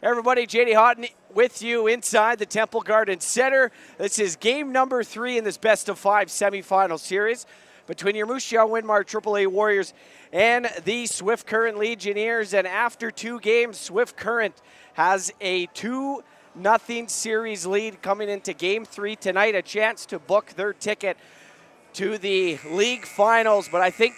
Everybody, JD Houghton with you inside the Temple Garden Center. This is game number 3 in this best-of-5 semifinal series between your Moose Jaw Winmar AAA Warriors and the Swift Current Legionnaires. And after 2 games, Swift Current has a 2-0 series lead coming into game 3 tonight, a chance to book their ticket to the league finals. But I think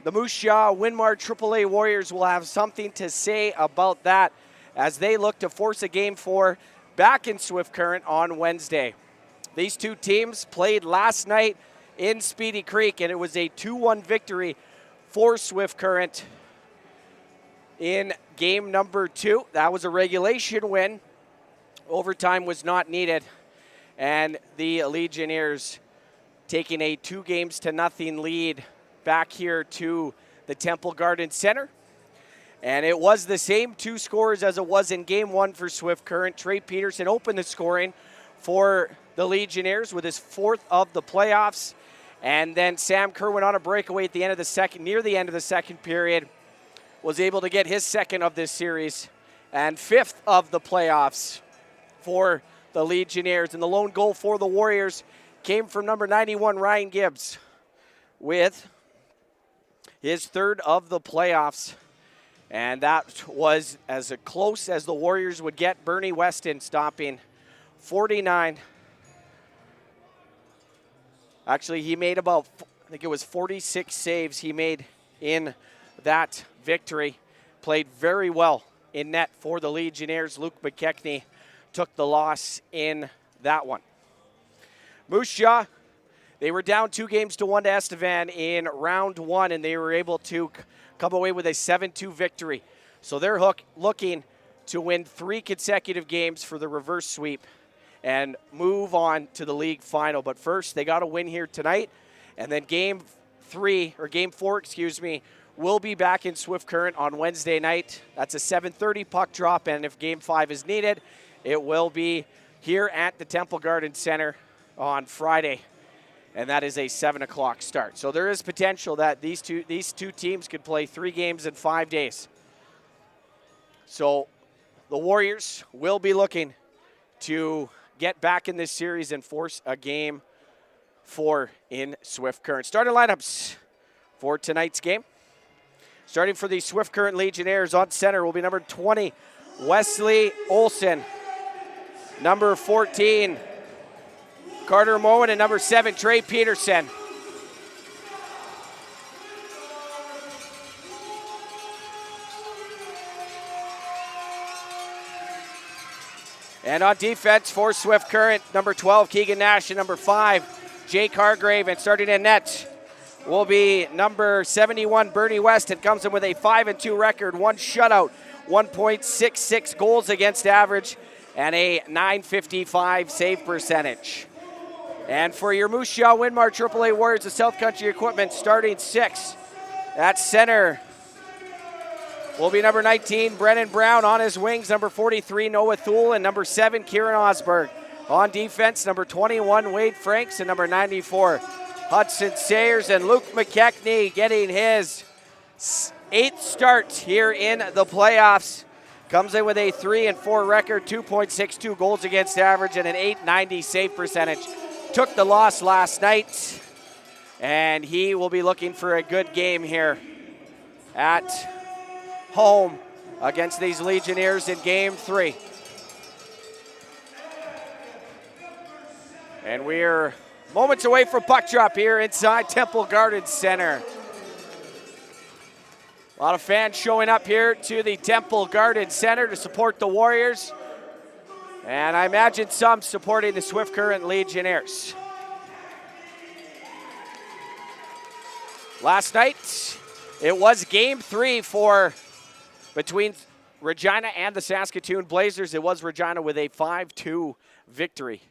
the Moose Jaw Winmar AAA Warriors will have something to say about that as they look to force a game 4 back in Swift Current on Wednesday. These two teams played last night in Speedy Creek, and it was a 2-1 victory for Swift Current in game number 2. That was a regulation win. Overtime was not needed, and the Legionnaires taking a 2-0 lead back here to the Temple Garden Center. And it was the same 2 scores as it was in game 1 for Swift Current. Trey Peterson opened the scoring for the Legionnaires with his 4th of the playoffs. And then Sam Kerwin on a breakaway at the end of the second, near the end of the second period, was able to get his 2nd of this series and 5th of the playoffs for the Legionnaires. And the lone goal for the Warriors came from number 91, Ryan Gibbs, with his 3rd of the playoffs. And that was as close as the Warriors would get. Bernie Weston stopping 49. Actually, he made about, I think it was 46 saves he made in that victory. Played very well in net for the Legionnaires. Luke McKechnie took the loss in that one. Moose Jaw, they were down 2-1 to Estevan in round 1, and they were able to come away with a 7-2 victory. So they're looking to win 3 consecutive games for the reverse sweep and move on to the league final. But first, they got to win here tonight, and then game 4, will be back in Swift Current on Wednesday night. That's a 7:30 puck drop, and if game 5 is needed, it will be here at the Temple Garden Center on Friday. And that is a 7 o'clock start. So there is potential that these two teams could play 3 games in 5 days. So the Warriors will be looking to get back in this series and force a game 4 in Swift Current. Starting lineups for tonight's game. Starting for the Swift Current Legionnaires, on center will be number 20, Wesley Olson. Number 14, Carter Moen, and number 7, Trey Peterson. And on defense for Swift Current, number 12, Keegan Nash, and number 5, Jake Hargrave. And starting in net will be number 71, Bernie West. It comes in with a 5-2 record, 1 shutout, 1.66 goals against average, and a .955 save percentage. And for your Moose Jaw Winmar AAA Warriors of South Country Equipment, starting 6 at center will be number 19, Brennan Brown. On his wings, number 43, Noah Thule, and number 7, Kieran Osberg. On defense, number 21, Wade Franks, and number 94, Hudson Sayers. And Luke McKechnie getting his 8th start here in the playoffs. Comes in with a 3-4 record, 2.62 goals against average, and an .890 save percentage. Took the loss last night, and he will be looking for a good game here at home against these Legionnaires in game 3. And we're moments away from puck drop here inside Temple Garden Center. A lot of fans showing up here to the Temple Garden Center to support the Warriors. And I imagine some supporting the Swift Current Legionnaires. Last night, it was game 3 between Regina and the Saskatoon Blazers. It was Regina with a 5-2 victory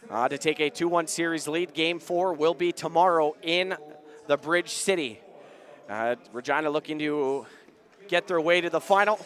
to take a 2-1 series lead. Game 4 will be tomorrow in the Bridge City. Regina looking to get their way to the final.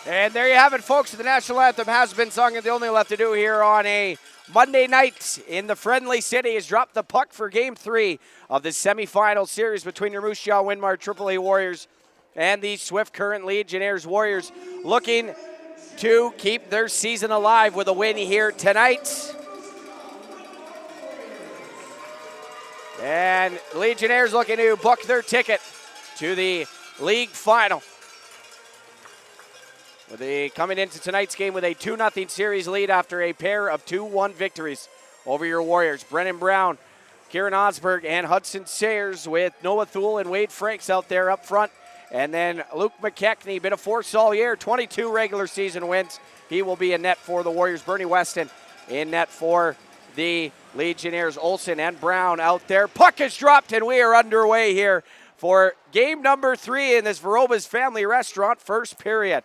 And there you have it, folks. The national anthem has been sung, and the only left to do here on a Monday night in the Friendly City is drop the puck for Game 3 of the semifinal series between your Moose Jaw Winmar AAA Warriors and the Swift Current Legionnaires. Warriors looking to keep their season alive with a win here tonight. And Legionnaires looking to book their ticket to the league final. Coming into tonight's game with a 2-0 series lead after a pair of 2-1 victories over your Warriors. Brennan Brown, Kieran Osberg, and Hudson Sayers with Noah Thule and Wade Franks out there up front. And then Luke McKechnie, been a force all year, 22 regular season wins. He will be in net for the Warriors. Bernie Weston in net for the Legionnaires. Olsen and Brown out there. Puck is dropped, and we are underway here for game number 3 in this Veroba's Family Restaurant first period.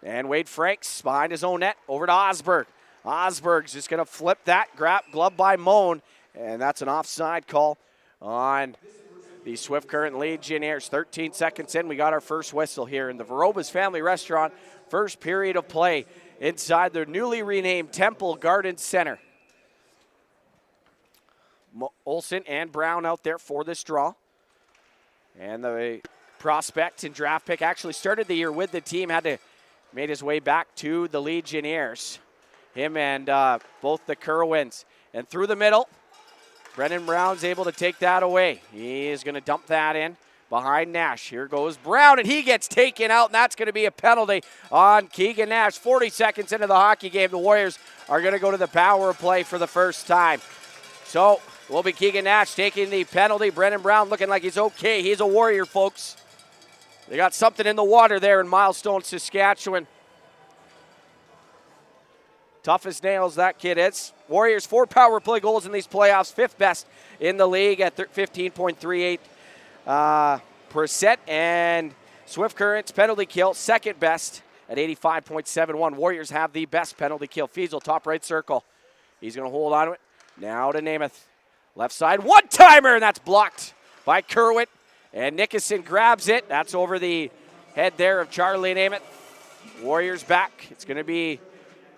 And Wade Franks behind his own net, over to Osberg. Osberg's just going to flip that, glove by Moan, and that's an offside call on the Swift Current Legionnaires. 13 seconds in, we got our first whistle here in the Veroba's Family Restaurant, first period of play inside their newly renamed Temple Garden Center. Olsen and Brown out there for this draw. And the prospect and draft pick actually started the year with the team, made his way back to the Legionnaires. Him and both the Kerwins. And through the middle, Brennan Brown's able to take that away. He is going to dump that in behind Nash. Here goes Brown, and he gets taken out, and that's going to be a penalty on Keegan Nash. 40 seconds into the hockey game, the Warriors are going to go to the power play for the first time. So it will be Keegan Nash taking the penalty. Brennan Brown looking like he's okay. He's a Warrior, folks. They got something in the water there in Milestone, Saskatchewan. Tough as nails, that kid is. Warriors 4 power play goals in these playoffs, 5th best in the league at 15.38%. And Swift Current's penalty kill, 2nd best at 85.71. Warriors have the best penalty kill. Fiesel, top right circle. He's going to hold on to it. Now to Namath. Left side, one-timer, and that's blocked by Kerwin. And Nickerson grabs it. That's over the head there of Charlie Namath. Warriors back. It's going to be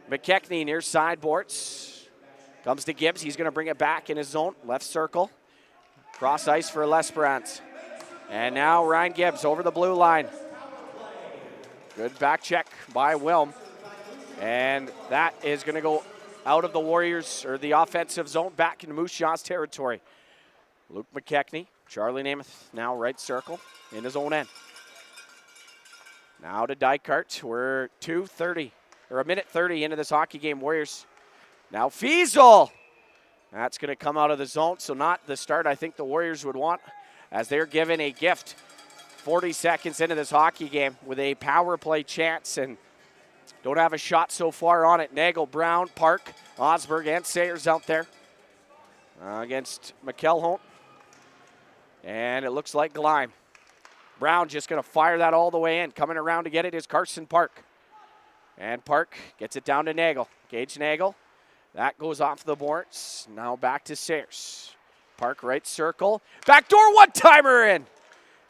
McKechnie near sideboards. Comes to Gibbs. He's going to bring it back in his zone. Left circle. Cross ice for L'Esperance. And now Ryan Gibbs over the blue line. Good back check by Wilm. And that is going to go out of the Warriors, or the offensive zone, back into Moose Jaw's territory. Luke McKechnie. Charlie Namath now right circle in his own end. Now to Dykart. We're a minute 30 into this hockey game. Warriors now Fiesel. That's going to come out of the zone, so not the start I think the Warriors would want, as they're given a gift 40 seconds into this hockey game with a power play chance and don't have a shot so far on it. Nagel, Brown, Park, Osberg, and Sayers out there against McElhone. And it looks like Gleim. Brown just going to fire that all the way in. Coming around to get it is Carson Park. And Park gets it down to Nagel. Gage Nagel. That goes off the boards. Now back to Sayers. Park right circle. Backdoor one-timer in.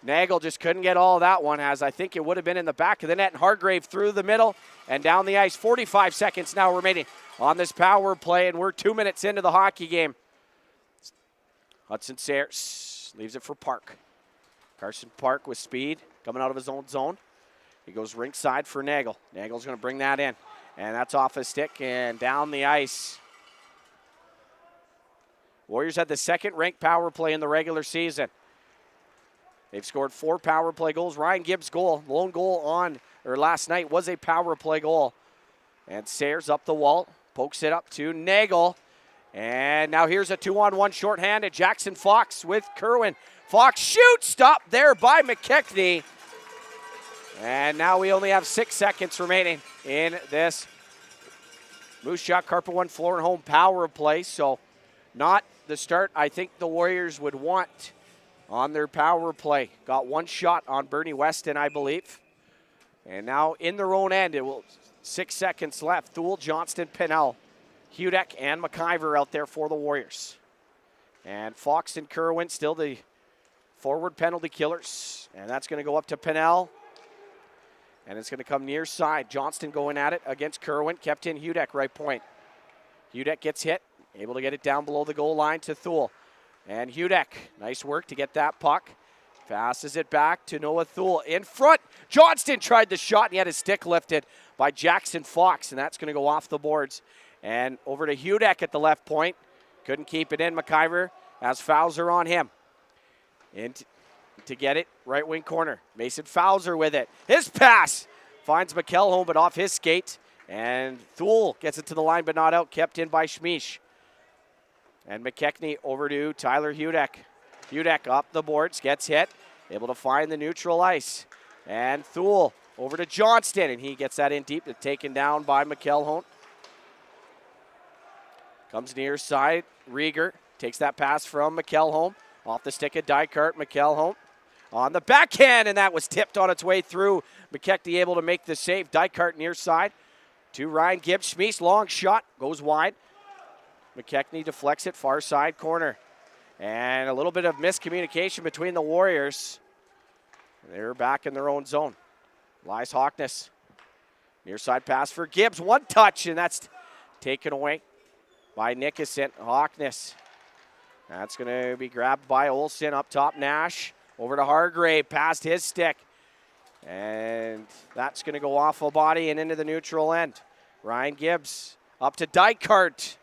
Nagel just couldn't get all of that one, as I think it would have been in the back of the net. And Hargrave through the middle and down the ice. 45 seconds now remaining on this power play, and we're 2 minutes into the hockey game. Hudson Sayers leaves it for Park. Carson Park with speed, coming out of his own zone. He goes rink side for Nagel. Nagel's going to bring that in, and that's off his stick and down the ice. Warriors had the 2nd ranked power play in the regular season. They've scored 4 power play goals. Ryan Gibbs' goal, lone goal last night, was a power play goal. And Sayers up the wall, pokes it up to Nagel. And now here's a 2-on-1 shorthanded. Jackson Fox with Kerwin. Fox shoots, stopped there by McKechnie. And now we only have 6 seconds remaining in this Moose Jaw Carpet One Floor and Home power play. So not the start I think the Warriors would want on their power play. Got 1 shot on Bernie Weston, I believe. And now in their own end, 6 seconds left. Thule, Johnston, Pinnell, Hudek, and McIver out there for the Warriors. And Fox and Kerwin still the forward penalty killers. And that's going to go up to Pinnell. And it's going to come near side. Johnston going at it against Kerwin. Kept in Hudek, right point. Hudek gets hit. Able to get it down below the goal line to Thule. And Hudek, nice work to get that puck. Passes it back to Noah Thule. In front, Johnston tried the shot and he had his stick lifted by Jackson Fox. And that's going to go off the boards. And over to Hudek at the left point. Couldn't keep it in. McIver has Fowler on him. In to get it, right wing corner. Mason Fowler with it. His pass finds McElhone, but off his skate. And Thule gets it to the line, but not out. Kept in by Schmiesch. And McKechnie over to Tyler Hudek. Hudek up the boards, gets hit. Able to find the neutral ice. And Thule over to Johnston, and he gets that in deep. Taken down by McElhone. Comes near side. Rieger takes that pass from McElhone. Off the stick of Dykart. McElhone on the backhand, and that was tipped on its way through. McKechnie able to make the save. Dykart near side to Ryan Gibbs. Schmiesch, long shot, goes wide. McKechnie deflects it, far side corner. And a little bit of miscommunication between the Warriors. They're back in their own zone. Elias Hawkness. Near side pass for Gibbs. One touch, and that's taken away by Nickerson. Hawkness. That's going to be grabbed by Olsen up top. Nash over to Hargrave, past his stick. And that's going to go off a body and into the neutral end. Ryan Gibbs up to Dykart.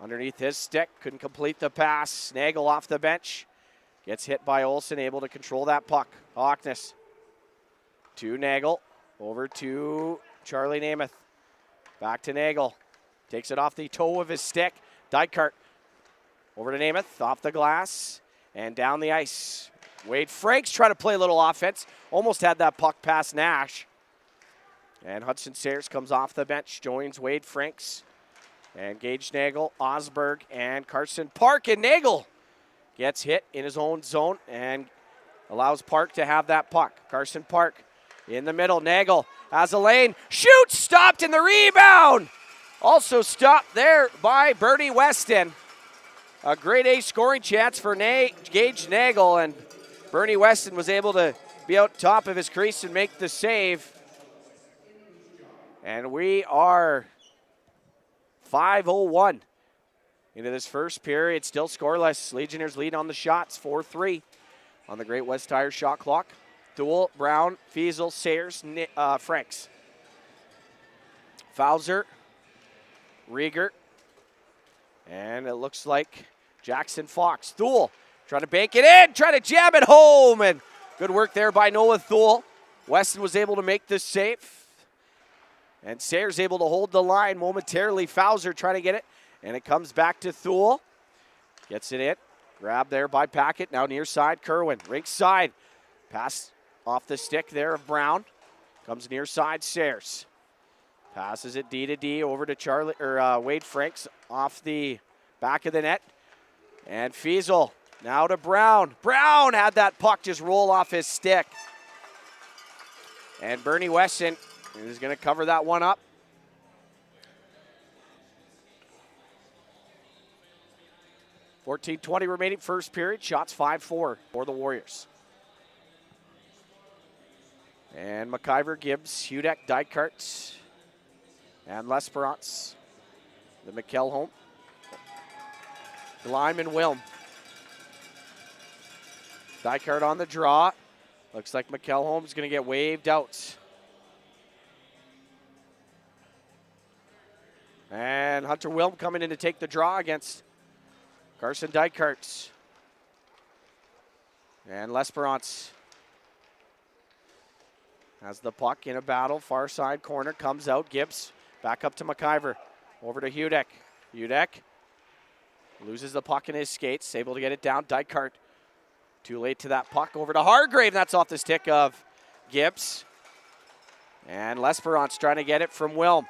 Underneath his stick, couldn't complete the pass. Nagel off the bench. Gets hit by Olsen, able to control that puck. Hawkness to Nagel. Over to Charlie Namath. Back to Nagel. Takes it off the toe of his stick. Dykart over to Namath, off the glass, and down the ice. Wade Franks trying to play a little offense. Almost had that puck past Nash. And Hudson Sayers comes off the bench, joins Wade Franks. And Gage Nagel, Osberg, and Carson Park. And Nagel gets hit in his own zone and allows Park to have that puck. Carson Park in the middle. Nagel has a lane. Shoots! Stopped in the rebound! Also stopped there by Bernie Weston. A grade A scoring chance for Gage Nagel, and Bernie Weston was able to be out top of his crease and make the save. And we are 5:01 into this first period. Still scoreless. Legionnaires lead on the shots, 4-3 on the Great West Tire shot clock. Thule, Brown, Fiesel, Sayers, Franks. Fowler, Rieger, and it looks like Jackson Fox. Thule trying to bank it in, trying to jam it home, and good work there by Noah Thule. Weston was able to make the save, and Sayers able to hold the line momentarily. Fowler trying to get it, and it comes back to Thule. Gets it in, grabbed there by Packett, now near side, Kerwin, rink side. Pass off the stick there of Brown. Comes near side, Sayers. Passes it D to D over to Wade Franks off the back of the net. And Fiesel now to Brown. Brown had that puck just roll off his stick. And Bernie Weston is going to cover that one up. .14:20 remaining first period. Shots 5-4 for the Warriors. And McIver, Gibbs, Hudek, Dykart, and L'Esperance. The McElhone. Gleim and Wilm. Dykart on the draw. Looks like McElhome's going to get waved out. And Hunter Wilm coming in to take the draw against Carson Dykart. And L'Esperance has the puck in a battle. Far side corner, comes out. Gibbs back up to McIver. Over to Hudek. Hudek loses the puck in his skates. Able to get it down. Dykart too late to that puck. Over to Hargrave. That's off the stick of Gibbs. And L'Esperance trying to get it from Wilm.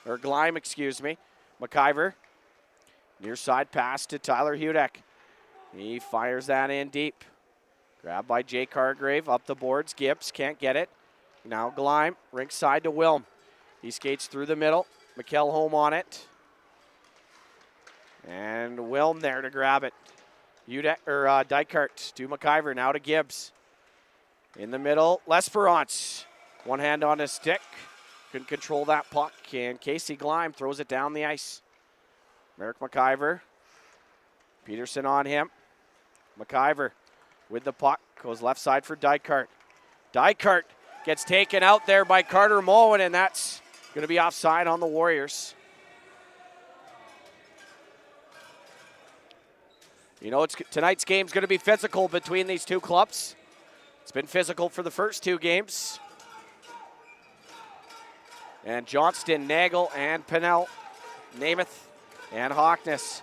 Or Gleim, excuse me. McIver. Near side pass to Tyler Hudek. He fires that in deep. Grabbed by Jake Hargrave. Up the boards. Gibbs can't get it. Now Gleim. Rink side to Wilm. He skates through the middle. McElhone on it. And Wilm there to grab it. Dykart to McIver. Now to Gibbs. In the middle, L'Esperance. One hand on his stick. Couldn't control that puck. And Casey Gleim throws it down the ice. Merrick McIver. Peterson on him. McIver with the puck. Goes left side for Dykart. Dykart gets taken out there by Carter Moen, and that's going to be offside on the Warriors. You know, tonight's game is going to be physical between these two clubs. It's been physical for the first two games. And Johnston, Nagel, and Pinnell, Namath, and Hawkness.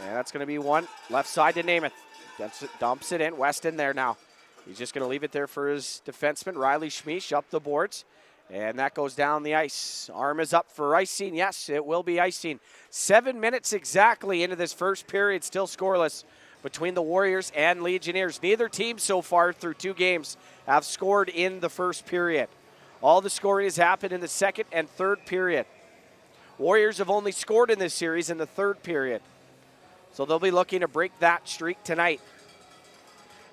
And that's going to be one left side to Namath. Dumps it in. Weston there now. He's just going to leave it there for his defenseman, Riley Schmiesch, up the boards. And that goes down the ice. Arm is up for icing. Yes, it will be icing. 7 minutes exactly into this first period, still scoreless between the Warriors and Legionnaires. Neither team so far through two games have scored in the first period. All the scoring has happened in the second and third period. Warriors have only scored in this series in the third period. So they'll be looking to break that streak tonight.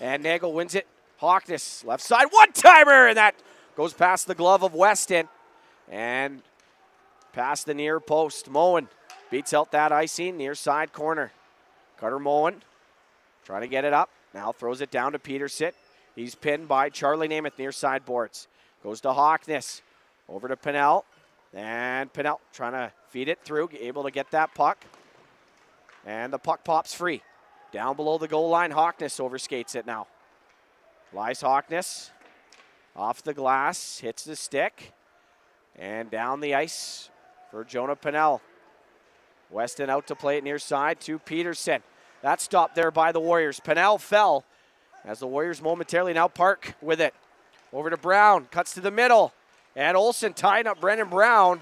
And Nagel wins it. Hawkness, left side, one-timer, and that goes past the glove of Weston and past the near post. Moen beats out that icing, near side corner. Carter Moen trying to get it up. Now throws it down to Peterson. He's pinned by Charlie Namath near side boards. Goes to Hawkness. Over to Pinnell. And Pinnell trying to feed it through, able to get that puck. And the puck pops free. Down below the goal line, Hawkness overskates it now. Elias Hawkness off the glass, hits the stick, and down the ice for Jonah Pinnell. Weston out to play it near side to Peterson. That stopped there by the Warriors. Pinnell fell as the Warriors momentarily now park with it. Over to Brown, cuts to the middle, and Olsen tying up Brendan Brown.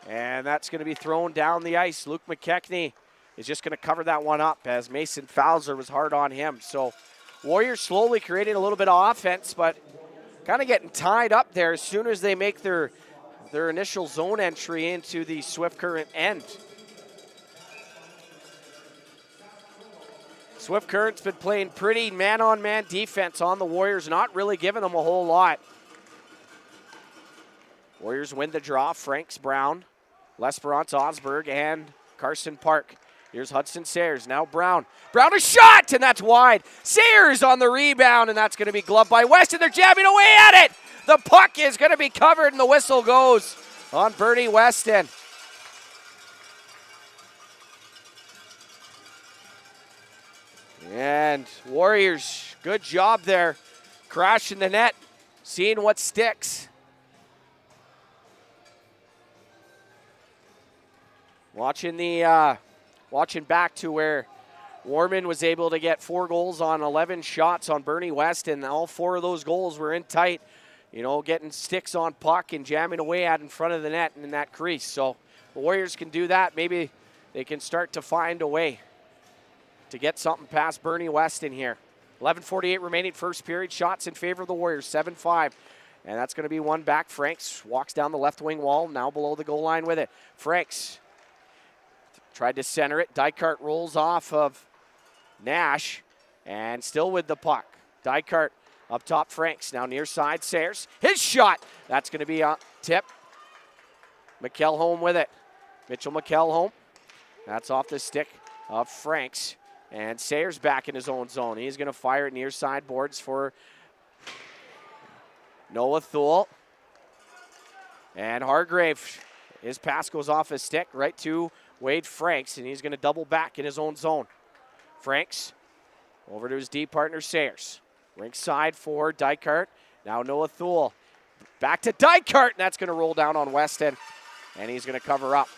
And that's going to be thrown down the ice. Luke McKechnie is just going to cover that one up as Mason Fowler was hard on him. So Warriors slowly creating a little bit of offense, but kind of getting tied up there as soon as they make their initial zone entry into the Swift Current end. Swift Current's been playing pretty man-on-man defense on the Warriors, not really giving them a whole lot. Warriors win the draw. Franks, Brown, L'Esperance, Osberg, and Carson Park. Here's Hudson Sayers, now Brown. Brown a shot, and that's wide. Sayers on the rebound, and that's going to be gloved by Weston. They're jabbing away at it. The puck is going to be covered, and the whistle goes on Bernie Weston. And Warriors, good job there. Crashing the net, seeing what sticks. Watching back to where Warman was able to get 4 goals on 11 shots on Bernie Weston. All 4 of those goals were in tight, you know, getting sticks on puck and jamming away at in front of the net and in that crease. So the Warriors can do that. Maybe they can start to find a way to get something past Bernie Weston here. 11:48 remaining first period. Shots in favor of the Warriors, 7-5. And that's going to be one back. Franks walks down the left wing wall, now below the goal line with it. Franks tried to center it. Dykart rolls off of Nash and still with the puck. Dykart up top, Franks. Now near side, Sayers. His shot. That's going to be a tip. McElholm with it. Mitchell McElholm. That's off the stick of Franks. And Sayers back in his own zone. He's going to fire it near side boards for Noah Thule. And Hargrave. His pass goes off his stick right to Wade Franks, and he's going to double back in his own zone. Franks over to his D partner, Sayers. Rink side for Dykart. Now Noah Thule. Back to Dykart, and that's going to roll down on Weston, and he's going to cover up.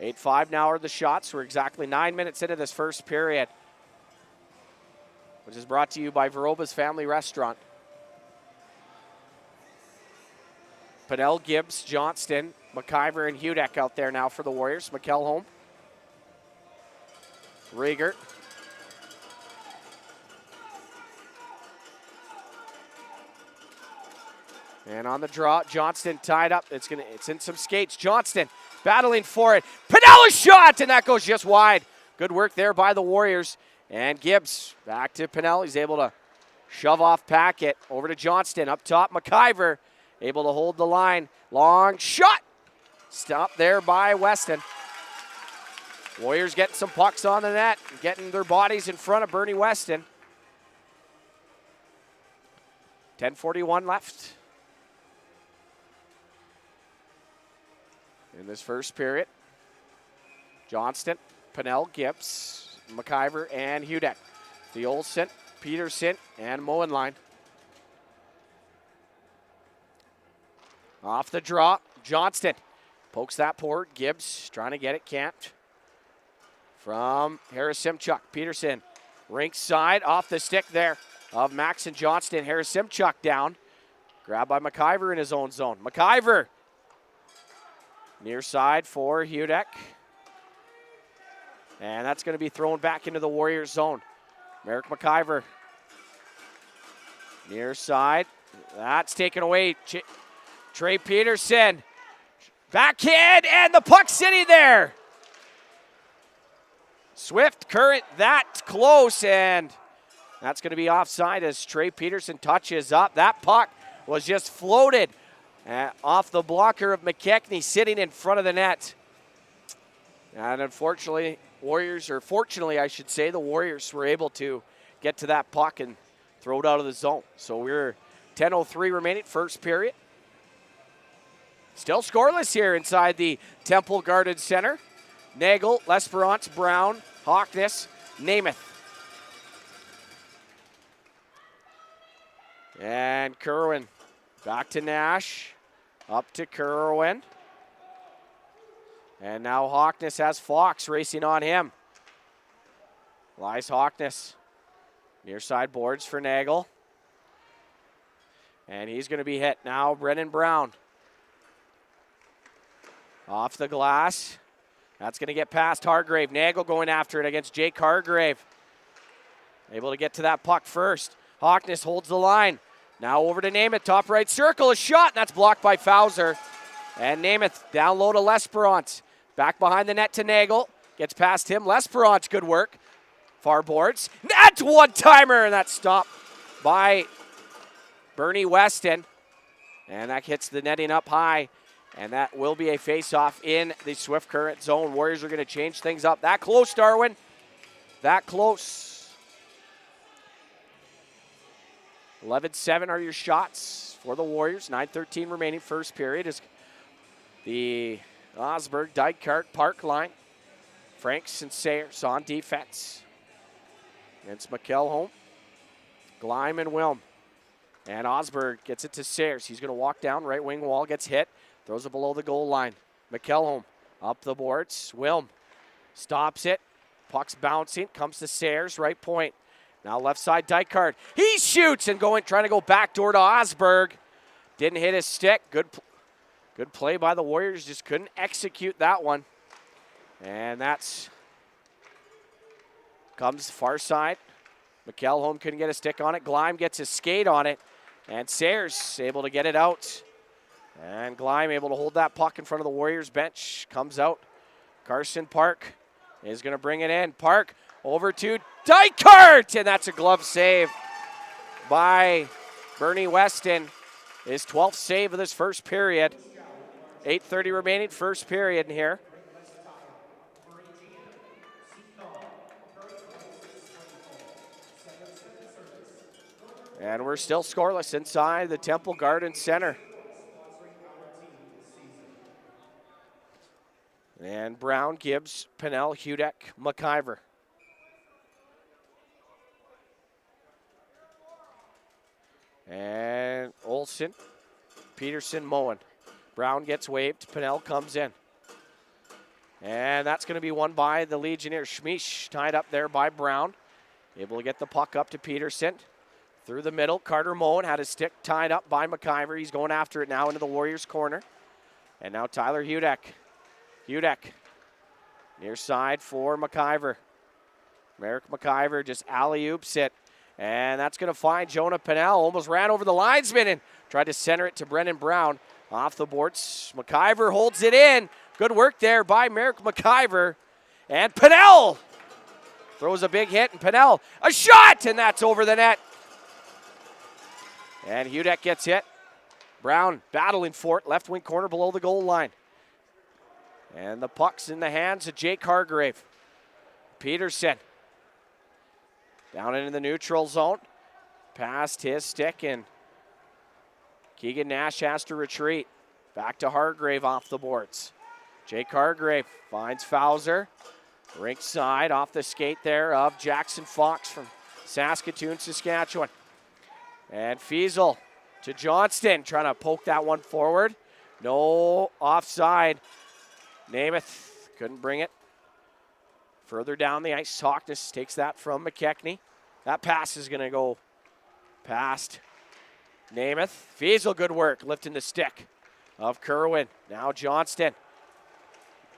.85 now are the shots. We're exactly 9 minutes into this first period, which is brought to you by Veroba's Family Restaurant. Pinnell, Gibbs, Johnston, McIver, and Hudek out there now for the Warriors. McElholm. Rieger. And on the draw, Johnston tied up. It's in some skates. Johnston battling for it. Pinnell shot, and that goes just wide Good work there by the Warriors. And Gibbs back to Pennell. He's able to shove off Packett. Over to Johnston. Up top, McIver able to hold the line. Long shot. Stopped there by Weston. Warriors getting some pucks on the net, getting their bodies in front of Bernie Weston. 10:41 left in this first period. Johnston, Pennell, Gibbs, McIver, and Hudek. The Olsen, Peterson, and Moen line. Off the draw, Johnston pokes that forward. Gibbs trying to get it, can't. From Harris Simchuk, Peterson, rink side, off the stick there of Max and Johnston. Harris Simchuk down. Grabbed by McIver in his own zone. McIver. Near side for Hudek. And that's going to be thrown back into the Warriors zone. Merrick McIver. Near side. That's taken away. Trey Peterson. Backhand, and the puck sitting there. Swift Current that close, and that's going to be offside as Trey Peterson touches up. That puck was just floated off the blocker of McKechnie sitting in front of the net. And unfortunately, fortunately I should say, the Warriors were able to get to that puck and throw it out of the zone. So we're 10:03 remaining, first period. Still scoreless here inside the Temple Garden Center. Nagel, L'Esperance, Brown, Hawkness, Namath. And Kerwin back to Nash, up to Kerwin. And now Hawkness has Fox racing on him. Elias Hawkness, near side boards for Nagel. And he's going to be hit now, Brennan Brown. Off the glass. That's going to get past Hargrave. Nagel going after it against Jake Hargrave. Able to get to that puck first. Hawkness holds the line. Now over to Namath, top right circle, a shot, and that's blocked by Fowler. And Namath down low to L'Esperance. Back behind the net to Nagel. Gets past him. L'Esperance, good work. Far boards. That's one-timer, and that's stopped by Bernie Weston. And that hits the netting up high. And that will be a face-off in the Swift Current zone. Warriors are going to change things up. That close, Darwin. That close. 11-7 are your shots for the Warriors. 9:13 remaining, first period is the Osberg, Dykart, Park line. Franks and Sayers on defense. Against McElholm, Gleim and Wilm. And Osberg gets it to Sayers. He's going to walk down, right wing wall, gets hit. Throws it below the goal line. McElholm up the boards. Wilm stops it. Puck's bouncing. Comes to Sayers, right point. Now left side, Dykart. He shoots and trying to go backdoor to Osberg. Didn't hit his stick. Good play by the Warriors. Just couldn't execute that one. And that's comes far side. McElholm couldn't get a stick on it. Gleim gets his skate on it. And Sayers able to get it out. And Gleim able to hold that puck in front of the Warriors bench. Comes out. Carson Park is going to bring it in. Park over to Dykart. And that's a glove save by Bernie Weston. His 12th save of this first period. 8:30 remaining, first period in here. And we're still scoreless inside the Temple Garden Center. And Brown, Gibbs, Pennell, Hudek, McIver. And Olsen, Peterson, Moen. Brown gets waved. Pennell comes in. And that's going to be won by the Legionnaires. Schmish tied up there by Brown. Able to get the puck up to Peterson. Through the middle, Carter Moen had his stick tied up by McIver. He's going after it now into the Warriors' corner. And now Tyler Hudek. Hudek, near side for McIver. Merrick McIver just alley-oops it. And that's going to find Jonah Pennell. Almost ran over the linesman and tried to center it to Brendan Brown. Off the boards, McIver holds it in. Good work there by Merrick McIver. And Pennell throws a big hit, and Pannell, a shot, and that's over the net. And Hudek gets hit. Brown battling for it, left wing corner below the goal line. And the puck's in the hands of Jake Hargrave. Peterson down into the neutral zone. Past his stick, and Keegan Nash has to retreat. Back to Hargrave off the boards. Jake Hargrave finds Fowler. Rink side off the skate there of Jackson Fox from Saskatoon, Saskatchewan. And Fiesel to Johnston, trying to poke that one forward. No offside. Namath couldn't bring it. Further down the ice, Hockness takes that from McKechnie. That pass is going to go past Namath. Fiesel, good work, lifting the stick of Kerwin. Now Johnston.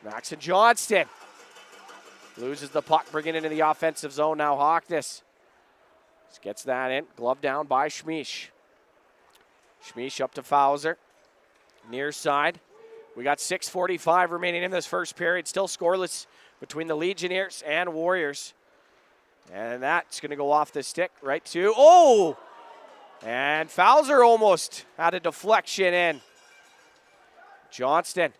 Maxon Johnston loses the puck, bringing it into the offensive zone. Now Hockness gets that in. Glove down by Schmiesch. Schmiesch up to Fowler. Near side. We got 6:45 remaining in this first period. Still scoreless between the Legionnaires and Warriors. And that's going to go off the stick right to, oh! And Fowler almost had a deflection in. Johnston.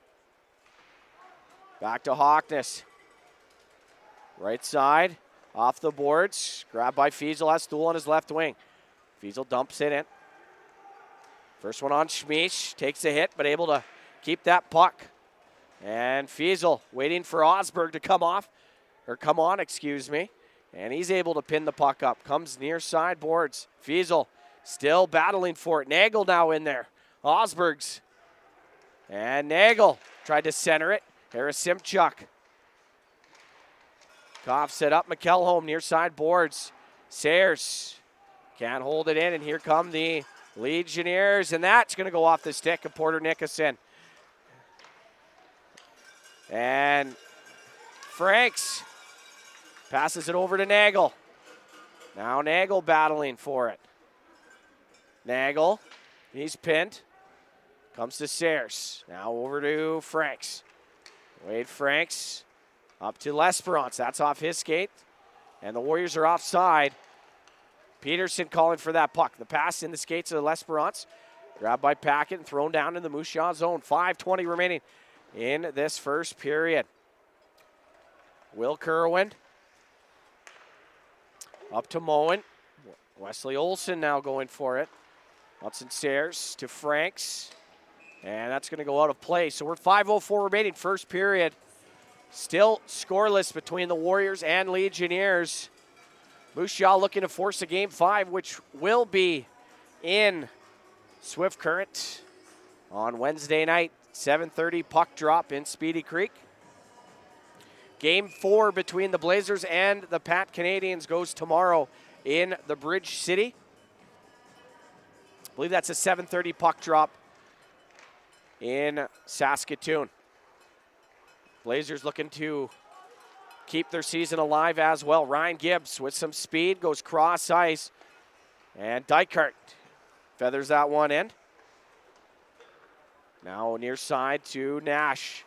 Back to Hockness. Right side, off the boards. Grabbed by Fiesel, has Stuhl on his left wing. Fiesel dumps it in. First one on Schmiesch, takes a hit, but able to keep that puck. And Fiesel waiting for Osberg to come on, And he's able to pin the puck up. Comes near side boards. Fiesel still battling for it. Nagel now in there. Osberg's. And Nagel tried to center it. Harris Simchuk. Koff set up McElholm near side boards. Sayers can't hold it in, and here come the Legionnaires, and that's going to go off the stick of Porter Nicholson. And Franks passes it over to Nagel. Now Nagel battling for it. Nagel, he's pinned. Comes to Sayers. Now over to Franks. Wade Franks up to L'Esperance. That's off his skate. And the Warriors are offside. Peterson calling for that puck. The pass in the skates of L'Esperance. Grabbed by Packett and thrown down in the Moose Jaw zone. 5:20 remaining in this first period. Will Kerwin up to Moen. Wesley Olson now going for it. Hudson Sayers to Franks. And that's going to go out of play. So we're 5:04 remaining, first period. Still scoreless between the Warriors and Legionnaires. Moose Jaw looking to force a game 5, which will be in Swift Current on Wednesday night. 7:30 puck drop in Speedy Creek. Game 4 between the Blazers and the Pat Canadians goes tomorrow in the Bridge City. I believe that's a 7:30 puck drop in Saskatoon. Blazers looking to keep their season alive as well. Ryan Gibbs with some speed goes cross ice. And Dykart feathers that one in. Now near side to Nash.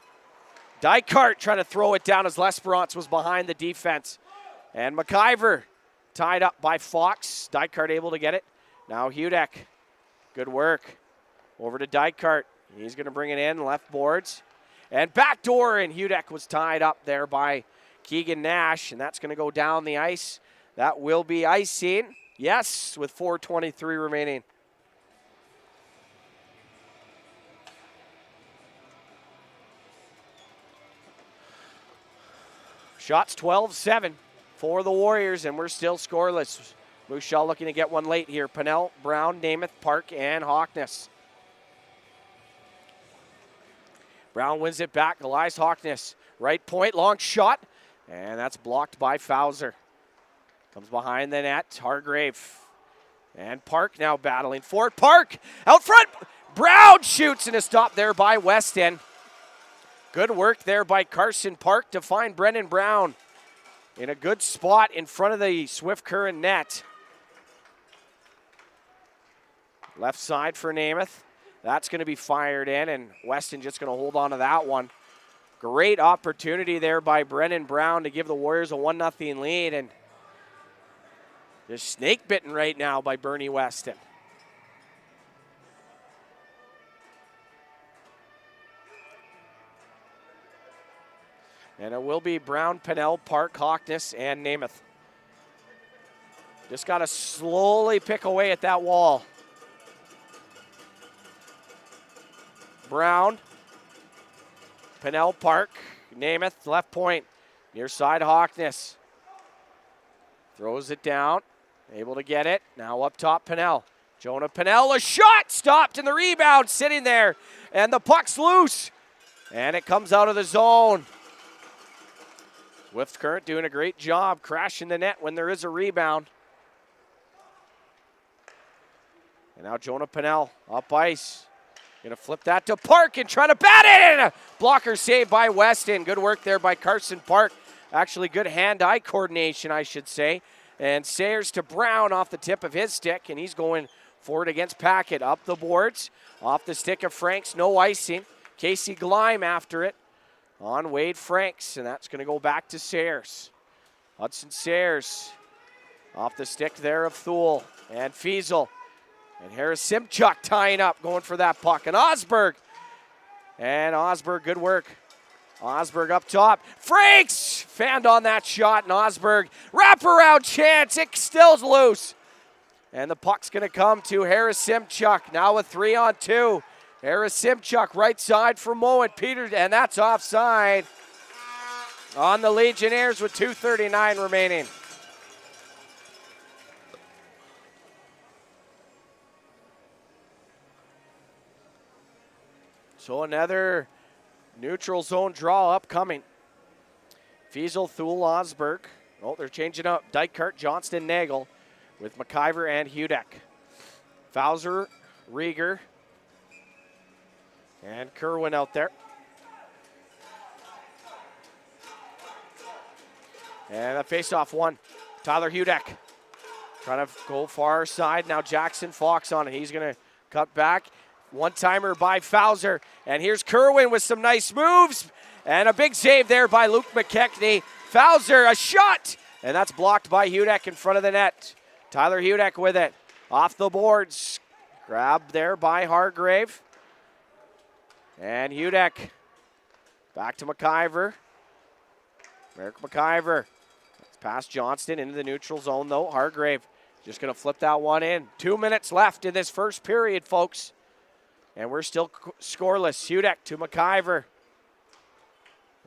Dykart trying to throw it down as L'Esperance was behind the defense. And McIver tied up by Fox. Dykart able to get it. Now Hudek. Good work. Over to Dykart. He's going to bring it in, left boards. And backdoor, and Hudek was tied up there by Keegan Nash, and that's going to go down the ice. That will be icing. Yes, with 4:23 remaining. Shots 12-7 for the Warriors, and we're still scoreless. Moose Jaw looking to get one late here. Pannell, Brown, Namath, Park, and Hockness. Brown wins it back. Elias Hockness, right point, long shot, and that's blocked by Fowler. Comes behind the net, Hargrave. And Park now battling for it. Park out front. Brown shoots, and a stop there by Weston. Good work there by Carson Park to find Brendan Brown in a good spot in front of the Swift Current net. Left side for Namath. That's going to be fired in, and Weston just going to hold on to that one. Great opportunity there by Brennan Brown to give the Warriors a 1-0 lead, and just snake bitten right now by Bernie Weston. And it will be Brown, Pennell, Park, Hockness, and Namath. Just got to slowly pick away at that wall. Brown, Pennell, Park, Namath, left point, near side Hockness. Throws it down, able to get it. Now up top, Pennell. Jonah Pennell, a shot, stopped, and the rebound sitting there. And the puck's loose, and it comes out of the zone. Swift Current doing a great job crashing the net when there is a rebound. And now Jonah Pennell up ice. Gonna flip that to Park and try to bat it in. Blocker save by Weston. Good work there by Carson Park. Actually good hand-eye coordination, I should say. And Sayers to Brown off the tip of his stick, and he's going forward against Packett. Up the boards, off the stick of Franks, no icing. Casey Gleim after it on Wade Franks, and that's going to go back to Sayers. Hudson Sayers off the stick there of Thule and Fiesel. And Harris Simchuk tying up, going for that puck. And Osberg, good work. Osberg up top. Franks fanned on that shot, and Osberg wraparound chance. It still's loose. And the puck's going to come to Harris Simchuk. Now a 3-on-2. Harris Simchuk right side for Moen. Peter, and that's offside on the Legionnaires with 2:39 remaining. So another neutral zone draw upcoming. Fiesel, Thule, Osberg. Oh, they're changing up. Dykert, Johnston, Nagel with McIver and Hudek. Fowler, Rieger, and Kerwin out there. And a face-off one. Tyler Hudek trying to go far side. Now Jackson Fox on it. He's going to cut back. One-timer by Fowler. And here's Kerwin with some nice moves. And a big save there by Luke McKechnie. Fowler, a shot. And that's blocked by Hudek in front of the net. Tyler Hudek with it. Off the boards. Grabbed there by Hargrave. And Hudek back to McIver. Merrick McIver. It's past Johnston into the neutral zone, though. Hargrave just going to flip that one in. 2 minutes left in this first period, folks. And we're still scoreless. Hudek to McIver.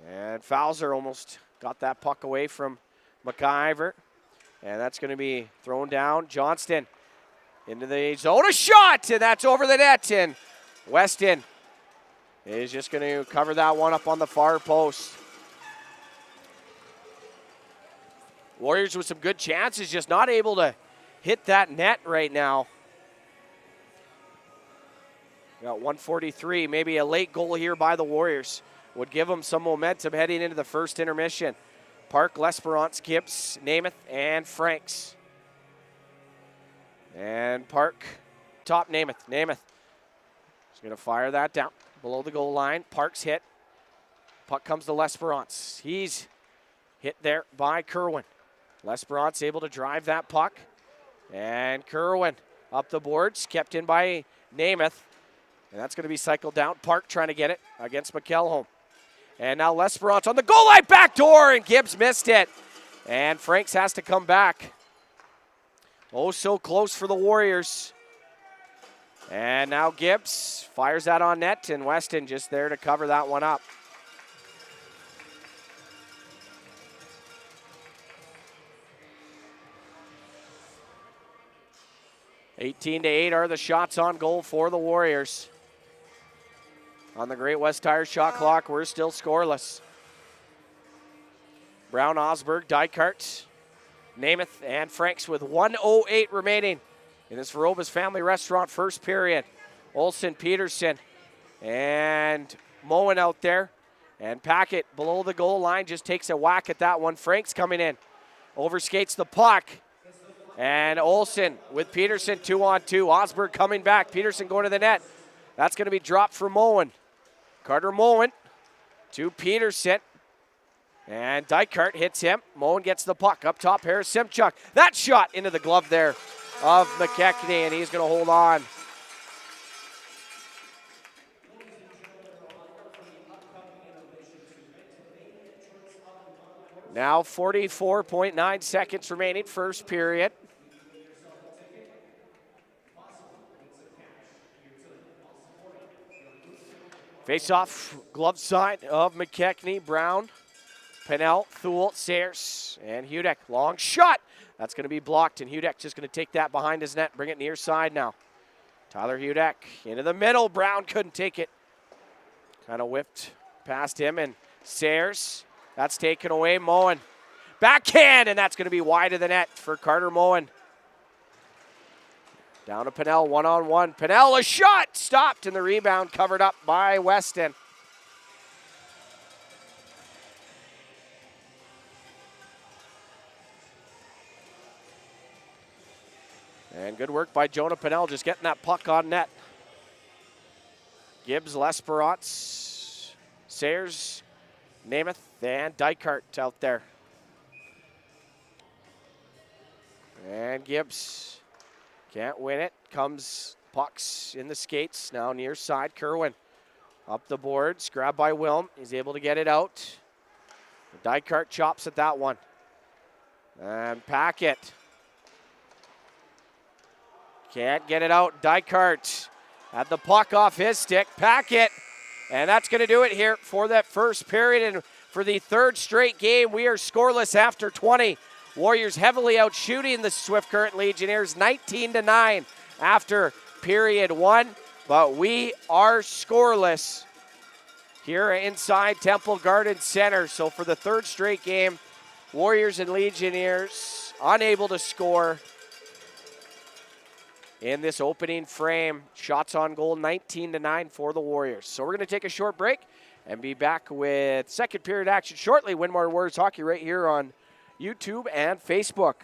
And Fowler almost got that puck away from McIver. And that's going to be thrown down. Johnston into the zone. A shot! And that's over the net. And Weston is just going to cover that one up on the far post. Warriors with some good chances, just not able to hit that net right now. Got 1:43, maybe a late goal here by the Warriors would give them some momentum heading into the first intermission. Park, L'Esperance, Gibbs, Namath, and Franks. And Park, top Namath. Namath is going to fire that down below the goal line. Park's hit. Puck comes to L'Esperance. He's hit there by Kerwin. L'Esperance able to drive that puck. And Kerwin up the boards, kept in by Namath. And that's going to be cycled down. Park trying to get it against McElholm. And now L'Esperance on the goal line, backdoor, and Gibbs missed it. And Franks has to come back. Oh, so close for the Warriors. And now Gibbs fires that on net, and Weston just there to cover that one up. (18-8) are the shots on goal for the Warriors. On the Great West Tire shot clock, we're still scoreless. Brown, Osberg, Dykart, Namath, and Franks with 1:08 remaining in this Verobas Family Restaurant first period. Olsen, Peterson, and Moen out there. And Packett below the goal line just takes a whack at that one. Franks coming in, overskates the puck. And Olsen with Peterson 2-on-2. Osberg coming back. Peterson going to the net. That's going to be dropped for Moen. Carter Moen to Peterson. And Dykart hits him. Moen gets the puck. Up top, Harris Simchuk. That shot into the glove there of McKechnie, and he's going to hold on. Now 44.9 seconds remaining, first period. Face-off, glove side of McKechnie, Brown, Pennell, Thule, Sayers, and Hudek. Long shot. That's going to be blocked, and Hudek just going to take that behind his net, bring it near side now. Tyler Hudek into the middle. Brown couldn't take it. Kind of whipped past him, and Sayers. That's taken away. Moen. Backhand, and that's going to be wide of the net for Carter Moen. Down to Pennell, one-on-one. Pennell, a shot, stopped, and the rebound covered up by Weston. And good work by Jonah Pennell, just getting that puck on net. Gibbs, Lesperance, Sayers, Namath, and Dykart out there. And Gibbs can't win it. Comes pucks in the skates. Now near side. Kerwin up the boards. Grabbed by Wilm. He's able to get it out. Dykart chops at that one. And Packett. Can't get it out. Dykart had the puck off his stick. Packett. And that's going to do it here for that first period. And for the third straight game, we are scoreless after 20. Warriors heavily out shooting the Swift Current Legionnaires 19-9 after period one. But we are scoreless here inside Temple Garden Center. So for the third straight game, Warriors and Legionnaires unable to score in this opening frame. Shots on goal 19-9 for the Warriors. So we're going to take a short break and be back with second period action shortly. Winmar Warriors Hockey right here on YouTube and Facebook.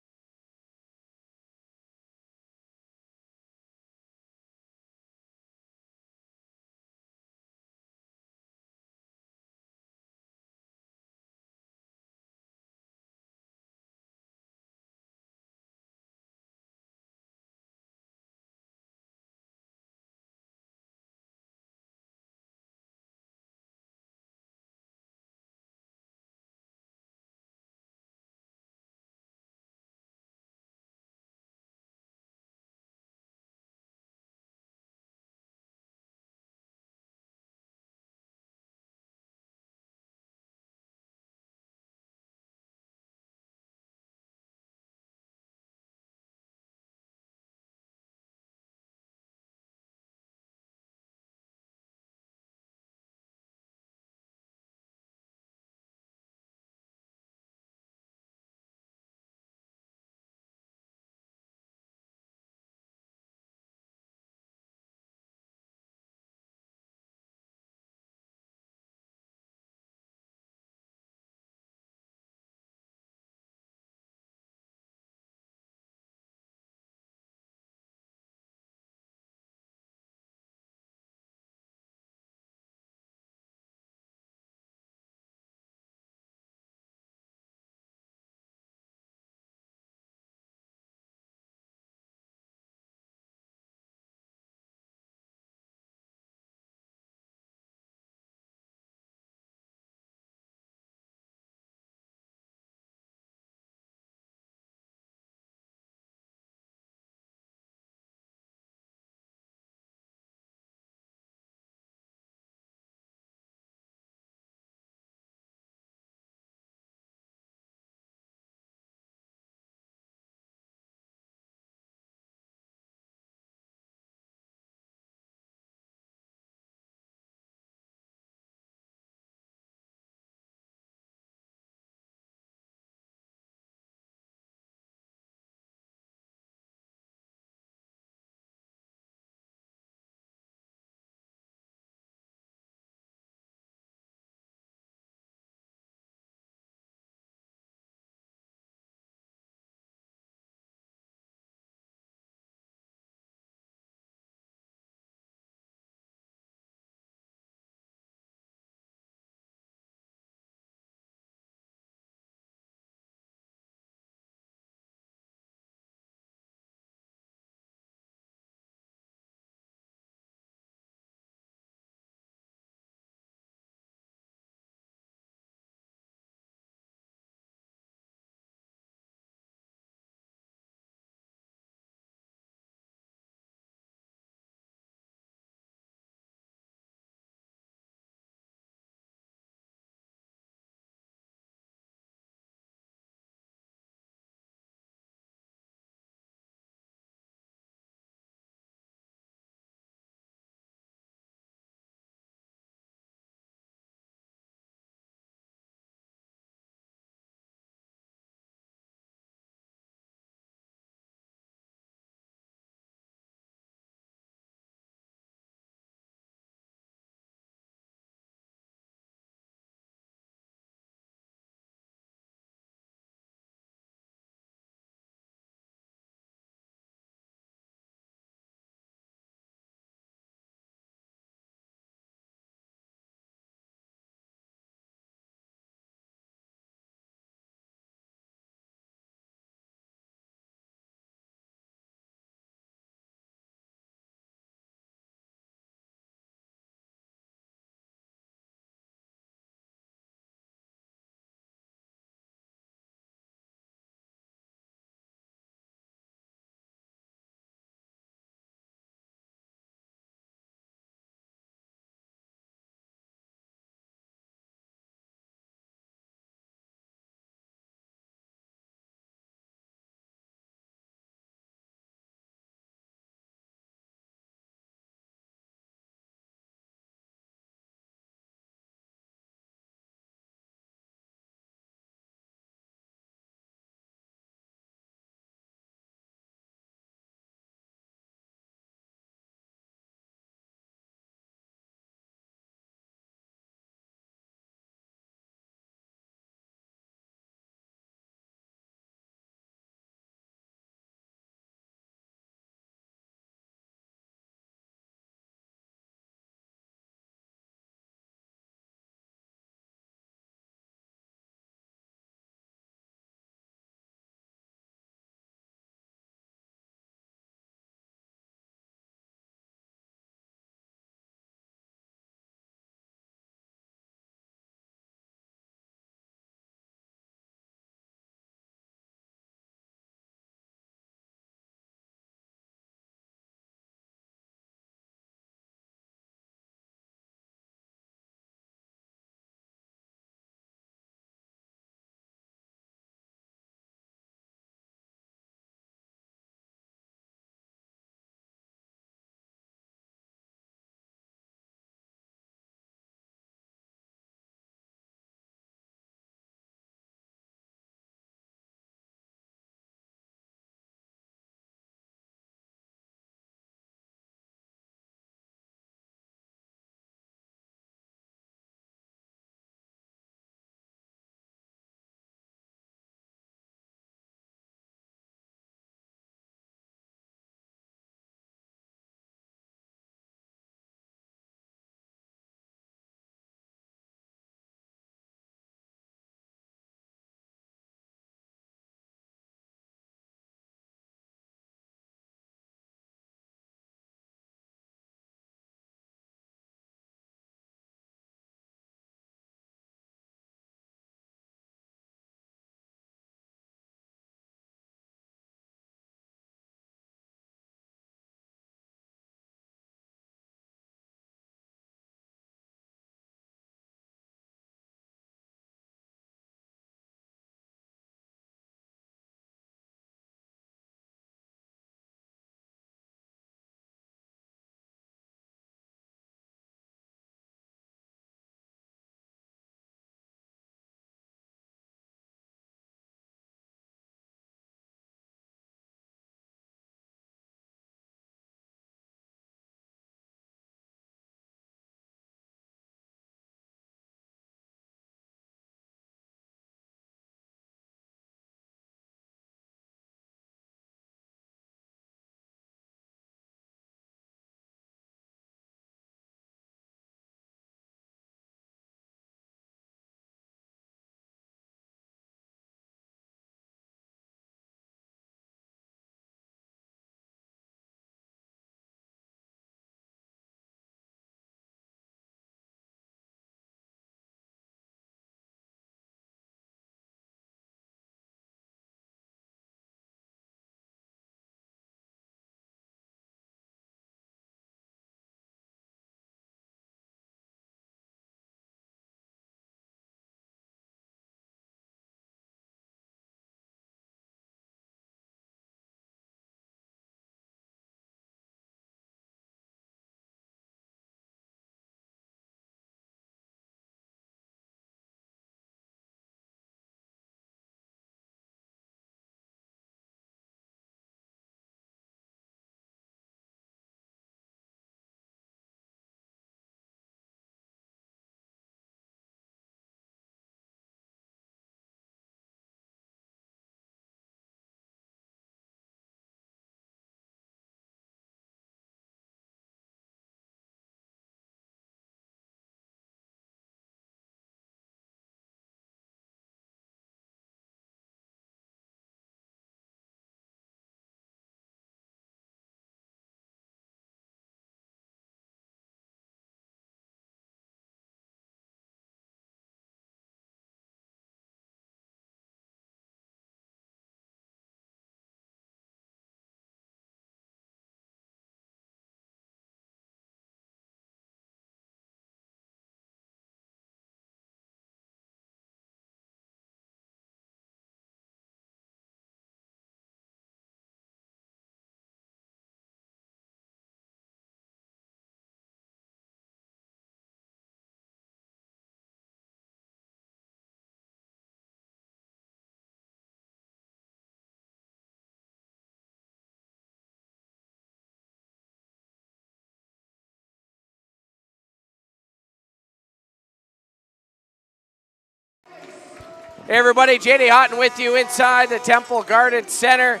Hey everybody, JD Houghton with you inside the Temple Garden Center.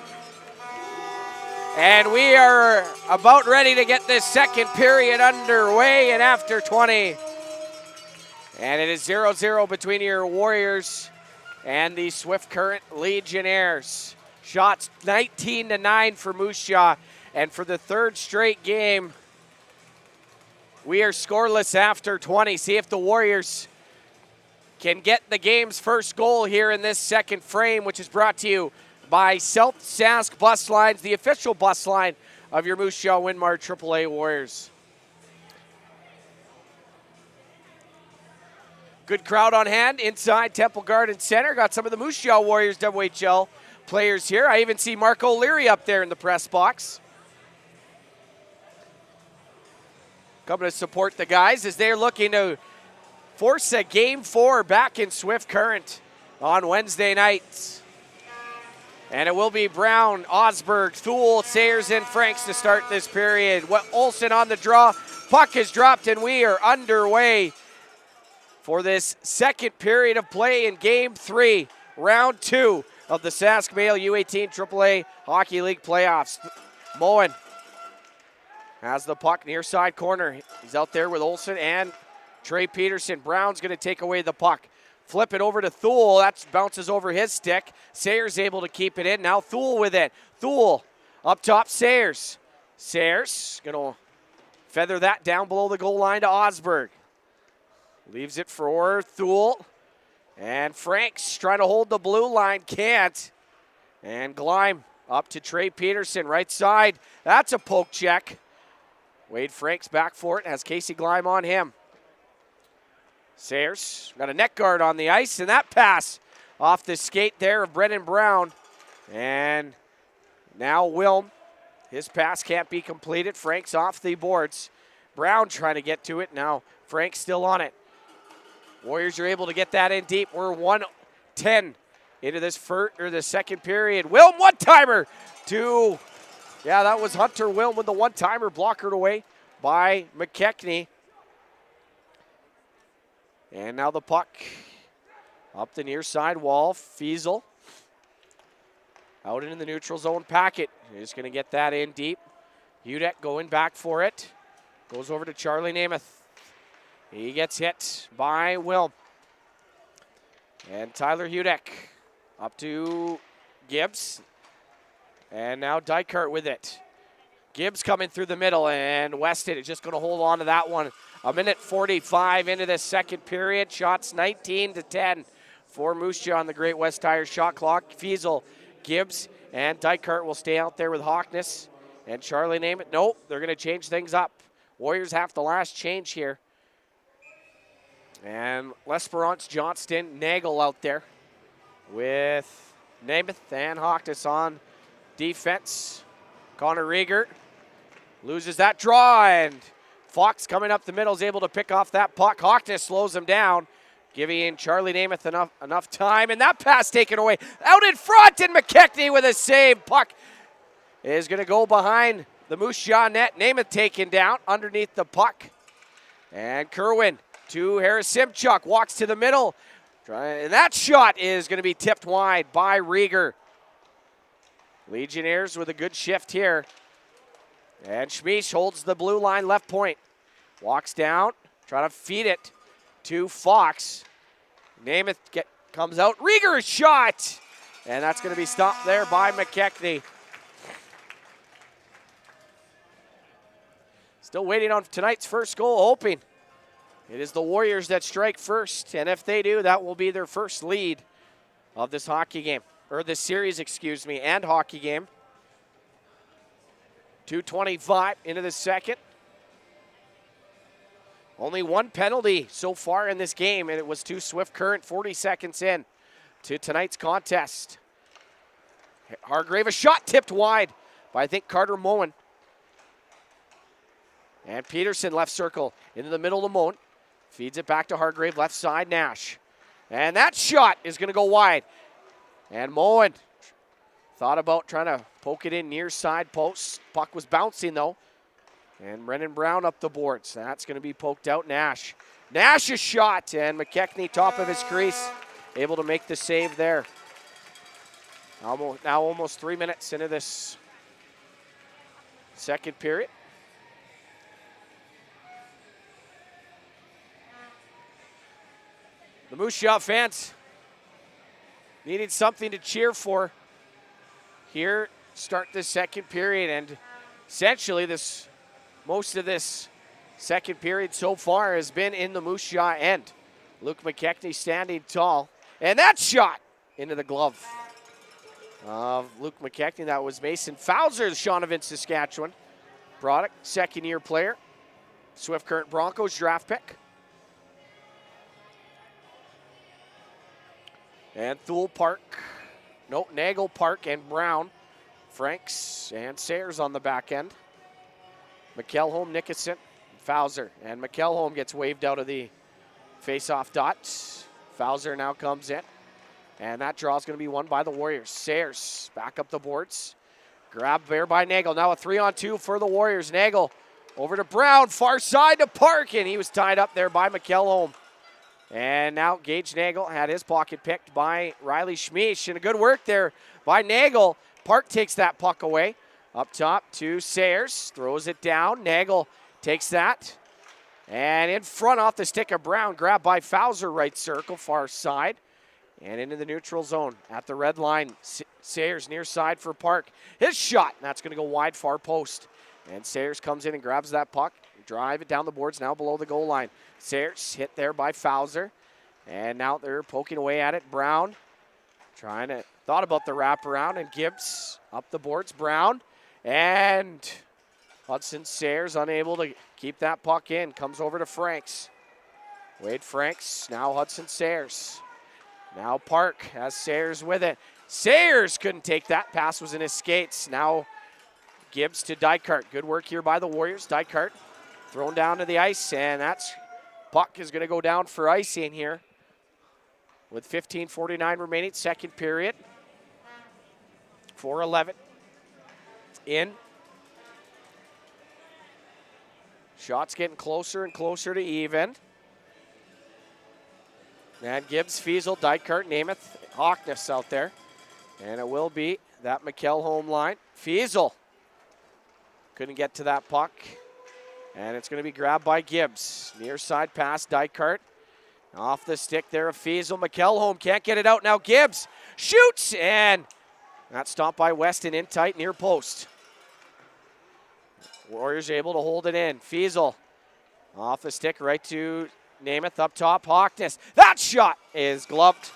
And we are about ready to get this second period underway in after 20. And it is 0-0 between your Warriors and the Swift Current Legionnaires. Shots 19-9 for Moose Jaw. And for the third straight game, we are scoreless after 20. See if the Warriors can get the game's first goal here in this second frame, which is brought to you by South Sask Bus Lines, the official bus line of your Moose Jaw Winmar AAA Warriors. Good crowd on hand inside Temple Garden Center. Got some of the Moose Jaw Warriors WHL players here. I even see Mark O'Leary up there in the press box. Coming to support the guys as they're looking to force a Game 4 back in Swift Current on Wednesday nights. And it will be Brown, Osberg, Thule, Sayers, and Franks to start this period. Olsen on the draw. Puck is dropped, and we are underway for this second period of play in Game 3, Round 2 of the Sask Male U18 AAA Hockey League playoffs. Moen has the puck near side corner. He's out there with Olsen and Trey Peterson. Brown's going to take away the puck. Flip it over to Thule. That bounces over his stick. Sayers able to keep it in. Now Thule with it. Thule up top, Sayers. Sayers going to feather that down below the goal line to Osberg. Leaves it for Thule. And Franks trying to hold the blue line. Can't. And Gleim up to Trey Peterson. Right side. That's a poke check. Wade Franks back for it. Has Casey Gleim on him. Sayers got a neck guard on the ice, and that pass off the skate there of Brennan Brown. And now Wilm, his pass can't be completed. Frank's off the boards. Brown trying to get to it. Now Frank's still on it. Warriors are able to get that in deep. We're 1:10 into this the second period. Wilm one-timer to, yeah, that was Hunter Wilm with the one-timer, blockered away by McKechnie. And now the puck up the near side wall. Fiesel out into the neutral zone. Packet is going to get that in deep. Hudek going back for it. Goes over to Charlie Namath. He gets hit by Wilm. And Tyler Hudek up to Gibbs. And now Dykart with it. Gibbs coming through the middle, and Weston is just going to hold on to that one. 1:45 into the second period. Shots 19-10 for Moose Jaw on the Great West Tires shot clock. Fiesel, Gibbs, and Dykart will stay out there with Hawkness. And Charlie Namath. Nope, they're going to change things up. Warriors have the last change here. And L'Esperance, Johnston, Nagel out there with Namath and Hawkness on defense. Connor Rieger loses that draw, and Fox coming up the middle is able to pick off that puck. Hawkness slows him down, giving Charlie Namath enough time, and that pass taken away. Out in front, and McKechnie with a save. Puck is going to go behind the Moose Jaw net. Namath taken down underneath the puck. And Kerwin to Harris Simchuk, walks to the middle. And that shot is going to be tipped wide by Rieger. Legionnaires with a good shift here. And Schmiesch holds the blue line left point. Walks down, trying to feed it to Fox. Namath comes out. Rieger shot! And that's going to be stopped there by McKechnie. Still waiting on tonight's first goal, hoping it is the Warriors that strike first. And if they do, that will be their first lead of this hockey game. Or this series, excuse me, and hockey game. 2:25 into the second. Only one penalty so far in this game, and it was to Swift Current 40 seconds in to tonight's contest. Hargrave, a shot tipped wide by, I think, Carter Moen. And Peterson left circle into the middle of Moen. Feeds it back to Hargrave, left side, Nash. And that shot is going to go wide. And Moen thought about trying to poke it in near side post. Puck was bouncing, though. And Brennan Brown up the boards. That's going to be poked out. Nash's shot, and McKechnie top of his crease. able to make the save there. Now almost 3 minutes into this second period. The Moose Jaw fans needed something to cheer for here, start this second period, and essentially most of this second period so far has been in the Moose Jaw end. Luke McKechnie standing tall, and that shot into the glove of Luke McKechnie. That was Mason Fowler, the Shaunavon, Saskatchewan product, second-year player, Swift Current Broncos draft pick. And Nagel, Park, and Brown, Franks, and Sayers on the back end. McElholm, Nicholson, Fowler, and McElholm gets waved out of the face-off dot. Fowler now comes in, and that draw is going to be won by the Warriors. Sayers back up the boards. Grabbed there by Nagel. Now a 3-on-2 for the Warriors. Nagel over to Brown, far side to Park, and he was tied up there by McElholm. And now Gage Nagel had his pocket picked by Riley Schmiesch, and a good work there by Nagel. Park takes that puck away. Up top to Sayers, throws it down. Nagel takes that. And in front off the stick of Brown, grabbed by Fowler, right circle, far side. And into the neutral zone at the red line. Sayers near side for Park. His shot, that's going to go wide, far post. And Sayers comes in and grabs that puck. Drive it down the boards, now below the goal line. Sayers hit there by Fowler. And now they're poking away at it. Brown thought about the wraparound, and Gibbs up the boards. Brown and Hudson Sayers unable to keep that puck in. Comes over to Franks. Wade Franks, now Hudson Sayers. Now Park has Sayers with it. Sayers couldn't take that. Pass was in his skates. Now Gibbs to Dykart. Good work here by the Warriors. Dykart thrown down to the ice, and that's puck is going to go down for icing here with 15:49 remaining, second period. 4:11 in. Shots getting closer and closer to even. And Gibbs, Fiesel, Dykart, Namath, Hawkness out there. And it will be that McElholm line. Fiesel couldn't get to that puck. And it's going to be grabbed by Gibbs. Near side pass, Dykart. Off the stick there of Fiesel. McElholm can't get it out. Now Gibbs shoots, and that's stopped by Weston in tight near post. Warriors able to hold it in. Fiesel off the stick right to Namath up top. Hawkness. That shot is gloved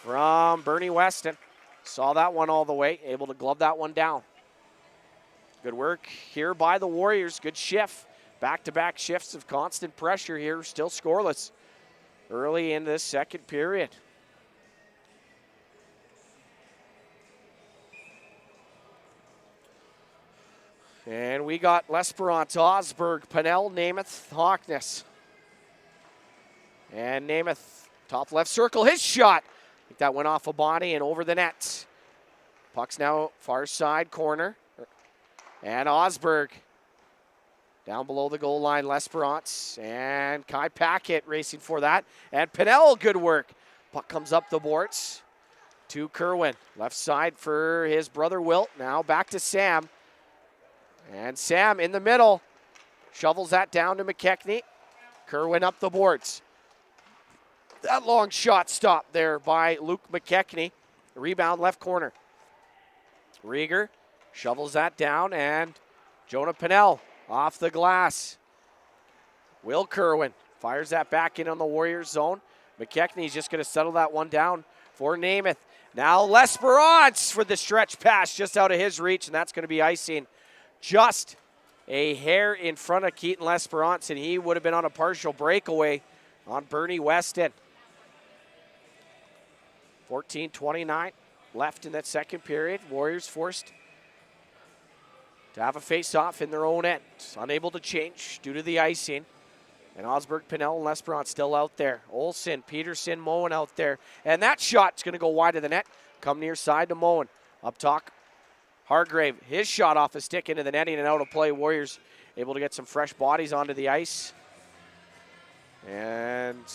from Bernie Weston. Saw that one all the way. Able to glove that one down. Good work here by the Warriors. Good shift. Back-to-back shifts of constant pressure here. Still scoreless early in this second period. And we got L'Esperance, Osberg, Pannell, Namath, Hawkness. And Namath, top left circle, his shot. I think that went off a body and over the net. Puck's now far side corner. And Osberg down below the goal line, L'Esperance. And Kai Packett racing for that. And Pannell, good work. Puck comes up the boards to Kerwin. Left side for his brother Wilt. Now back to Sam. And Sam in the middle. Shovels that down to McKechnie. Kerwin up the boards. That long shot stopped there by Luke McKechnie. Rebound left corner. Rieger shovels that down, and Jonah Pannell off the glass. Will Kerwin fires that back in on the Warriors zone. McKechnie's just going to settle that one down for Namath. Now L'Esperance for the stretch pass just out of his reach, and that's going to be icing just a hair in front of Keaton L'Esperance, and he would have been on a partial breakaway on Bernie Weston. 14:29 left in that second period. Warriors forced to have a face-off in their own end. Unable to change due to the icing. And Osberg, Pannell, and L'Esperance still out there. Olsen, Peterson, Moen out there. And that shot's going to go wide of the net. Come near side to Moen. Up top, Hargrave. His shot off a stick into the netting and out of play. Warriors able to get some fresh bodies onto the ice. And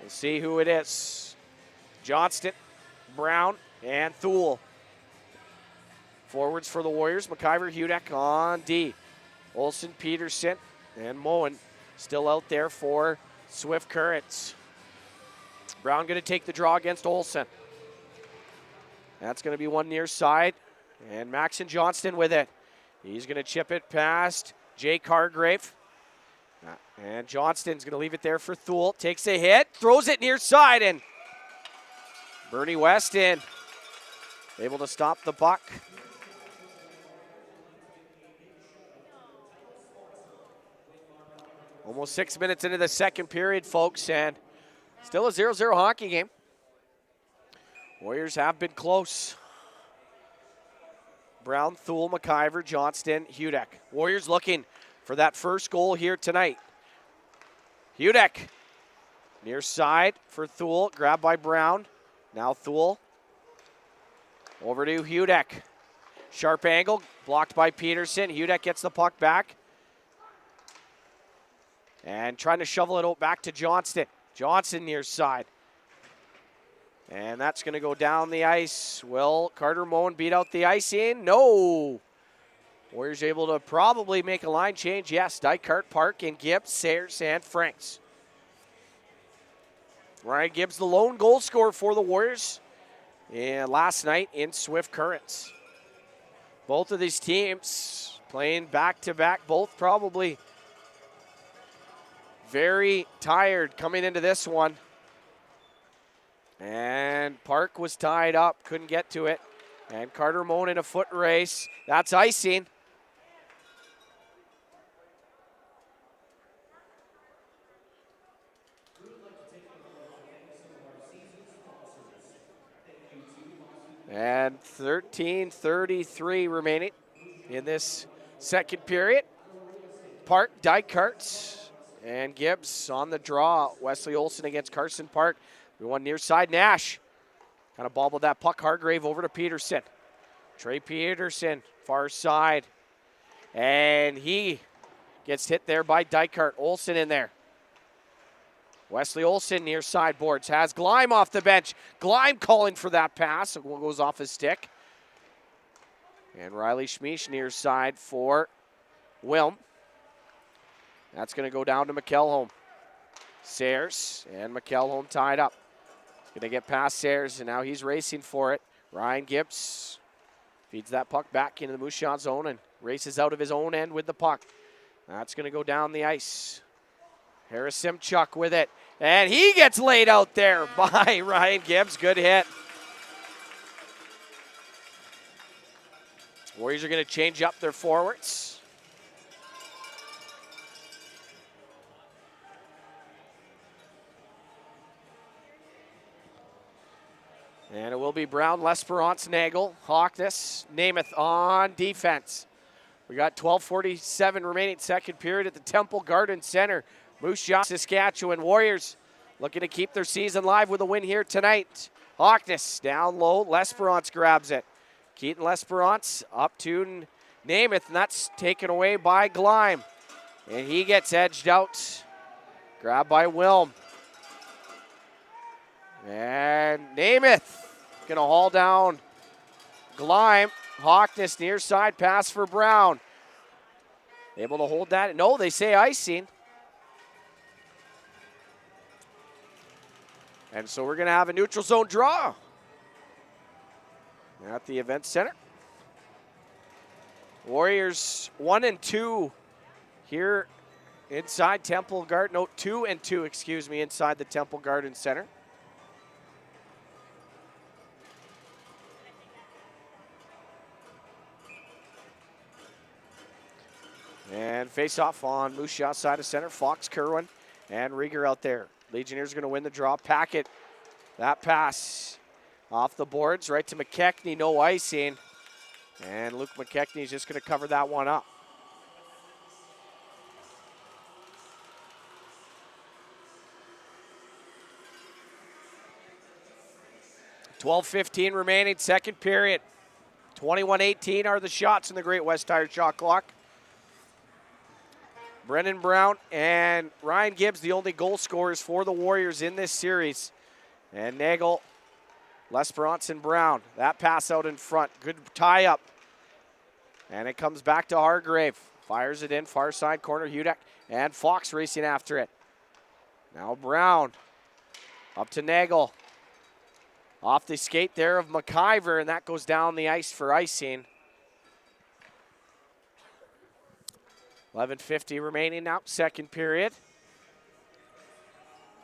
We'll see who it is. Johnston, Brown, and Thule. Forwards for the Warriors, McIver, Hudek on D. Olsen, Peterson, and Moen still out there for Swift Currents. Brown going to take the draw against Olsen. That's going to be one near side. And Maxon Johnston with it. He's going to chip it past Jake Hargrave. And Johnston's going to leave it there for Thule. Takes a hit, throws it near side, and Bernie Weston able to stop the puck. Almost 6 minutes into the second period, folks, and still a 0-0 hockey game. Warriors have been close. Brown, Thule, McIver, Johnston, Hudek. Warriors looking for that first goal here tonight. Hudek, near side for Thule, grabbed by Brown. Now Thule, over to Hudek. Sharp angle, blocked by Peterson. Hudek gets the puck back. And trying to shovel it out back to Johnston. Johnson near side. And that's going to go down the ice. Will Carter Moen beat out the icing? No. Warriors able to probably make a line change. Yes, Dykart, Park, and Gibbs, Sayers, and Franks. Ryan Gibbs, the lone goal scorer for the Warriors last night in Swift Currents. Both of these teams playing back-to-back, both probably very tired coming into this one. And Park was tied up, couldn't get to it. And Carter Moen in a foot race. That's icing. And 13:33 remaining in this second period. Park, Dykart, and Gibbs on the draw. Wesley Olsen against Carson Park. We won near side. Nash kind of bobbled that puck. Hargrave over to Peterson. Trey Peterson, far side. And he gets hit there by Dykart. Olsen in there. Wesley Olsen near side boards. Has Gleim off the bench. Gleim calling for that pass. It goes off his stick. And Riley Schmiesch near side for Wilm. That's going to go down to McElholm. Sayers and McElholm tied up. Going to get past Sayers, and now he's racing for it. Ryan Gibbs feeds that puck back into the Moose Jaw zone and races out of his own end with the puck. That's going to go down the ice. Harris Simchuk with it, and he gets laid out there by Ryan Gibbs. Good hit. Warriors are going to change up their forwards. And it will be Brown, Lesperance, Nagel, Hockness, Namath on defense. We got 12:47 remaining second period at the Temple Garden Center. Moose Jaw, Saskatchewan Warriors looking to keep their season live with a win here tonight. Hockness down low, Lesperance grabs it. Keaton Lesperance up to Namath, and that's taken away by Gleim. And he gets edged out. Grabbed by Wilm. And Namath gonna haul down Gleim. Hockness near side pass for Brown. Able to hold that. No, they say icing. And so we're gonna have a neutral zone draw at the event center. Warriors 1-2 here inside Temple Garden. No, 2-2, excuse me, inside the Temple Garden Center. And face off on Moose Jaw side of center. Fox, Kerwin, and Rieger out there. Legionnaires going to win the draw. Packet, that pass off the boards right to McKechnie. No icing. And Luke McKechnie is just going to cover that one up. $12:15 remaining, second period. 21-18 are the shots in the Great West Tire shot clock. Brennan Brown and Ryan Gibbs, the only goal scorers for the Warriors in this series. And Nagel, Lesperance, and Brown. That pass out in front. Good tie up. And it comes back to Hargrave. Fires it in, far side corner. Hudak and Fox racing after it. Now Brown up to Nagel. Off the skate there of McIver, and that goes down the ice for icing. 11:50 remaining now, second period.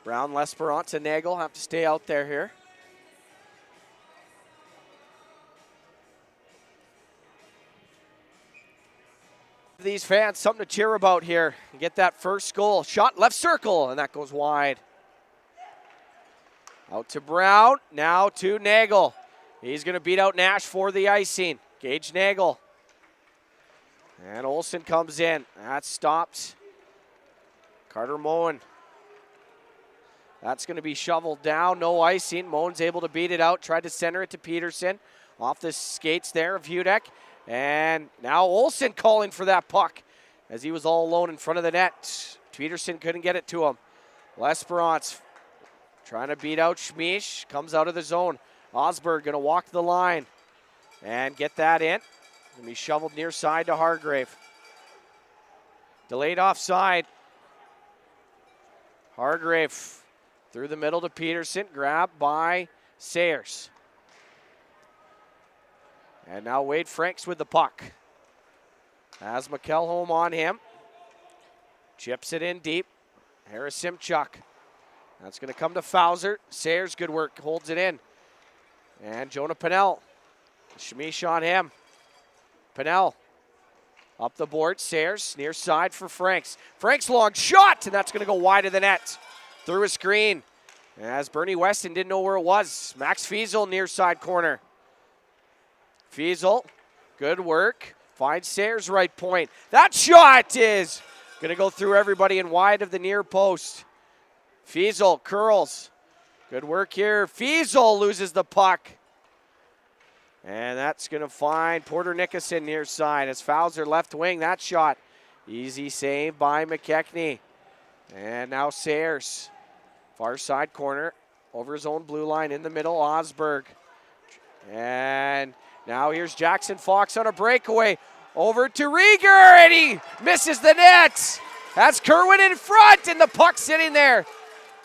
Brown, Lesperance, and Nagel have to stay out there here. These fans something to cheer about here and get that first goal. Shot left circle, and that goes wide. Out to Brown, now to Nagel. He's going to beat out Nash for the icing. Gage Nagel. And Olsen comes in. That stops Carter Moen. That's going to be shoveled down, no icing. Moen's able to beat it out, tried to center it to Peterson. Off the skates there of Hudak. And now Olsen calling for that puck as he was all alone in front of the net. Peterson couldn't get it to him. Lesperance trying to beat out Schmish. Comes out of the zone. Osberg going to walk the line and get that in. Going to be shoveled near side to Hargrave. Delayed offside. Hargrave through the middle to Peterson. Grabbed by Sayers. And now Wade Franks with the puck. Has McElholm on him. Chips it in deep. Harris Simchuk. That's going to come to Fowler. Sayers, good work, holds it in. And Jonah Pennell. Schmish on him. Pennell up the board. Sayers near side for Franks. Franks long shot, and that's going to go wide of the net. Through a screen. As Bernie Weston didn't know where it was. Max Fiesel near side corner. Fiesel, good work. Finds Sayers right point. That shot is going to go through everybody and wide of the near post. Fiesel curls. Good work here. Fiesel loses the puck. And that's going to find Porter Nickerson near side as Fowler left wing. That shot. Easy save by McKechnie. And now Sayers. Far side corner. Over his own blue line in the middle. Osberg. And now here's Jackson Fox on a breakaway. Over to Rieger, and he misses the net. That's Kerwin in front, and the puck sitting there.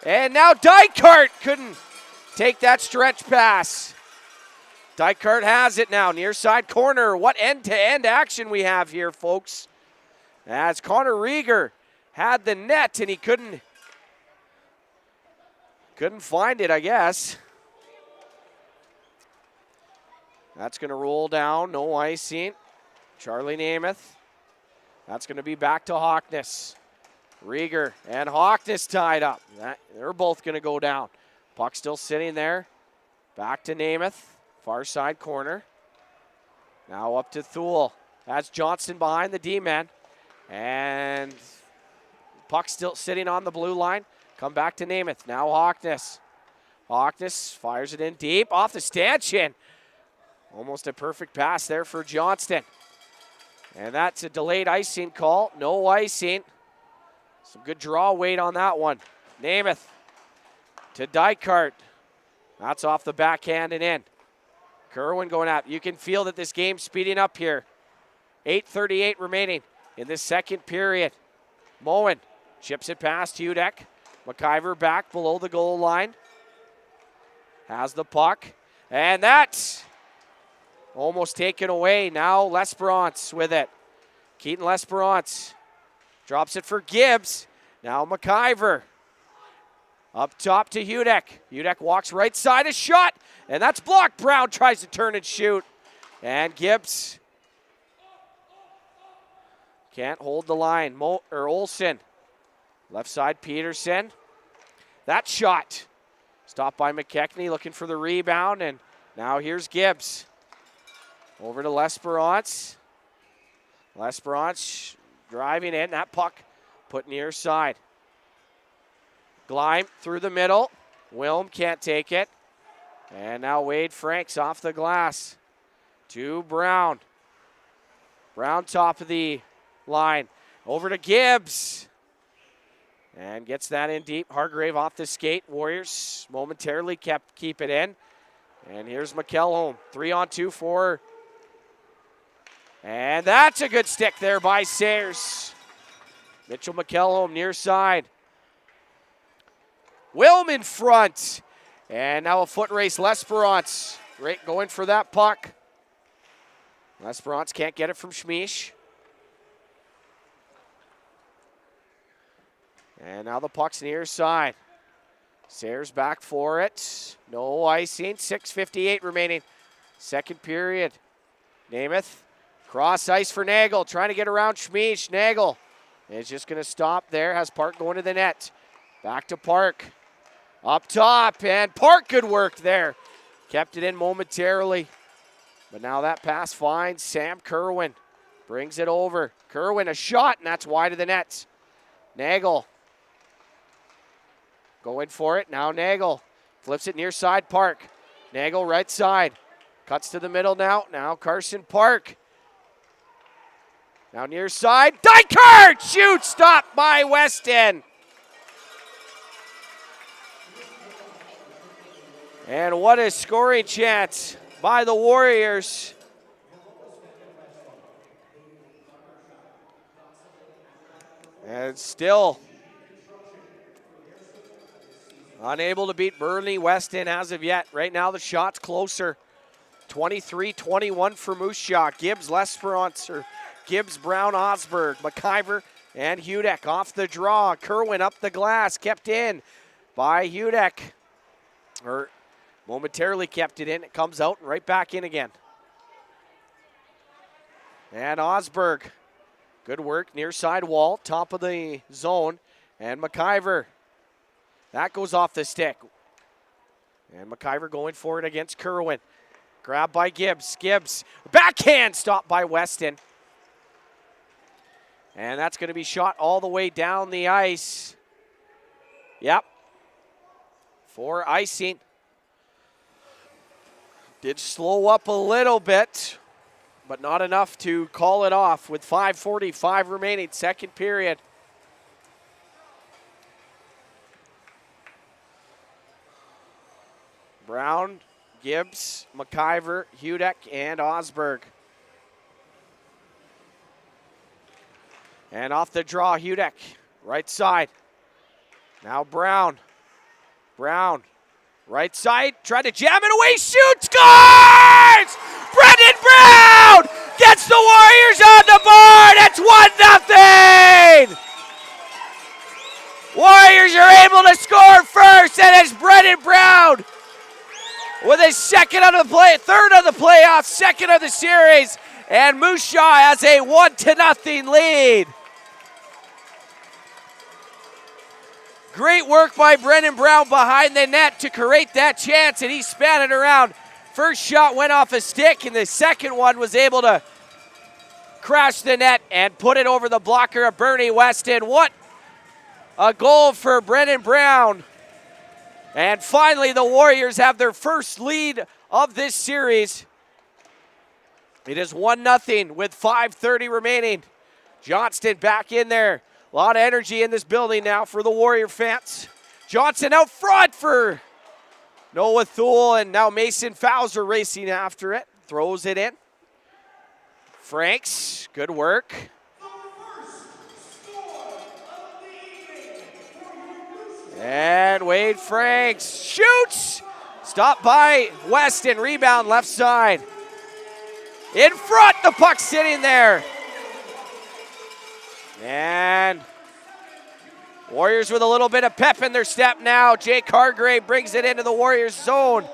And now Dykart couldn't take that stretch pass. Dykart has it now, near side corner. What end-to-end action we have here, folks. As Connor Rieger had the net, and he couldn't find it, I guess. That's going to roll down, no icing. Charlie Namath. That's going to be back to Hawkness. Rieger and Hawkness tied up. They're both going to go down. Puck still sitting there. Back to Namath. Far side corner. Now up to Thule. That's Johnson behind the D-man. And puck still sitting on the blue line. Come back to Namath. Now Hawkness. Hawkness fires it in deep off the stanchion. Almost a perfect pass there for Johnston. And that's a delayed icing call. No icing. Some good draw weight on that one. Namath to Dykart. That's off the backhand and in. Kerwin going up. You can feel that this game's speeding up here. 8:38 remaining in this second period. Moen chips it past Hudak. McIver back below the goal line. Has the puck. And that's almost taken away. Now Lesperance with it. Keaton Lesperance drops it for Gibbs. Now McIver. Up top to Hudak. Hudak walks right side, a shot, and that's blocked. Brown tries to turn and shoot. And Gibbs can't hold the line. Olsen. Left side, Peterson. That shot. Stopped by McKechnie, looking for the rebound, and now here's Gibbs. Over to Lesperance. Lesperance driving in. That puck put near side. Gleim through the middle. Wilm can't take it. And now Wade Franks off the glass to Brown. Brown top of the line. Over to Gibbs. And gets that in deep. Hargrave off the skate. Warriors momentarily keep it in. And here's McElholm. 3-on-2 for. And that's a good stick there by Sayers. Mitchell McElholm near side. Wilm in front. And now a foot race. L'Esperance going for that puck. L'Esperance can't get it from Schmiesch. And now the puck's near side. Sayers back for it. No icing. 6:58 remaining. Second period. Namath. Cross ice for Nagel. Trying to get around Schmiesch. Nagel is just going to stop there. Has Park going to the net. Back to Park. Up top. And Park, good work there. Kept it in momentarily. But now that pass finds Sam Kerwin. Brings it over. Kerwin a shot, and that's wide of the net. Nagel. Going for it. Now Nagel. Flips it near side Park. Nagel right side. Cuts to the middle now. Now Carson Park. Now near side. Dykert! Shoot! Stopped by Weston. And what a scoring chance by the Warriors. And still unable to beat Burley Weston as of yet. Right now the shot's closer. 23-21 for Moose Jaw. Gibbs, L'Esperance, or Gibbs, Brown, Osberg, McIver, and Hudek off the draw. Kerwin up the glass, kept in by Hudek. Or momentarily kept it in. It comes out and right back in again. And Osberg. Good work near side wall, top of the zone. And McIver. That goes off the stick. And McIver going for it against Kerwin. Grabbed by Gibbs. Gibbs. Backhand stopped by Weston. And that's going to be shot all the way down the ice. Yep. For icing. Did slow up a little bit, but not enough to call it off with 5:45 remaining, second period. Brown, Gibbs, McIver, Hudek, and Osberg. And off the draw, Hudek, right side. Now Brown. Brown, right side, tried to jam it away, shoots, scores! Brendan Brown gets the Warriors on the board. It's 1-0. Warriors are able to score first, and it's Brendan Brown with his second of the play, third of the playoffs, second of the series, and Moose Jaw has a 1-0 lead. Great work by Brendan Brown behind the net to create that chance, and he span it around. First shot went off a stick, and the second one was able to crash the net and put it over the blocker of Bernie Weston. What a goal for Brendan Brown. And finally, the Warriors have their first lead of this series. It is 1-0 with 5:30 remaining. Johnston back in there. A lot of energy in this building now for the Warrior fans. Johnson out front for Noah Thule, and now Mason Fowler racing after it. Throws it in. Franks, good work. And Wade Franks shoots. Stopped by Weston. Rebound left side. In front, the puck sitting there. And Warriors with a little bit of pep in their step now. Jake Hargrave brings it into the Warriors zone.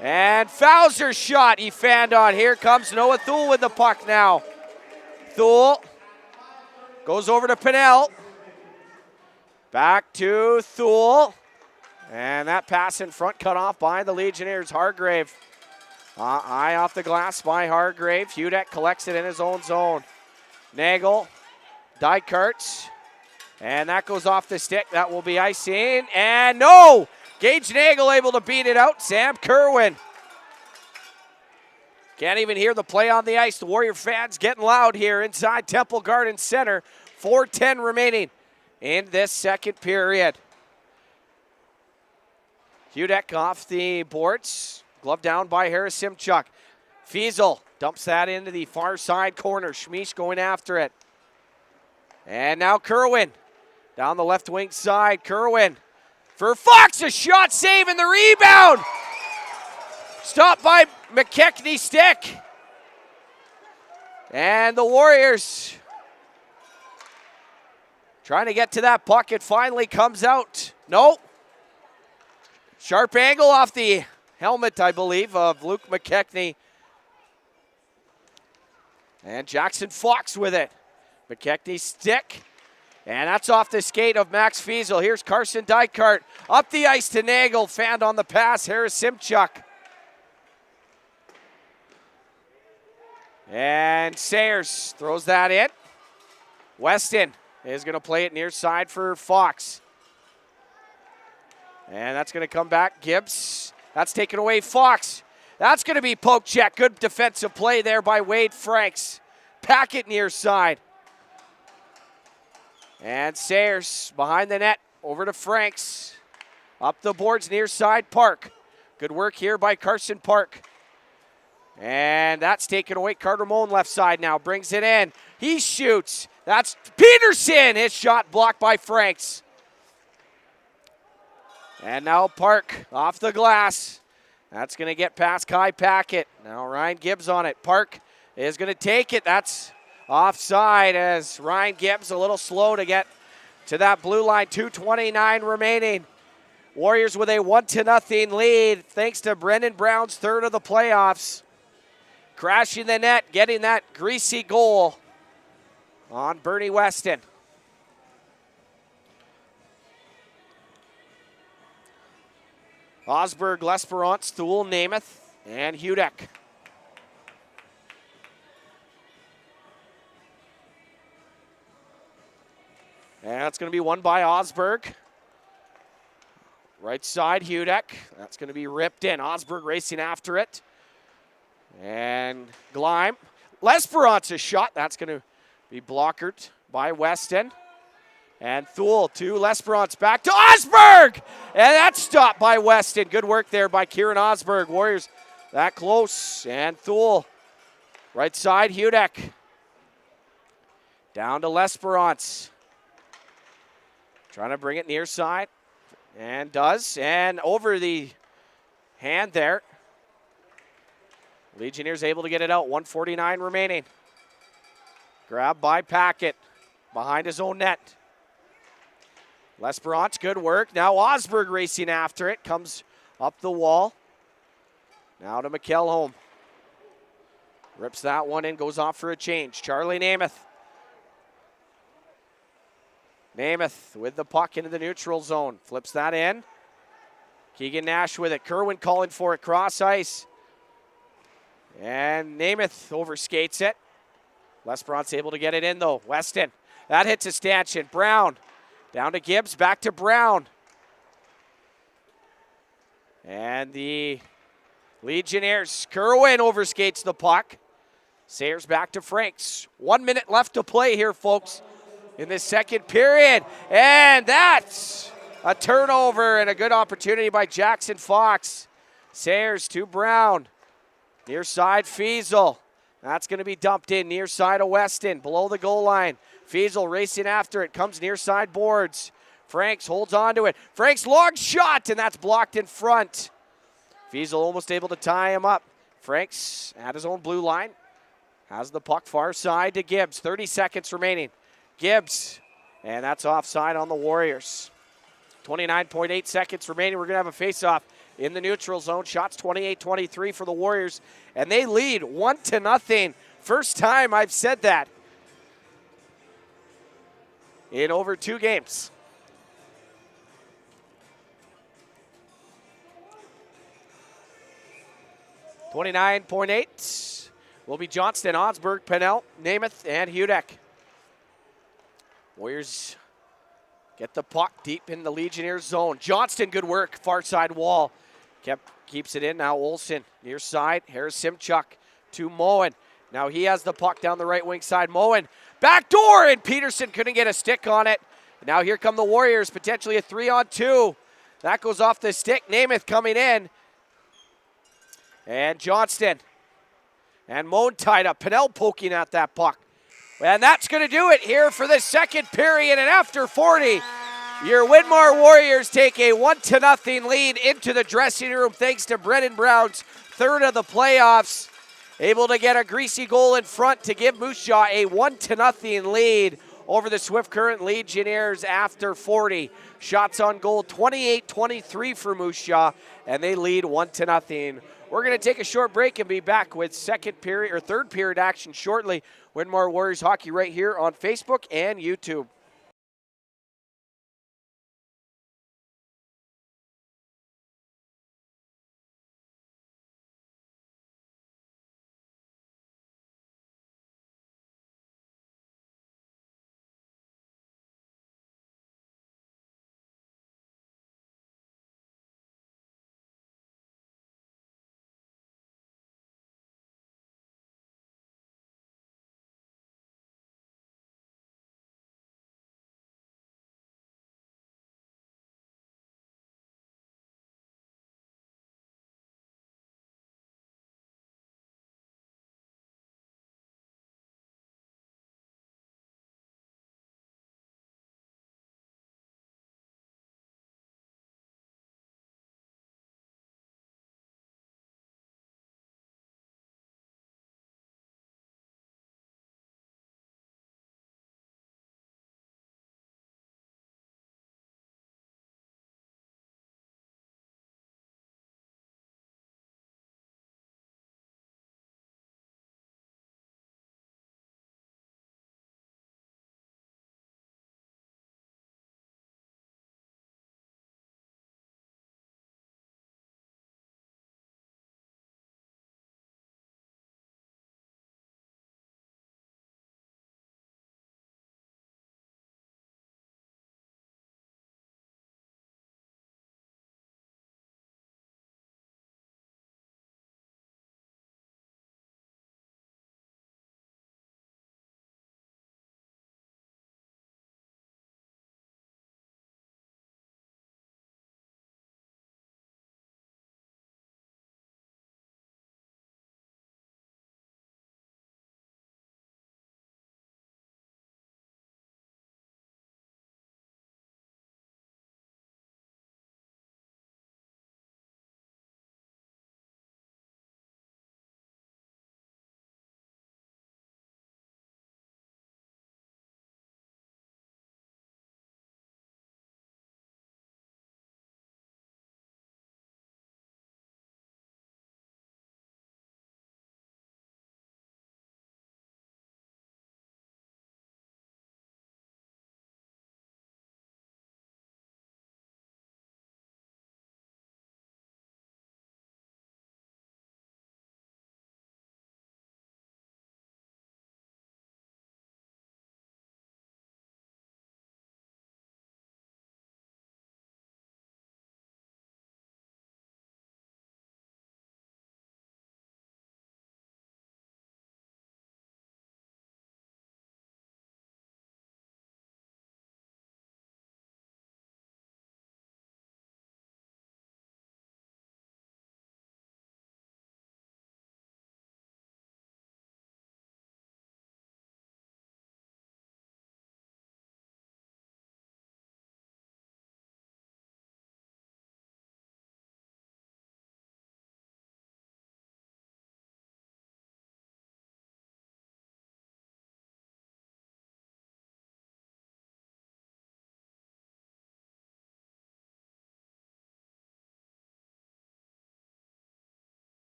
And Fowler's shot he fanned on. Here comes Noah Thule with the puck now. Thule goes over to Pinnell. Back to Thule. And that pass in front cut off by the Legionnaires. Hargrave. Eye off the glass by Hargrave. Hudek collects it in his own zone. Nagel. Dykert. And that goes off the stick. That will be icing. And no! Gage Nagel able to beat it out. Sam Kerwin. Can't even hear the play on the ice. The Warrior fans getting loud here inside Temple Garden Center. 4:10 remaining in this second period. Hudek off the boards. Glove down by Harris Simchuk. Fiesel dumps that into the far side corner. Schmish going after it. And now Kerwin down the left wing side. Kerwin for Fox. A shot save and the rebound. Stopped by McKechnie stick. And the Warriors trying to get to that puck. It finally comes out. No. Sharp angle off the helmet, I believe, of Luke McKechnie. And Jackson Fox with it. McKechnie stick. And that's off the skate of Max Fiesel. Here's Carson Dykart up the ice to Nagel. Fanned on the pass. Harris Simchuk. And Sayers throws that in. Weston is going to play it near side for Fox. And that's going to come back. Gibbs. That's taken away. Fox. That's going to be poke check. Good defensive play there by Wade Franks. Packet near side. And Sayers behind the net. Over to Franks. Up the boards near side. Park. Good work here by Carson Park. And that's taken away. Carter Moen left side now. Brings it in. He shoots. That's Peterson. His shot blocked by Franks. And now Park off the glass. That's going to get past Kai Packett. Now Ryan Gibbs on it. Park is going to take it. That's offside as Ryan Gibbs a little slow to get to that blue line. 2:29 remaining. Warriors with a 1-0 lead thanks to Brendan Brown's third of the playoffs. Crashing the net, getting that greasy goal on Bernie Weston. Osberg, L'Esperance, Thule, Namath, and Hudek. And that's going to be won by Osberg. Right side, Hudek. That's going to be ripped in. Osberg racing after it. And Gleim. L'Esperance's shot. That's going to be blockered by Weston. And Thule to L'Esperance. Back to Osberg! And that's stopped by Weston. Good work there by Kieran Osberg. Warriors that close. And Thule. Right side, Hudek. Down to L'Esperance. Trying to bring it near side. And does. And over the hand there. Legionnaires able to get it out. 1:49 remaining. Grabbed by Packett. Behind his own net. L'Esperance, good work. Now Osberg racing after it. Comes up the wall. Now to McElholm. Rips that one in. Goes off for a change. Charlie Namath. Namath with the puck into the neutral zone. Flips that in. Keegan Nash with it. Kerwin calling for it. Cross ice. And Namath overskates it. L'Esperance able to get it in though. Weston. That hits a stanchion. Brown. Down to Gibbs. Back to Brown. And the Legionnaires. Kerwin overskates the puck. Sayers back to Franks. 1 minute left to play here, folks, in this second period. And that's a turnover and a good opportunity by Jackson Fox. Sayers to Brown. Near side, Fiesel. That's going to be dumped in near side of Weston, below the goal line. Fiesel racing after it, comes near side boards. Franks holds on to it. Franks long shot, and that's blocked in front. Fiesel almost able to tie him up. Franks at his own blue line. Has the puck far side to Gibbs. 30 seconds remaining. Gibbs, and that's offside on the Warriors. 29.8 seconds remaining. We're going to have a face-off in the neutral zone. Shots 28-23 for the Warriors, and they lead 1-0. First time I've said that in over 2 games. .8 will be Johnston, Osberg, Pennell, Namath, and Hudek. Warriors get the puck deep in the Legionnaires zone. Johnston, good work, far side wall. Keeps it in now. Olsen near side. Harris Simchuk to Moen. Now he has the puck down the right wing side. Moen, back door, and Peterson couldn't get a stick on it. Now here come the Warriors, potentially a 3-on-2. That goes off the stick. Namath coming in. And Johnston. And Moen tied up. Pinnell poking at that puck. And that's going to do it here for the second period. And after 40, your Winmar Warriors take a 1-0 lead into the dressing room thanks to Brennan Brown's third of the playoffs. Able to get a greasy goal in front to give Moose Jaw a 1-0 lead over the Swift Current Legionnaires after 40. Shots on goal, 28-23 for Moose Jaw, and they lead 1-0. We're going to take a short break and be back with third period action shortly. Winmar Warriors hockey right here on Facebook and YouTube.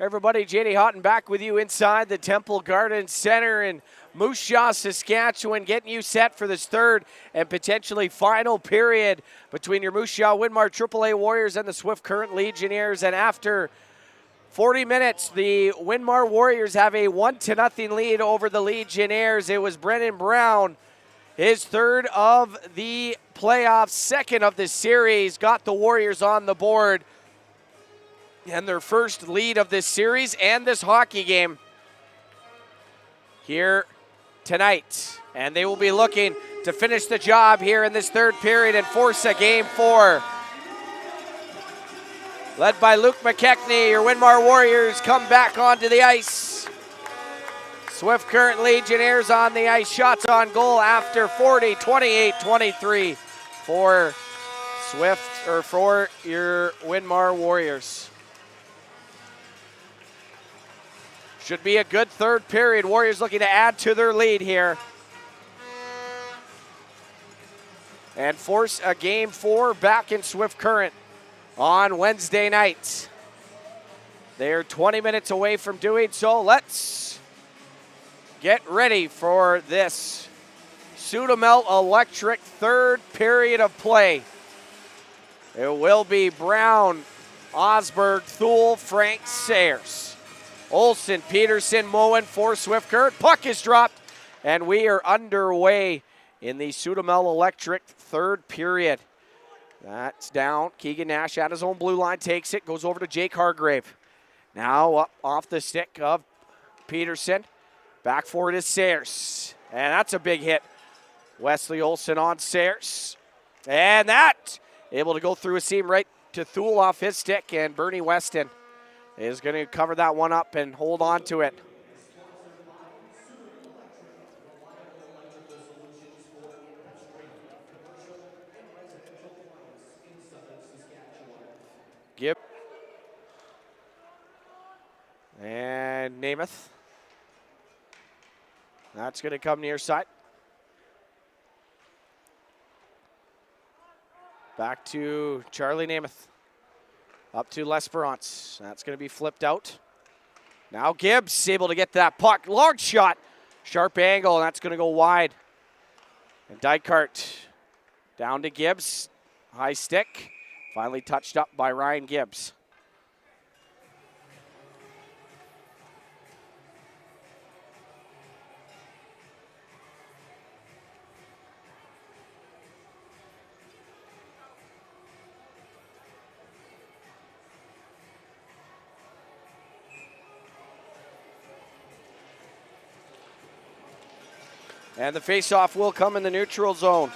Everybody, JD Houghton back with you inside the Temple Garden Center in Moose Jaw, Saskatchewan, getting you set for this third and potentially final period between your Moose Jaw Winmar AAA Warriors and the Swift Current Legionnaires. And after 40 minutes, the Winmar Warriors have a 1-0 lead over the Legionnaires. It was Brennan Brown, his third of the playoffs, second of the series, got the Warriors on the board. And their first lead of this series and this hockey game here tonight. And they will be looking to finish the job here in this third period and force a game 4. Led by Luke McKechnie, your Winmar Warriors come back onto the ice. Swift Current Legionnaires on the ice. Shots on goal after 40, 28-23 for Swift, or for your Winmar Warriors. Should be a good third period. Warriors looking to add to their lead here. And force a game 4 back in Swift Current on Wednesday night. They're 20 minutes away from doing so. Let's get ready for this Sudamel Electric third period of play. It will be Brown, Osberg, Thule, Frank, Sayers. Olsen, Peterson, Moen for Swift Current. Puck is dropped, and we are underway in the Sudamel Electric third period. That's down. Keegan Nash at his own blue line, takes it, goes over to Jake Hargrave. Now up off the stick of Peterson. Back for it is Sayers, and that's a big hit. Wesley Olsen on Sayers, and that able to go through a seam right to Thule off his stick, and Bernie Weston is going to cover that one up and hold on to it. Gibb. And Namath. That's going to come near side. Back to Charlie Namath. Up to L'Esperance. That's going to be flipped out. Now Gibbs able to get that puck. Long shot. Sharp angle, and that's going to go wide. And Dykart down to Gibbs. High stick. Finally touched up by Ryan Gibbs. And the faceoff will come in the neutral zone.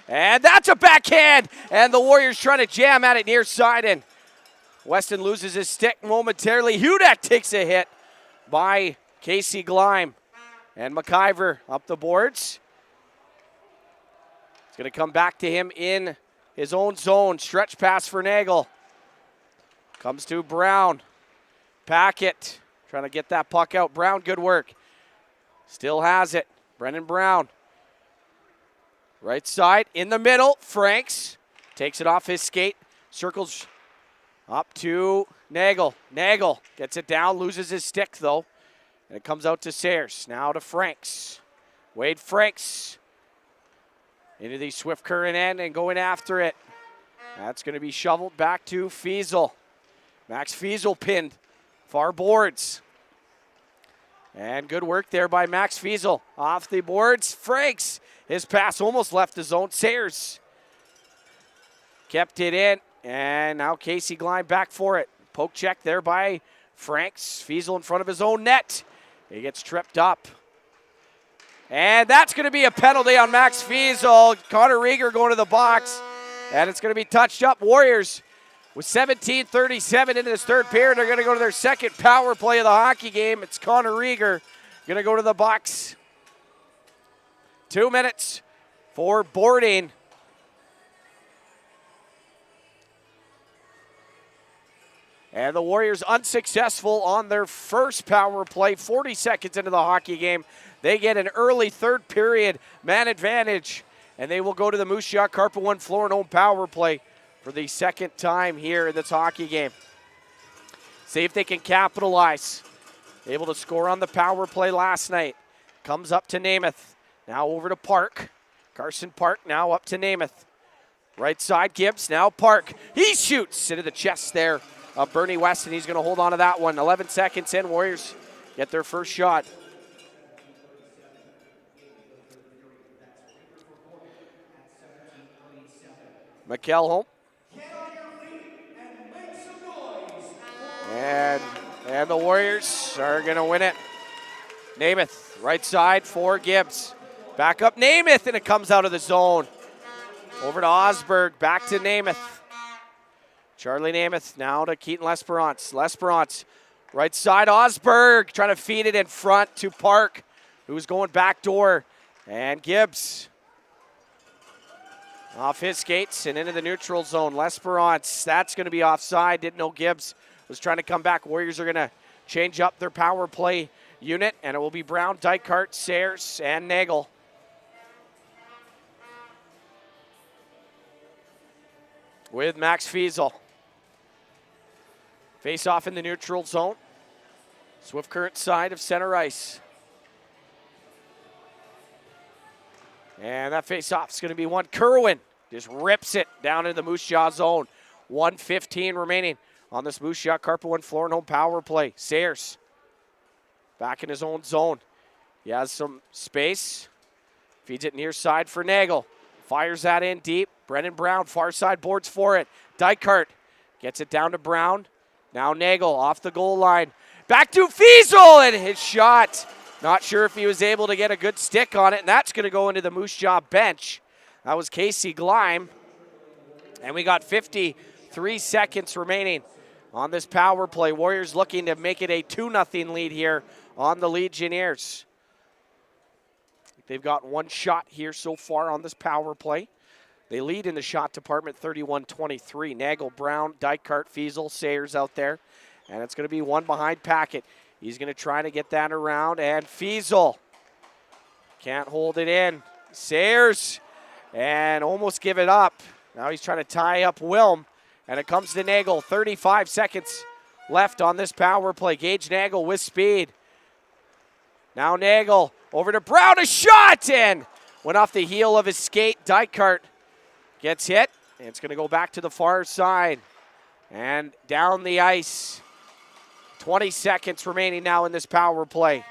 And that's a backhand. And the Warriors trying to jam at it near side. And Weston loses his stick momentarily. Hudak takes a hit by Casey Gleim. And McIver up the boards. It's going to come back to him in his own zone. Stretch pass for Nagel. Comes to Brown. Packett trying to get that puck out. Brown, good work. Still has it. Brendan Brown. Right side, in the middle. Franks takes it off his skate. Circles up to Nagel. Nagel gets it down, loses his stick though. And it comes out to Sayers. Now to Franks. Wade Franks. Into the Swift Current end and going after it. That's going to be shoveled back to Fiesel. Max Fiesel pinned. Far boards. And good work there by Max Fiesel. Off the boards, Franks. His pass almost left the zone. Sayers kept it in. And now Casey Gleim back for it. Poke check there by Franks. Fiesel in front of his own net. He gets tripped up. And that's going to be a penalty on Max Fiesel. Connor Rieger going to the box. And it's going to be touched up. Warriors with 17:37 into this third period are going to go to their second power play of the hockey game. It's Connor Rieger going to go to the box. 2 minutes for boarding. And the Warriors unsuccessful on their first power play. 40 seconds into the hockey game. They get an early third period man advantage. And they will go to the Moose Jaw Carpet One Floor Home power play for the second time here in this hockey game. See if they can capitalize. Able to score on the power play last night. Comes up to Namath. Now over to Park. Carson Park now up to Namath. Right side, Gibbs, now Park. He shoots into the chest there of Bernie West, and he's going to hold on to that one. 11 seconds in, Warriors get their first shot. McElholm. And the Warriors are going to win it. Namath, right side for Gibbs. Back up Namath, and it comes out of the zone. Over to Osberg, back to Namath. Charlie Namath now to Keaton L'Esperance. L'Esperance, right side, Osberg trying to feed it in front to Park, who's going back door. And Gibbs off his skates and into the neutral zone. L'Esperance, that's going to be offside. Didn't know Gibbs was trying to come back. Warriors are going to change up their power play unit, and it will be Brown, Dykart, Sayers, and Nagel. With Max Fiesel. Face off in the neutral zone. Swift Current side of center ice. And that face off is going to be one. Kerwin just rips it down into the Moose Jaw zone. 1:15 remaining on this Moose Jaw Carpet One Floor and Home power play. Sayers back in his own zone. He has some space. Feeds it near side for Nagel. Fires that in deep. Brendan Brown, far side boards for it. Dykart gets it down to Brown. Now Nagel off the goal line. Back to Fiesel, and his shot. Not sure if he was able to get a good stick on it, and that's going to go into the Moose Jaw bench. That was Casey Gleim. And we got 53 seconds remaining on this power play. Warriors looking to make it a 2-0 lead here on the Legionnaires. They've got one shot here so far on this power play. They lead in the shot department 31-23. Nagel, Brown, Dykart, Fiesel, Sayers out there. And it's going to be one behind Packett. He's going to try to get that around. And Fiesel can't hold it in. Sayers, and almost give it up. Now he's trying to tie up Wilm. And it comes to Nagel. 35 seconds left on this power play. Gage Nagel with speed. Now Nagel over to Brown. A shot! And went off the heel of his skate. Dykart gets hit, and it's going to go back to the far side and down the ice. 20 seconds remaining now in this power play.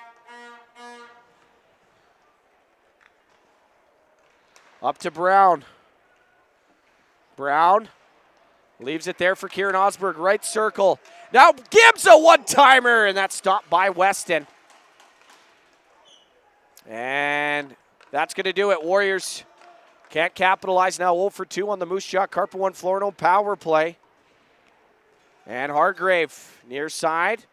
Up to Brown. Brown leaves it there for Kieran Osberg, right circle. Now Gibbs a one-timer, and that's stopped by Weston. And that's going to do it. Warriors can't capitalize now. 0 for 2 on the Moose Jaw Carpet One Floor Home power play. And Hargrave near side.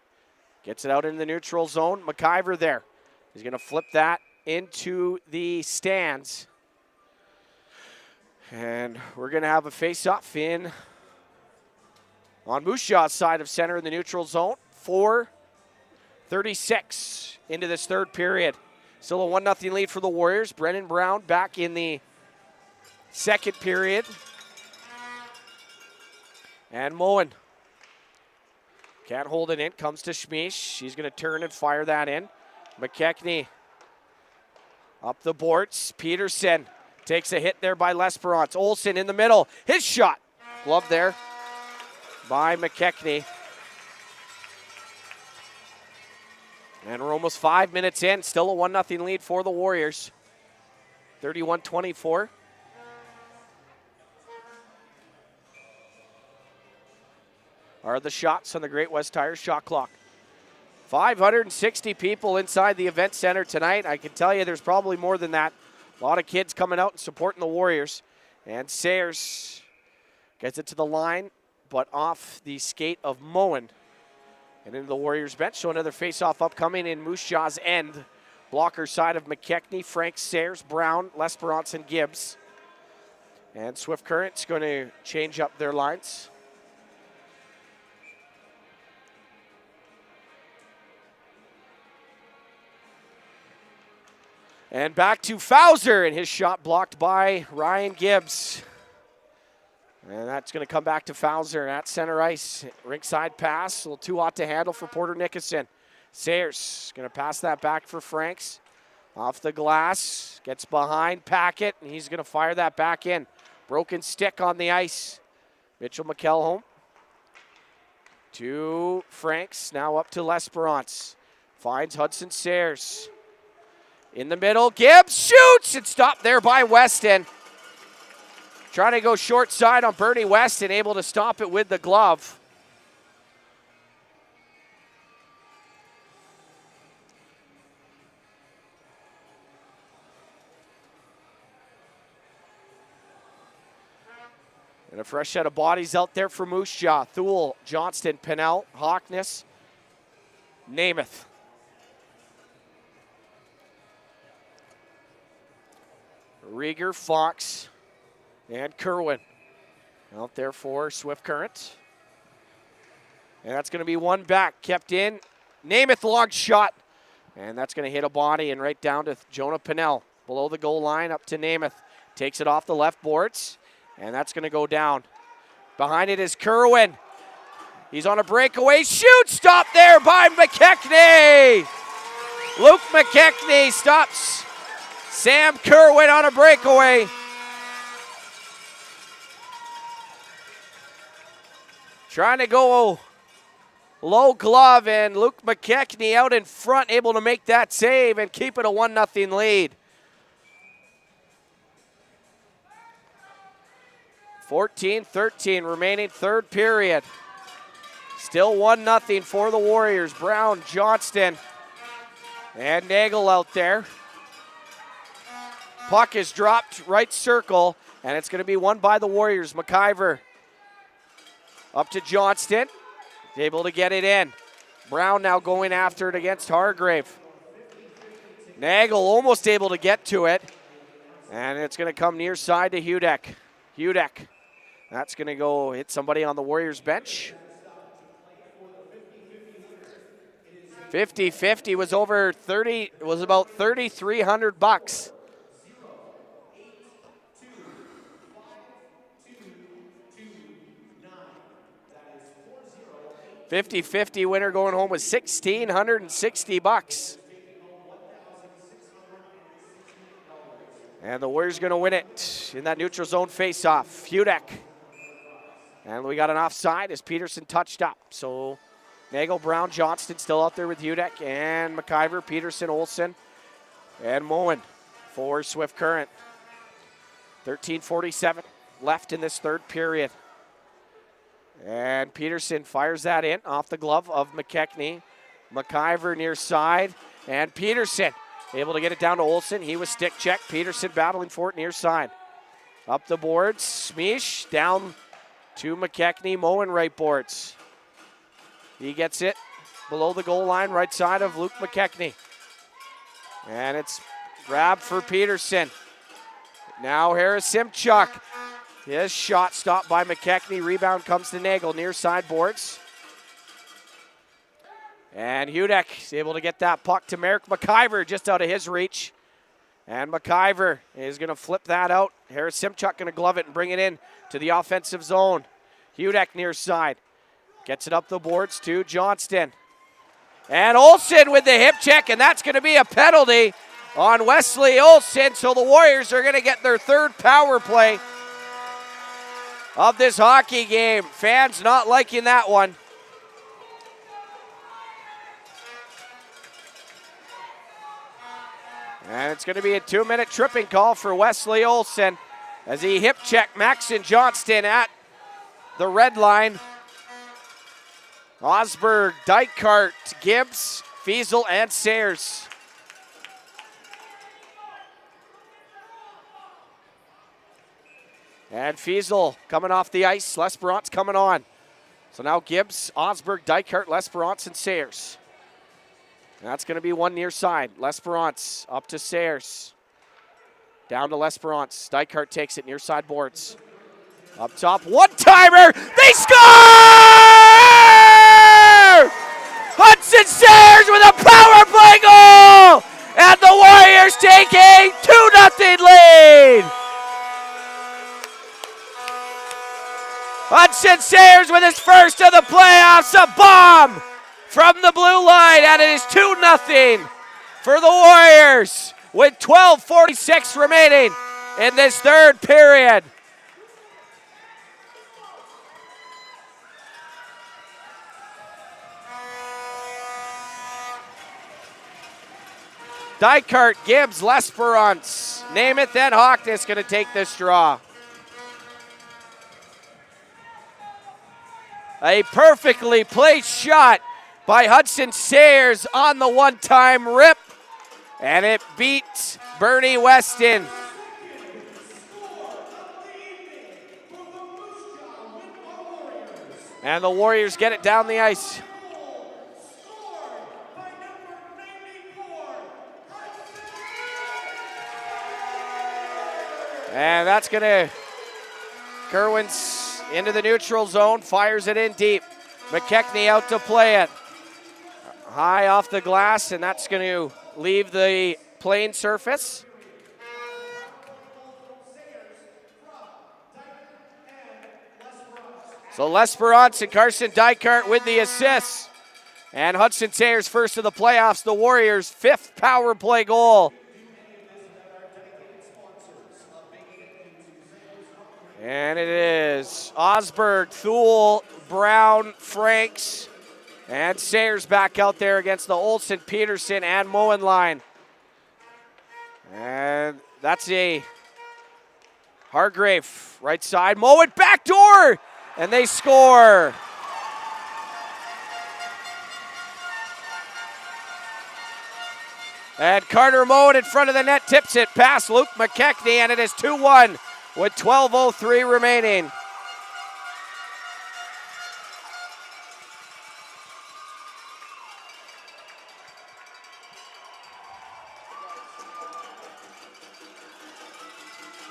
Gets it out in the neutral zone. McIver there. He's going to flip that into the stands. And we're going to have a face-off in on Moose Jaw's side of center in the neutral zone. 4:36 into this third period. Still a 1-0 lead for the Warriors. Brennan Brown back in the second period. And Moen can't hold it in. Comes to Schmiesch. She's going to turn and fire that in. McKechnie up the boards. Peterson takes a hit there by L'Esperance. Olsen in the middle. His shot. Glove there by McKechnie. And we're almost 5 minutes in. Still a 1-0 lead for the Warriors. 31-24. Are the shots on the Great West Tires shot clock. 560 people inside the event center tonight. I can tell you there's probably more than that. A lot of kids coming out and supporting the Warriors. And Sayers gets it to the line, but off the skate of Moen. And into the Warriors bench. So another face-off upcoming in Moose Jaw's end. Blocker side of McKechnie, Frank, Sayers, Brown, L'Esperance, and Gibbs. And Swift Current's going to change up their lines. And back to Fowler, and his shot blocked by Ryan Gibbs. And that's going to come back to Fowler at center ice. Rinkside pass, a little too hot to handle for Porter Nicholson. Sayers going to pass that back for Franks. Off the glass, gets behind Packett, and he's going to fire that back in. Broken stick on the ice. Mitchell McElhone to Franks, now up to L'Esperance. Finds Hudson Sayers. In the middle, Gibbs shoots, and stopped there by Weston. Trying to go short side on Bernie Weston, able to stop it with the glove. And a fresh set of bodies out there for Moose Jaw. Thule, Johnston, Pennell, Hawkness, Namath. Rieger, Fox, and Kerwin out there for Swift Current. And that's going to be one back, kept in. Namath, long shot. And that's going to hit a body and right down to Jonah Pennell. Below the goal line, up to Namath. Takes it off the left boards, and that's going to go down. Behind it is Kerwin. He's on a breakaway. Shoot! Stopped there by McKechnie. Luke McKechnie stops Sam Kerwin on a breakaway. Trying to go low glove, and Luke McKechnie out in front, able to make that save and keep it a 1-0 lead. 14-13 remaining third period. Still 1-0 for the Warriors. Brown, Johnston, and Nagel out there. Puck is dropped right circle, and it's going to be won by the Warriors. McIver up to Johnston, able to get it in. Brown now going after it against Hargrave. Nagel almost able to get to it, and it's going to come near side to Hudek. Hudek, that's going to go hit somebody on the Warriors bench. 50-50 was over 30, it was about $3,300. 50-50 winner going home with $1,660. And the Warriors going to win it in that neutral zone face-off. Hudek. And we got an offside as Peterson touched up. So Nagel, Brown, Johnston still out there with Hudek and McIver, Peterson, Olsen, and Moen for Swift Current. 13:47 left in this third period. And Peterson fires that in off the glove of McKechnie. McIver near side, and Peterson able to get it down to Olsen. He was stick check. Peterson battling for it near side. Up the boards, Smeesh down to McKechnie. Moen right boards. He gets it below the goal line, right side of Luke McKechnie. And it's grabbed for Peterson. Now Harris Simchuk. His shot stopped by McKechnie. Rebound comes to Nagel near side boards. And Hudek is able to get that puck to Merrick McIver just out of his reach. And McIver is going to flip that out. Harris Simchuk going to glove it and bring it in to the offensive zone. Hudek near side. Gets it up the boards to Johnston. And Olsen with the hip check, and that's going to be a penalty on Wesley Olsen. So the Warriors are going to get their third power play of this hockey game. Fans not liking that one. And it's going to be a 2-minute tripping call for Wesley Olsen as he hip checked Maxon Johnston at the red line. Osberg, Dykart, Gibbs, Fiesel, and Sayers. And Fiesel coming off the ice. L'Esperance coming on. So now Gibbs, Osberg, Dykart, L'Esperance, and Sayers. And that's going to be one near side. L'Esperance up to Sayers. Down to L'Esperance. Dykart takes it near side boards. Up top, one-timer. They score! Hudson Sayers with a power play goal! And the Warriors take it! first of the playoffs, a bomb from the blue line, and it is 2-0 for the Warriors with 12:46 remaining in this third period. Dykart, Gibbs, L'Esperance, Namath, and Hockness going to take this draw. A perfectly placed shot by Hudson Sayers on the one-time rip, and it beats Bernie Weston. And the Warriors get it down the ice. And that's going to, Kerwin's into the neutral zone, fires it in deep. McKechnie out to play it. High off the glass, and that's going to leave the playing surface. So L'Esperance and Carson Dykart with the assists. And Hudson Sayers first of the playoffs, the Warriors' 5th power play goal. And it is Osberg, Thule, Brown, Franks, and Sayers back out there against the Olsen, Peterson, and Moen line. And that's a Hargrave, right side. Moen back door, and they score. And Carter Moen in front of the net tips it past Luke McKechnie, and it is 2-1 with 12:03 remaining.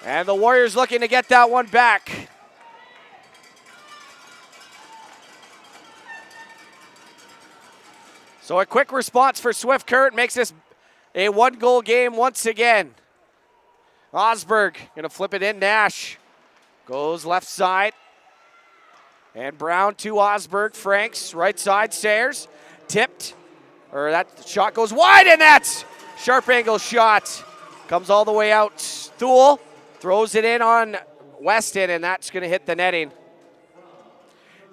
And the Warriors looking to get that one back. So a quick response for Swift Current makes this a 1-goal game once again. Osberg gonna flip it in. Nash goes left side. And Brown to Osberg. Franks, right side. Sayers tipped. Or that shot goes wide, and that's sharp angle shot. Comes all the way out. Thule throws it in on Weston, and that's gonna hit the netting.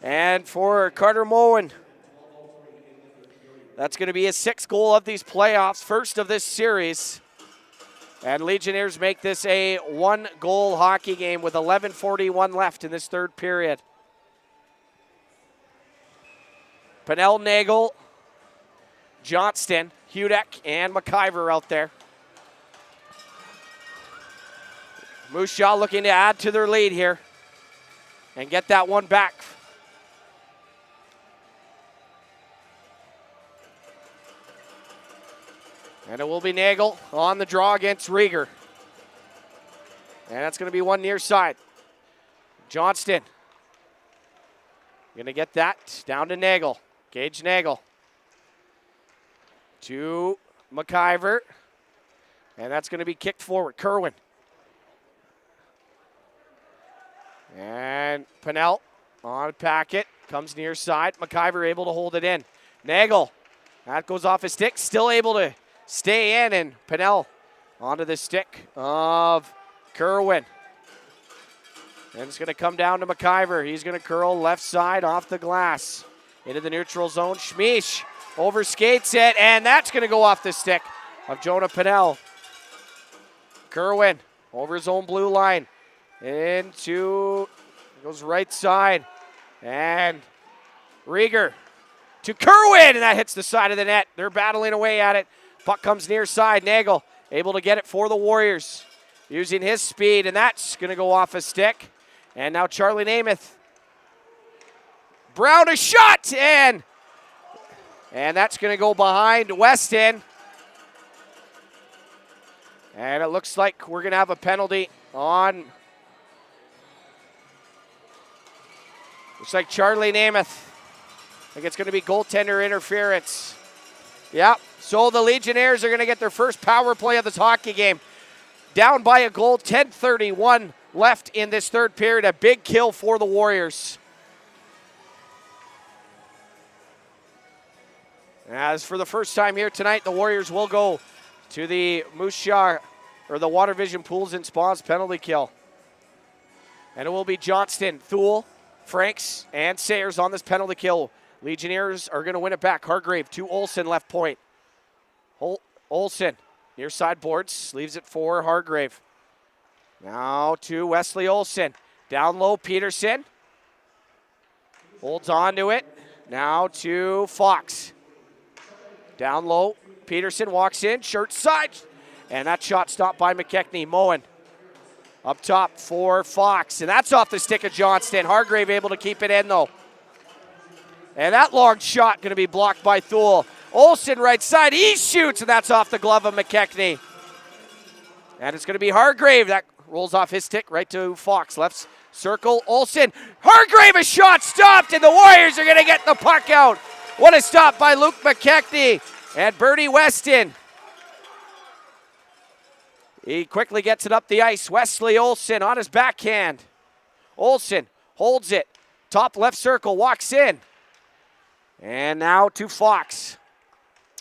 And for Carter Moen, that's gonna be his 6th goal of these playoffs, first of this series. And Legionnaires make this a 1-goal hockey game with 11:41 left in this third period. Pennell, Nagel, Johnston, Hudek, and McIver out there. Moose Jaw looking to add to their lead here and get that one back. And it will be Nagel on the draw against Rieger. And that's going to be one near side. Johnston going to get that down to Nagel. Gage Nagel to McIver. And that's going to be kicked forward. Kerwin. And Pennell on a packet. Comes near side. McIver able to hold it in. Nagel. That goes off his stick. Still able to stay in, and Pennell onto the stick of Kerwin. And it's going to come down to McIver. He's going to curl left side off the glass into the neutral zone. Schmiesch overskates it, and that's going to go off the stick of Jonah Pennell. Kerwin over his own blue line. Into, goes right side. And Rieger to Kerwin, and that hits the side of the net. They're battling away at it. Puck comes near side. Nagel able to get it for the Warriors using his speed, and that's going to go off a stick. And now Charlie Namath. Brown a shot, and that's going to go behind Weston. And it looks like we're going to have a penalty on. Looks like Charlie Namath. I think it's going to be goaltender interference. Yeah, so the Legionnaires are going to get their first power play of this hockey game. Down by a goal, 10:31 left in this third period. A big kill for the Warriors. As for the first time here tonight, the Warriors will go to the Moose Jaw, or the Water Vision Pools and Spas penalty kill. And it will be Johnston, Thule, Franks, and Sayers on this penalty kill. Legionnaires are going to win it back. Hargrave to Olsen, left point. Olsen, near side boards, leaves it for Hargrave. Now to Wesley Olsen. Down low, Peterson. Holds on to it. Now to Fox. Down low, Peterson walks in, shirt side. And that shot stopped by McKechnie. Moen up top for Fox. And that's off the stick of Johnston. Hargrave able to keep it in, though. And that long shot going to be blocked by Thule. Olsen right side, he shoots, and that's off the glove of McKechnie. And it's going to be Hargrave. That rolls off his stick right to Fox. Left circle, Olsen. Hargrave, a shot stopped, and the Warriors are going to get the puck out. What a stop by Luke McKechnie and Bernie Weston. He quickly gets it up the ice. Wesley Olsen on his backhand. Olsen holds it. Top left circle, walks in. And now to Fox.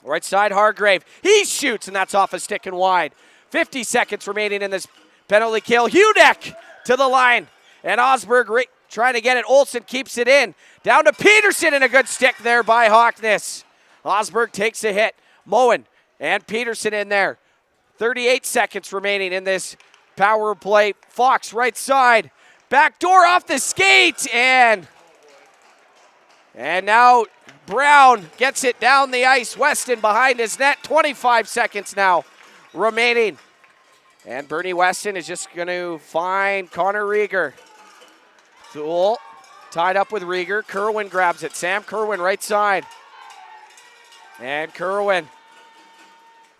Right side, Hargrave. He shoots, and that's off a stick and wide. 50 seconds remaining in this penalty kill. Hudek to the line. And Osberg trying to get it. Olsen keeps it in. Down to Peterson, and a good stick there by Hawkness. Osberg takes a hit. Moen and Peterson in there. 38 seconds remaining in this power play. Fox right side. Back door off the skate. And now Brown gets it down the ice. Weston behind his net. 25 seconds now remaining. And Bernie Weston is just going to find Connor Rieger. Thule tied up with Rieger. Kerwin grabs it. Sam Kerwin right side. And Kerwin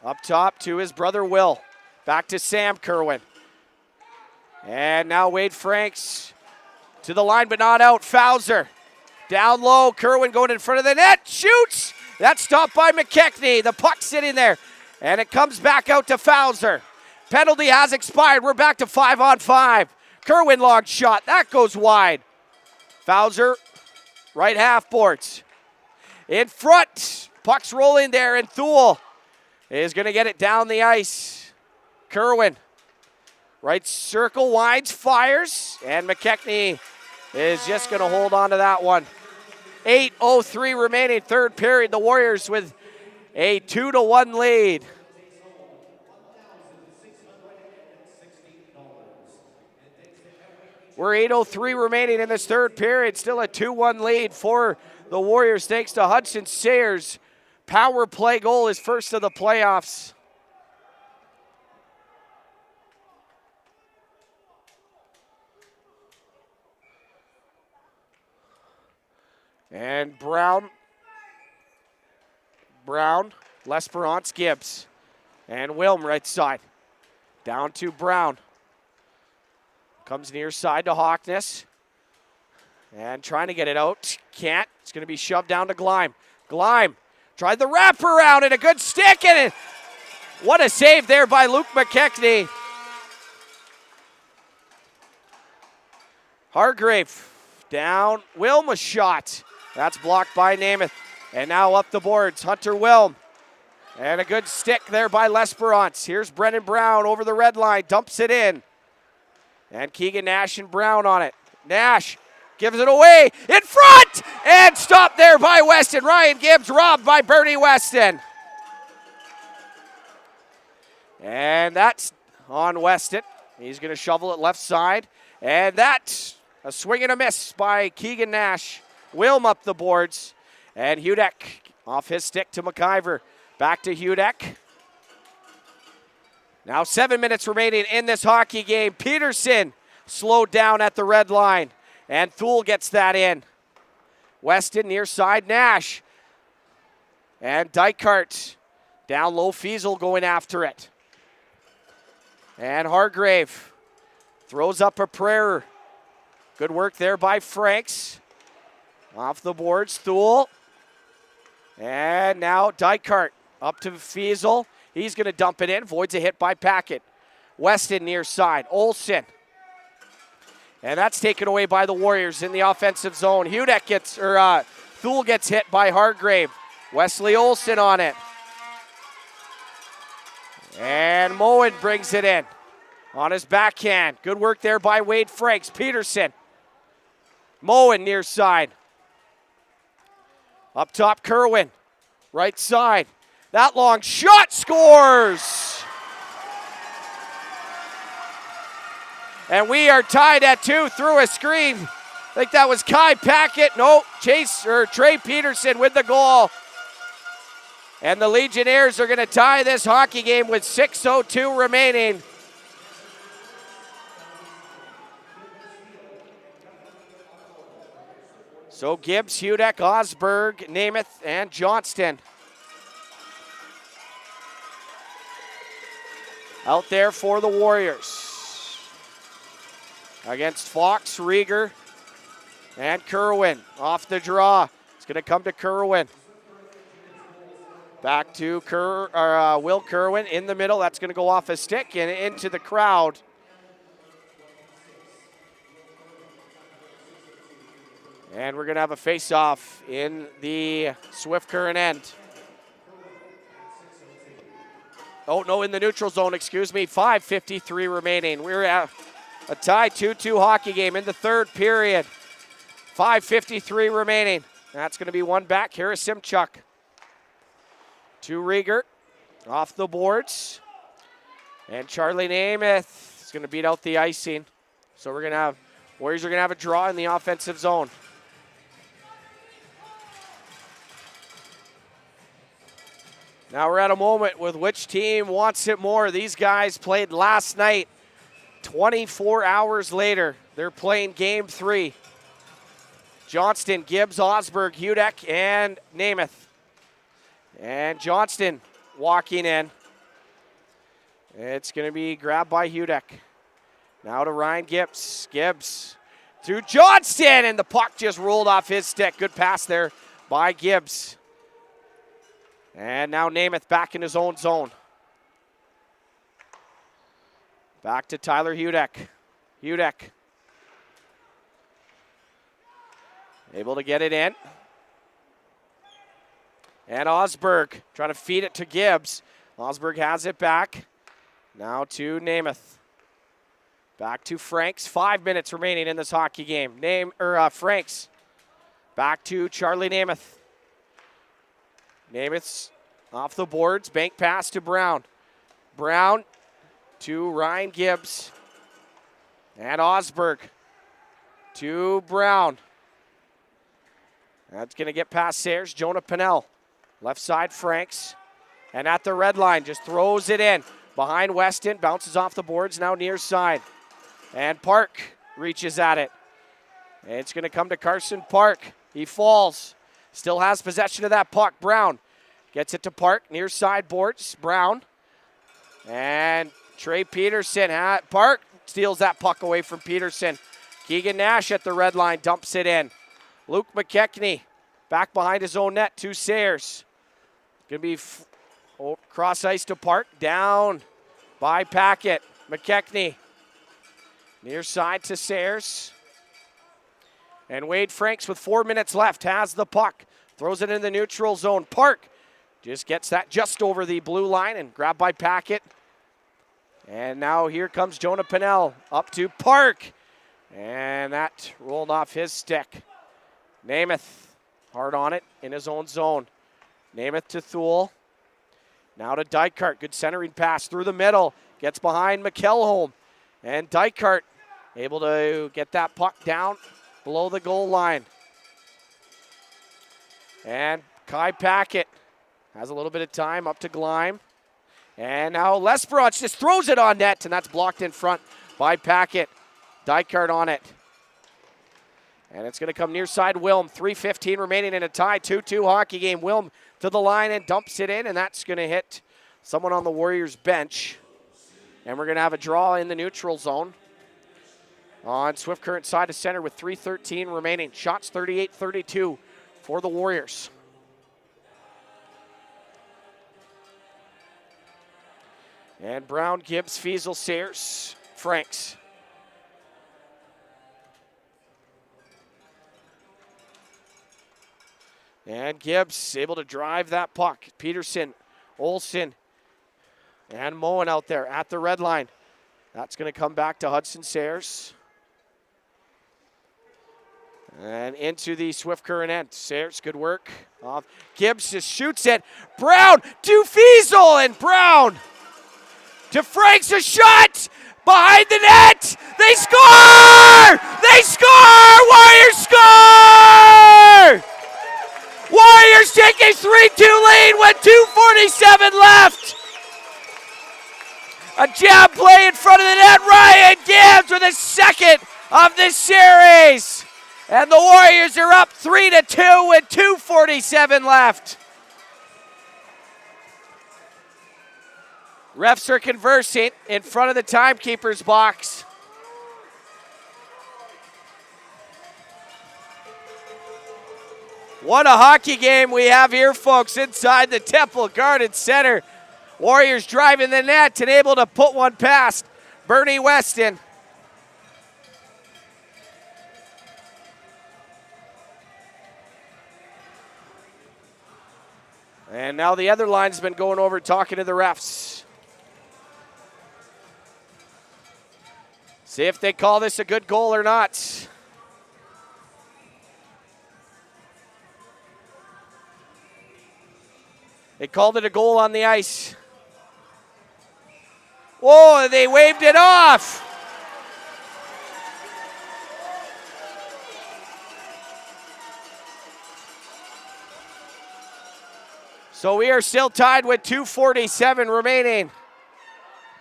up top to his brother Will. Back to Sam Kerwin. And now Wade Franks to the line but not out. Fowler down low. Kerwin going in front of the net. Shoots. That's stopped by McKechnie. The puck sitting there. And it comes back out to Fowler. Penalty has expired. We're back to 5-on-5. Kerwin long shot. That goes wide. Fowler, right half boards. In front. Puck's rolling there, and Thule is going to get it down the ice. Kerwin, right circle, winds, fires, and McKechnie is just going to hold on to that one. 8:03 remaining, third period. The Warriors with a 2-1 lead. We're 8:03 remaining in this third period. Still a 2-1 lead for the Warriors thanks to Hudson Sayers. Power play goal, his first of the playoffs. And Brown, L'Esperance, Gibbs. And Wilm right side. Down to Brown. Comes near side to Hawkness. And trying to get it out. Can't. It's going to be shoved down to Gleim. Gleim tried the wraparound and a good stick. And what a save there by Luke McKechnie. Hargrave down. Wilm a shot. That's blocked by Namath. And now up the boards. Hunter Wilm. And a good stick there by L'Esperance. Here's Brendan Brown over the red line. Dumps it in. And Keegan Nash and Brown on it. Nash gives it away in front and stopped there by Weston. Ryan Gibbs robbed by Bernie Weston. And that's on Weston. He's going to shovel it left side. And that's a swing and a miss by Keegan Nash. Wilm up the boards. And Hudek off his stick to McIver. Back to Hudek. Now 7 minutes remaining in this hockey game. Peterson slowed down at the red line. And Thule gets that in. Weston near side, Nash. And Dykart down low, Fiesel going after it. And Hargrave throws up a prayer. Good work there by Franks. Off the boards, Thule. And now Dykart up to Fiesel. He's going to dump it in. Voids a hit by Packett. Weston near side. Olsen. And that's taken away by the Warriors in the offensive zone. Thule gets hit by Hargrave. Wesley Olson on it. And Moen brings it in on his backhand. Good work there by Wade Franks. Peterson. Moen near side. Up top, Kerwin. Right side. That long shot scores! And we are tied at 2 through a screen. I think that was Kai Packett. No, Trey Peterson with the goal. And the Legionnaires are going to tie this hockey game with 6:02 remaining. So Gibbs, Hudek, Osberg, Namath, and Johnston. Out there for the Warriors. Against Fox, Rieger, and Kerwin. Off the draw. It's going to come to Kerwin. Back to Will Kerwin in the middle. That's going to go off a stick and into the crowd. And we're going to have a face-off in the Swift Current end. Oh, no, in the neutral zone, excuse me. 5:53 remaining. We're at a tie 2-2 hockey game in the third period. 5:53 remaining. That's going to be one back. Harris Simchuk. To Rieger. Off the boards. And Charlie Namath is going to beat out the icing. So we're going to have, Warriors are going to have a draw in the offensive zone. Now we're at a moment with which team wants it more. These guys played last night. 24 hours later, they're playing game 3. Johnston, Gibbs, Osberg, Hudek, and Namath. And Johnston walking in. It's going to be grabbed by Hudek. Now to Ryan Gibbs. Gibbs to Johnston, and the puck just rolled off his stick. Good pass there by Gibbs. And now Namath back in his own zone. Back to Tyler Hudek. Hudek. Able to get it in. And Osberg trying to feed it to Gibbs. Osberg has it back. Now to Namath. Back to Franks. 5 minutes remaining in this hockey game. Franks. Back to Charlie Namath. Namath's off the boards. Bank pass to Brown. Brown to Ryan Gibbs. And Osberg to Brown. That's going to get past Sayers. Jonah Pennell. Left side, Franks. And at the red line, just throws it in. Behind Weston, bounces off the boards, now near side. And Park reaches at it. And it's going to come to Carson Park. He falls. Still has possession of that puck. Brown gets it to Park, near side boards. Brown. And Trey Peterson. Park steals that puck away from Peterson. Keegan Nash at the red line dumps it in. Luke McKechnie back behind his own net to Sayers. Going to be cross ice to Park. Down by Packett. McKechnie. Near side to Sayers. And Wade Franks with 4 minutes left has the puck. Throws it in the neutral zone. Park just gets that just over the blue line and grabbed by Packett. And now here comes Jonah Pennell up to Park. And that rolled off his stick. Namath hard on it in his own zone. Namath to Thule. Now to Dykart. Good centering pass through the middle. Gets behind McElholm. And Dykart able to get that puck down below the goal line. And Kai Packett has a little bit of time up to Gleim. And now Lesperance just throws it on net, and that's blocked in front by Packett. Dykart on it. And it's going to come near side Wilm. 3:15 remaining in a tie. 2-2 hockey game. Wilm to the line and dumps it in, and that's going to hit someone on the Warriors bench. And we're going to have a draw in the neutral zone on Swift Current side of center with 3:13 remaining. Shots 38-32 for the Warriors. And Brown, Gibbs, Fiesel, Sayers, Franks. And Gibbs able to drive that puck. Peterson, Olsen, and Moen out there at the red line. That's going to come back to Hudson Sayers. And into the Swift Current end. Sayers, good work. Off. Gibbs just shoots it. Brown to Fiesel, and Brown to Franks, a shot behind the net. They score! They score! Warriors score! Warriors take a 3-2 lead with 2:47 left. A jab play in front of the net. Ryan Gibbs with his second of this series. And the Warriors are up 3-2 with 2:47 left. Refs are conversing in front of the timekeeper's box. What a hockey game we have here, folks, inside the Temple Garden Center. Warriors driving the net and able to put one past Bernie Weston. And now the other line's been going over talking to the refs. See if they call this a good goal or not. They called it a goal on the ice. Whoa, they waved it off. So we are still tied with 2:47 remaining.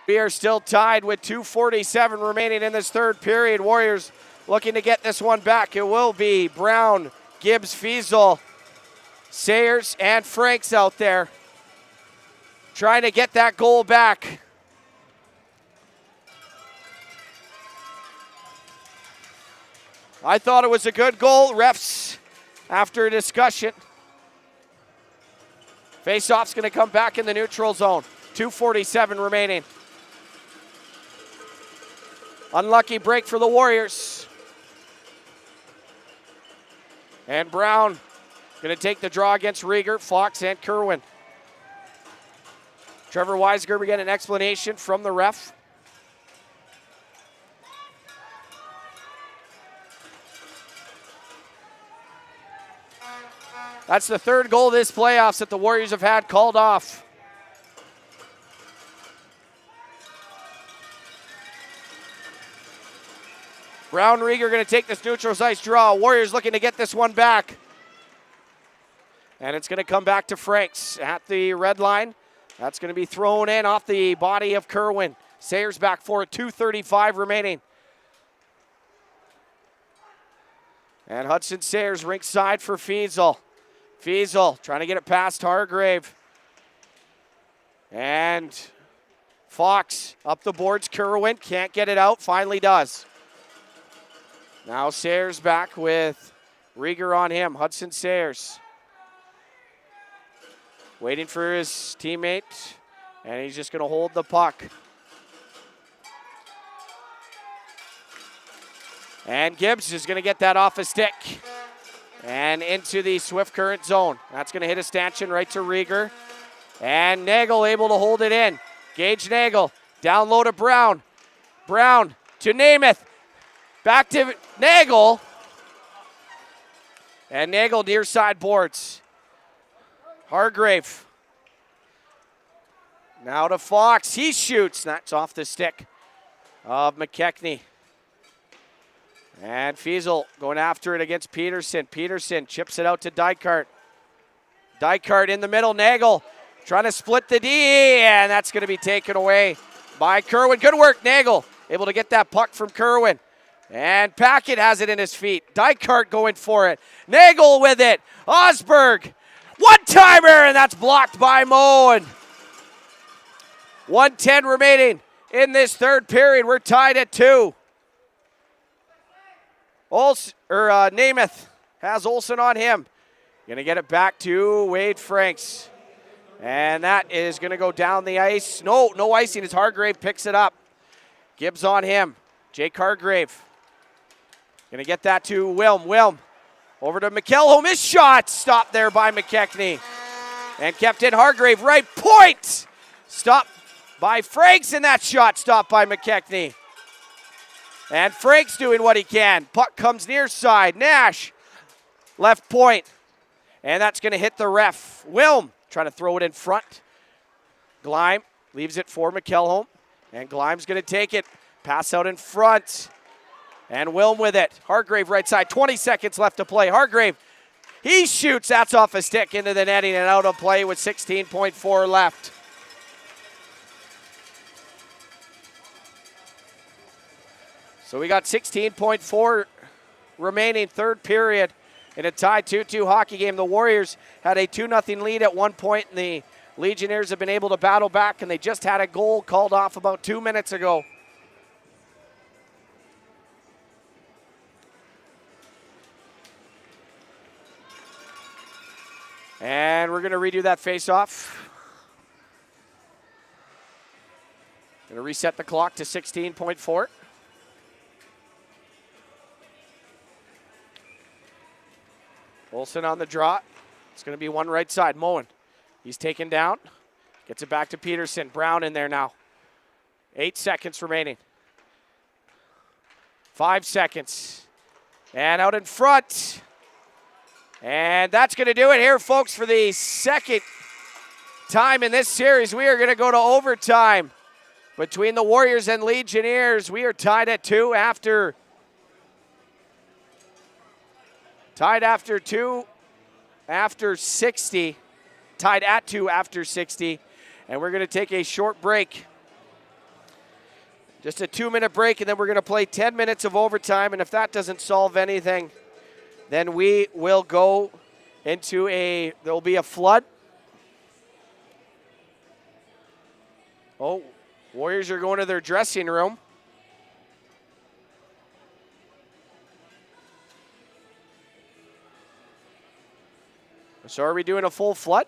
We are still tied with 2:47 remaining in this third period. Warriors looking to get this one back. It will be Brown, Gibbs, Fiesel, Sayers, and Franks out there trying to get that goal back. I thought it was a good goal. Refs, after a discussion. Face-off's going to come back in the neutral zone. 2:47 remaining. Unlucky break for the Warriors. And Brown going to take the draw against Rieger, Fox, and Kerwin. Trevor Weisgerber getting an explanation from the ref. That's the third goal of this playoffs that the Warriors have had called off. Brown, Rieger going to take this neutral ice draw. Warriors looking to get this one back. And it's going to come back to Franks at the red line. That's going to be thrown in off the body of Kerwin. Sayers back for it, 2:35 remaining. And Hudson Sayers rink side for Fiesel. Fiesel trying to get it past Hargrave. And Fox up the boards. Kerwin can't get it out, finally does. Now Sayers back with Rieger on him. Hudson Sayers waiting for his teammate, and he's just going to hold the puck. And Gibbs is going to get that off a stick and into the Swift Current zone. That's going to hit a stanchion right to Rieger. And Nagel able to hold it in. Gage Nagel down low to Brown. Brown to Namath. Back to Nagel. And Nagel near side boards. Hargrave. Now to Fox. He shoots. That's off the stick of McKechnie. And Fiesel going after it against Peterson. Peterson chips it out to Dykart. Dykart in the middle. Nagel trying to split the D. And that's going to be taken away by Kerwin. Good work, Nagel. Able to get that puck from Kerwin. And Packett has it in his feet. Dykart going for it. Nagel with it. Osberg. One-timer, and that's blocked by Moen. 1:10 remaining in this third period. We're tied at 2. Namath has Olsen on him. Going to get it back to Wade Franks. And that is going to go down the ice. No icing as Hargrave picks it up. Gibbs on him. Jake Hargrave. Going to get that to Wilm. Wilm Over to McElholm. His shot stopped there by McKechnie. And kept in. Hargrave, right point. Stopped by Franks, and that shot stopped by McKechnie. And Franks doing what he can. Puck comes near side. Nash, left point. And that's going to hit the ref. Wilm trying to throw it in front. Gleim leaves it for McElholm. And Gleim's going to take it. Pass out in front. And Wilm with it. Hargrave right side. 20 seconds left to play. Hargrave, he shoots. That's off a stick into the netting and out of play with 16.4 left. So we got 16.4 remaining, third period in a tied 2-2 hockey game. The Warriors had a 2-0 lead at one point, and the Legionnaires have been able to battle back, and they just had a goal called off about 2 minutes ago. And we're going to redo that face-off. Going to reset the clock to 16.4. Olsen on the draw. It's going to be one right side. Moen. He's taken down. Gets it back to Peterson. Brown in there now. 8 seconds remaining. 5 seconds. And out in front. And that's going to do it here, folks, for the second time in this series. We are going to go to overtime between the Warriors and Legionnaires. We are tied at 2 after 60. Tied at 2 after 60. And we're going to take a short break. Just a 2-minute break, and then we're going to play 10 minutes of overtime. And if that doesn't solve anything, then we will go into there'll be a flood. Oh, Warriors are going to their dressing room. So are we doing a full flood?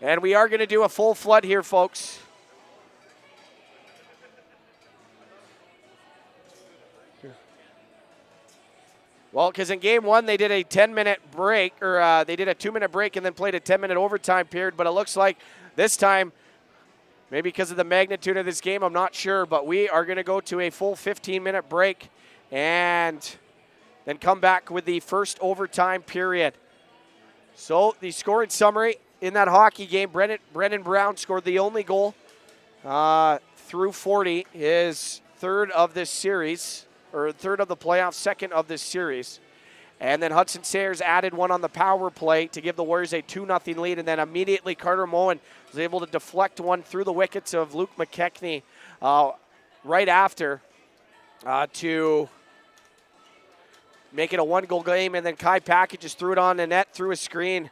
And we are going to do a full flood here, folks. Well, because in game one, they did a 10-minute break, or they did a 2-minute break and then played a 10-minute overtime period. But it looks like this time, maybe because of the magnitude of this game, I'm not sure, but we are going to go to a full 15-minute break and then come back with the first overtime period. So the scoring summary in that hockey game, Brendan Brown scored the only goal through 40, his third of this series, or third of the playoffs, second of this series. And then Hudson Sayers added one on the power play to give the Warriors a 2-0 lead. And then immediately Carter Moen was able to deflect one through the wickets of Luke McKechnie right after to make it a one-goal game. And then Kai Packett just threw it on the net through a screen,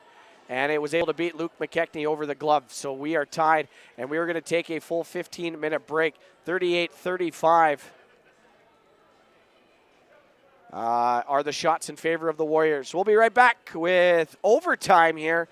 and it was able to beat Luke McKechnie over the glove. So we are tied, and we are going to take a full 15-minute break, 38-35. Are the shots in favor of the Warriors. We'll be right back with overtime here.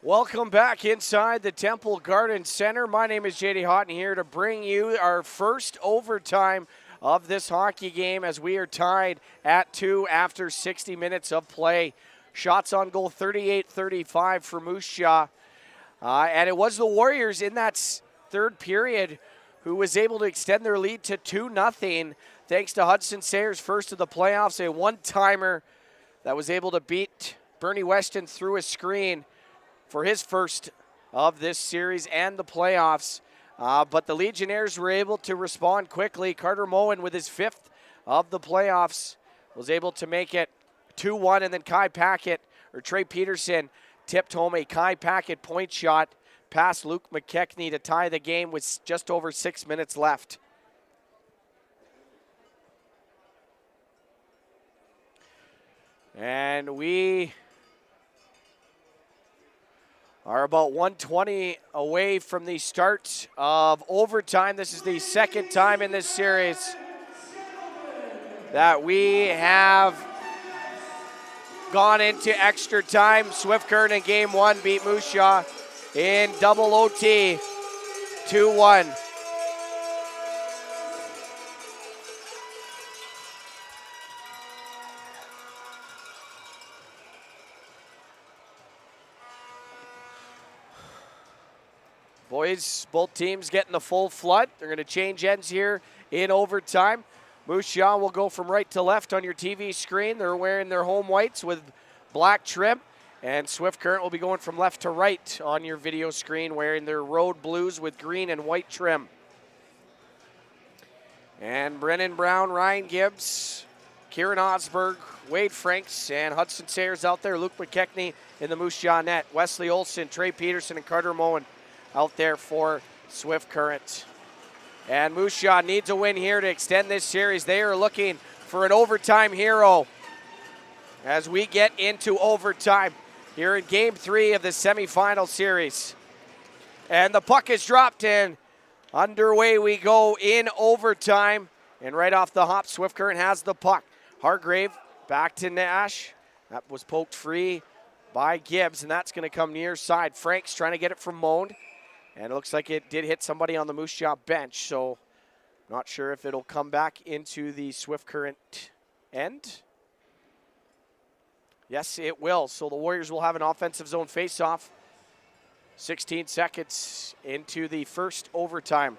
Welcome back inside the Temple Garden Center. My name is JD Houghton here to bring you our first overtime of this hockey game as we are tied at 2 after 60 minutes of play. Shots on goal 38-35 for Moose Jaw. And it was the Warriors in that third period who was able to extend their lead to 2-0 thanks to Hudson Sayers' first of the playoffs, a one-timer that was able to beat Bernie Weston through a screen for his first of this series and the playoffs. But the Legionnaires were able to respond quickly. Carter Moen with his fifth of the playoffs was able to make it 2-1, and then Trey Peterson tipped home a Kai Packett point shot past Luke McKechnie to tie the game with just over 6 minutes left. And we are about 1:20 away from the start of overtime. This is the second time in this series that we have gone into extra time. Swift Current in game one beat Moose Jaw in double OT 2-1. Boys, both teams getting the full flood. They're going to change ends here in overtime. Moose Jaw will go from right to left on your TV screen. They're wearing their home whites with black trim. And Swift Current will be going from left to right on your video screen, wearing their road blues with green and white trim. And Brennan Brown, Ryan Gibbs, Kieran Osberg, Wade Franks, and Hudson Sayers out there. Luke McKechnie in the Moose Jaw net. Wesley Olson, Trey Peterson, and Carter Moen out there for Swift Current. And Moose Jaw needs a win here to extend this series. They are looking for an overtime hero as we get into overtime here in game 3 of the semifinal series. And the puck is dropped and underway we go in overtime. And right off the hop, Swift Current has the puck. Hargrave back to Nash. That was poked free by Gibbs, and that's going to come near side. Franks trying to get it from Moen. And it looks like it did hit somebody on the Moose Jaw bench, so not sure if it'll come back into the Swift Current end. Yes, it will. So the Warriors will have an offensive zone faceoff. 16 seconds into the first overtime.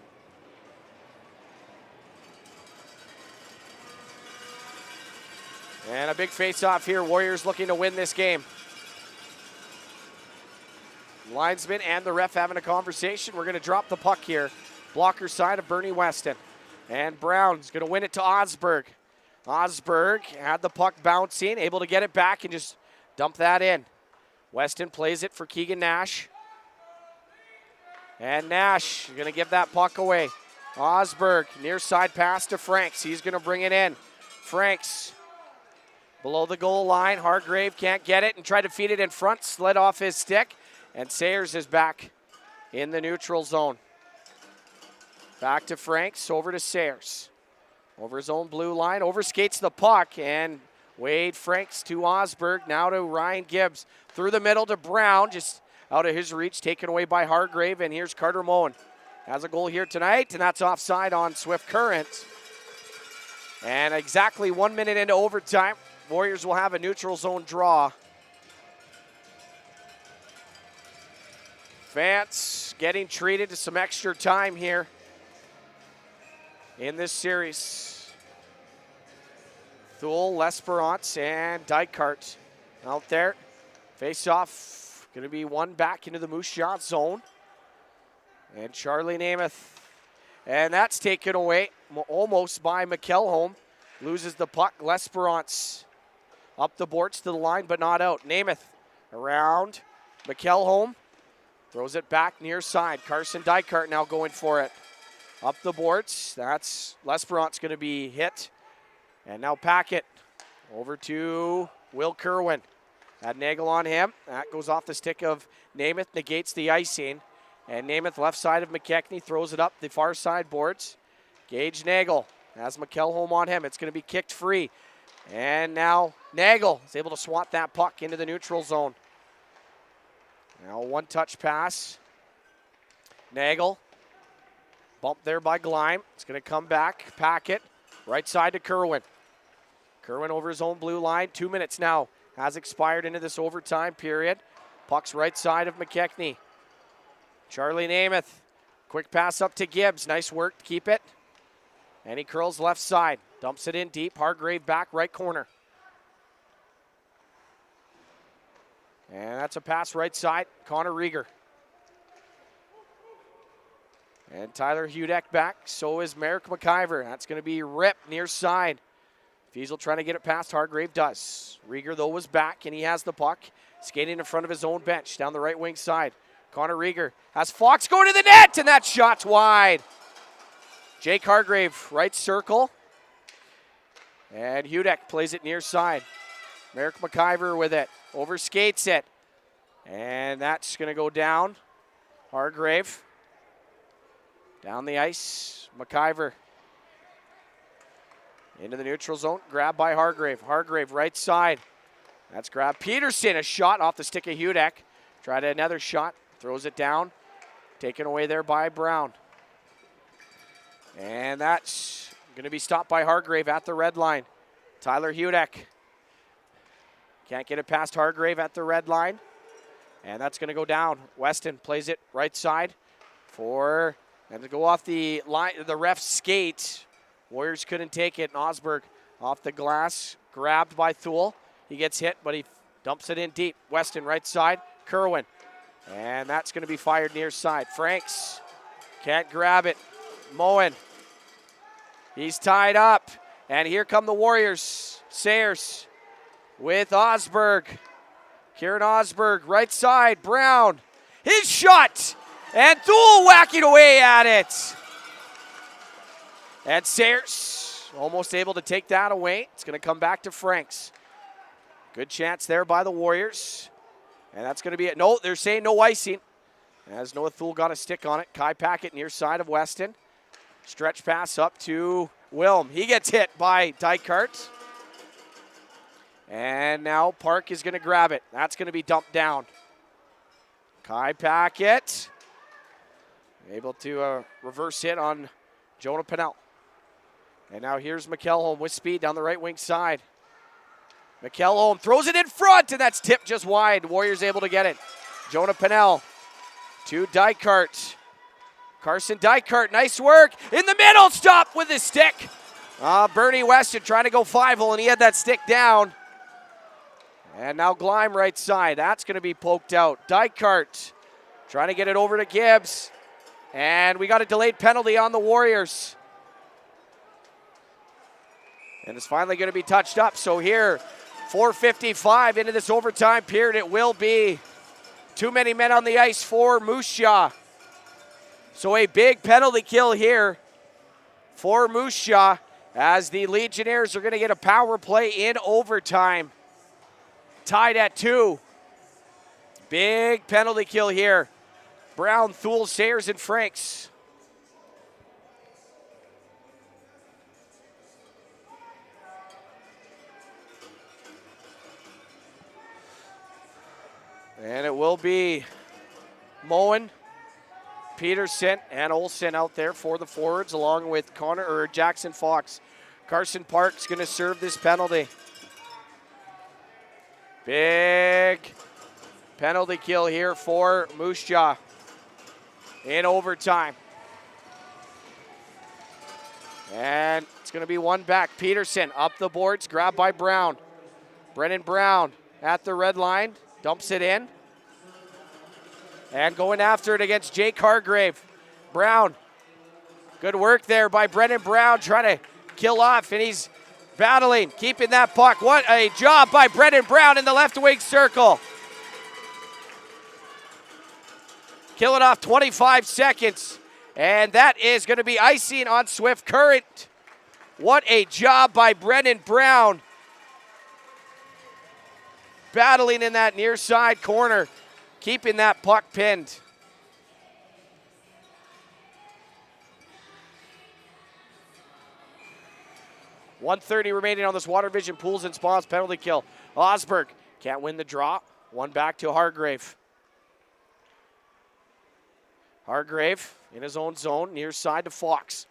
And a big faceoff here. Warriors looking to win this game. Linesman and the ref having a conversation. We're going to drop the puck here. Blocker side of Bernie Weston. And Brown's going to win it to Osberg. Osberg had the puck bouncing, able to get it back and just dump that in. Weston plays it for Keegan Nash. And Nash going to give that puck away. Osberg, near side pass to Franks. He's going to bring it in. Franks below the goal line. Hargrave can't get it and try to feed it in front. Slid off his stick. And Sayers is back in the neutral zone. Back to Franks, over to Sayers. Over his own blue line, overskates the puck, and Wade Franks to Osberg, now to Ryan Gibbs. Through the middle to Brown, just out of his reach, taken away by Hargrave, and here's Carter Moen. Has a goal here tonight, and that's offside on Swift Current. And exactly 1 minute into overtime, Warriors will have a neutral zone draw. Vance getting treated to some extra time here in this series. Thule, L'Esperance, and Dykart out there. Face off, going to be one back into the Moose Jaw zone. And Charlie Namath. And that's taken away almost by McElholm. Loses the puck. L'Esperance up the boards to the line, but not out. Namath around. McElholm. Throws it back near side. Carson Dykart now going for it. Up the boards. That's L'Esperance going to be hit. And now Packett over to Will Kerwin. Had Nagel on him. That goes off the stick of Namath, negates the icing. And Namath left side of McKechnie throws it up the far side boards. Gage Nagel has McElholm on him. It's going to be kicked free. And now Nagel is able to swat that puck into the neutral zone. Now one-touch pass. Nagel. Bump there by Gleim. It's going to come back. Packet. Right side to Kerwin. Kerwin over his own blue line. 2 minutes now has expired into this overtime period. Puck's right side of McKechnie. Charlie Namath. Quick pass up to Gibbs. Nice work to keep it. And he curls left side. Dumps it in deep. Hargrave back right corner. And that's a pass right side. Connor Rieger. And Tyler Hudek back. So is Merrick McIver. That's going to be ripped near side. Fiesel trying to get it past. Hargrave does. Rieger, though, was back, and he has the puck. Skating in front of his own bench down the right wing side. Connor Rieger has Fox go to the net, and that shot's wide. Jake Hargrave, right circle. And Hudek plays it near side. Merrick McIver with it. Overskates it. And that's going to go down. Hargrave. Down the ice. McIver. Into the neutral zone. Grabbed by Hargrave. Hargrave, right side. That's grabbed. Peterson, a shot off the stick of Hudek. Tried another shot. Throws it down. Taken away there by Brown. And that's going to be stopped by Hargrave at the red line. Tyler Hudek. Can't get it past Hargrave at the red line. And that's going to go down. Weston plays it right side for, and to go off the line, the ref's skate. Warriors couldn't take it. And Osberg off the glass, grabbed by Thule. He gets hit, but he dumps it in deep. Weston right side, Kerwin. And that's going to be fired near side. Franks can't grab it. Moen. He's tied up. And here come the Warriors. Sayers with Osberg. Kieran Osberg, right side. Brown. His shot. And Thule whacking away at it. And Sayers almost able to take that away. It's going to come back to Franks. Good chance there by the Warriors. And that's going to be it. No, they're saying no icing. As Noah Thule got a stick on it. Kai Packett near side of Weston. Stretch pass up to Wilm. He gets hit by Dykart. And now Park is going to grab it. That's going to be dumped down. Kai Packett. Able to reverse hit on Jonah Pennell. And now here's McElholm with speed down the right wing side. McElholm throws it in front, and that's tipped just wide. Warriors able to get it. Jonah Pennell to Dykart. Carson Dykart, nice work. In the middle, stop with his stick. Bernie Weston trying to go 5-hole, and he had that stick down. And now Gleim right side. That's going to be poked out. Dykart trying to get it over to Gibbs. And we got a delayed penalty on the Warriors. And it's finally going to be touched up. So here, 4:55 into this overtime period. It will be too many men on the ice for Moose Jaw. So a big penalty kill here for Moose Jaw as the Legionnaires are going to get a power play in overtime. Tied at 2. Big penalty kill here. Brown, Thule, Sayers, and Franks. And it will be Moen, Peterson, and Olsen out there for the forwards, along with Jackson Fox. Carson Park's going to serve this penalty. Big penalty kill here for Moose Jaw in overtime. And it's going to be one back. Peterson up the boards, grabbed by Brown. Brennan Brown at the red line. Dumps it in. And going after it against Jake Hargrave. Brown. Good work there by Brennan Brown trying to kill off. And he's battling, keeping that puck. What a job by Brennan Brown in the left wing circle. Kill it off 25 seconds. And that is going to be icing on Swift Current. What a job by Brennan Brown. Battling in that near side corner, keeping that puck pinned. .130 remaining on this Water Vision Pools and Spas penalty kill. Osberg can't win the draw. One back to Hargrave. Hargrave in his own zone, near side to Fox.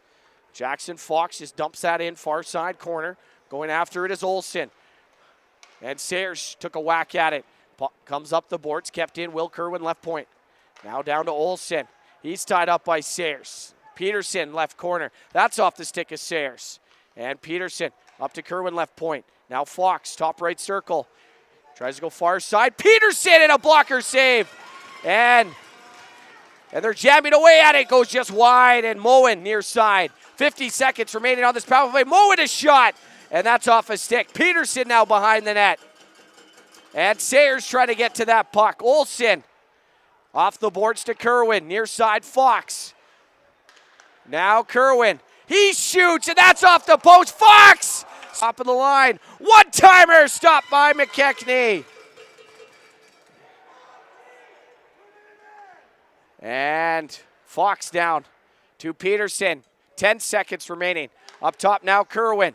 Jackson Fox just dumps that in, far side corner. Going after it is Olsen. And Sayers took a whack at it. Comes up the boards, kept in. Will Kerwin, left point. Now down to Olsen. He's tied up by Sayers. Peterson, left corner. That's off the stick of Sayers. And Peterson up to Kerwin, left point. Now Fox, top right circle. Tries to go far side. Peterson and a blocker save. And they're jamming away at it. Goes just wide. And Moen near side. 50 seconds remaining on this power play. Moen a shot. And that's off a stick. Peterson now behind the net. And Sayers trying to get to that puck. Olsen off the boards to Kerwin. Near side Fox. Now Kerwin. He shoots, and that's off the post. Fox! Top of the line. One-timer stopped by McKechnie. And Fox down to Peterson. 10 seconds remaining. Up top now Kerwin.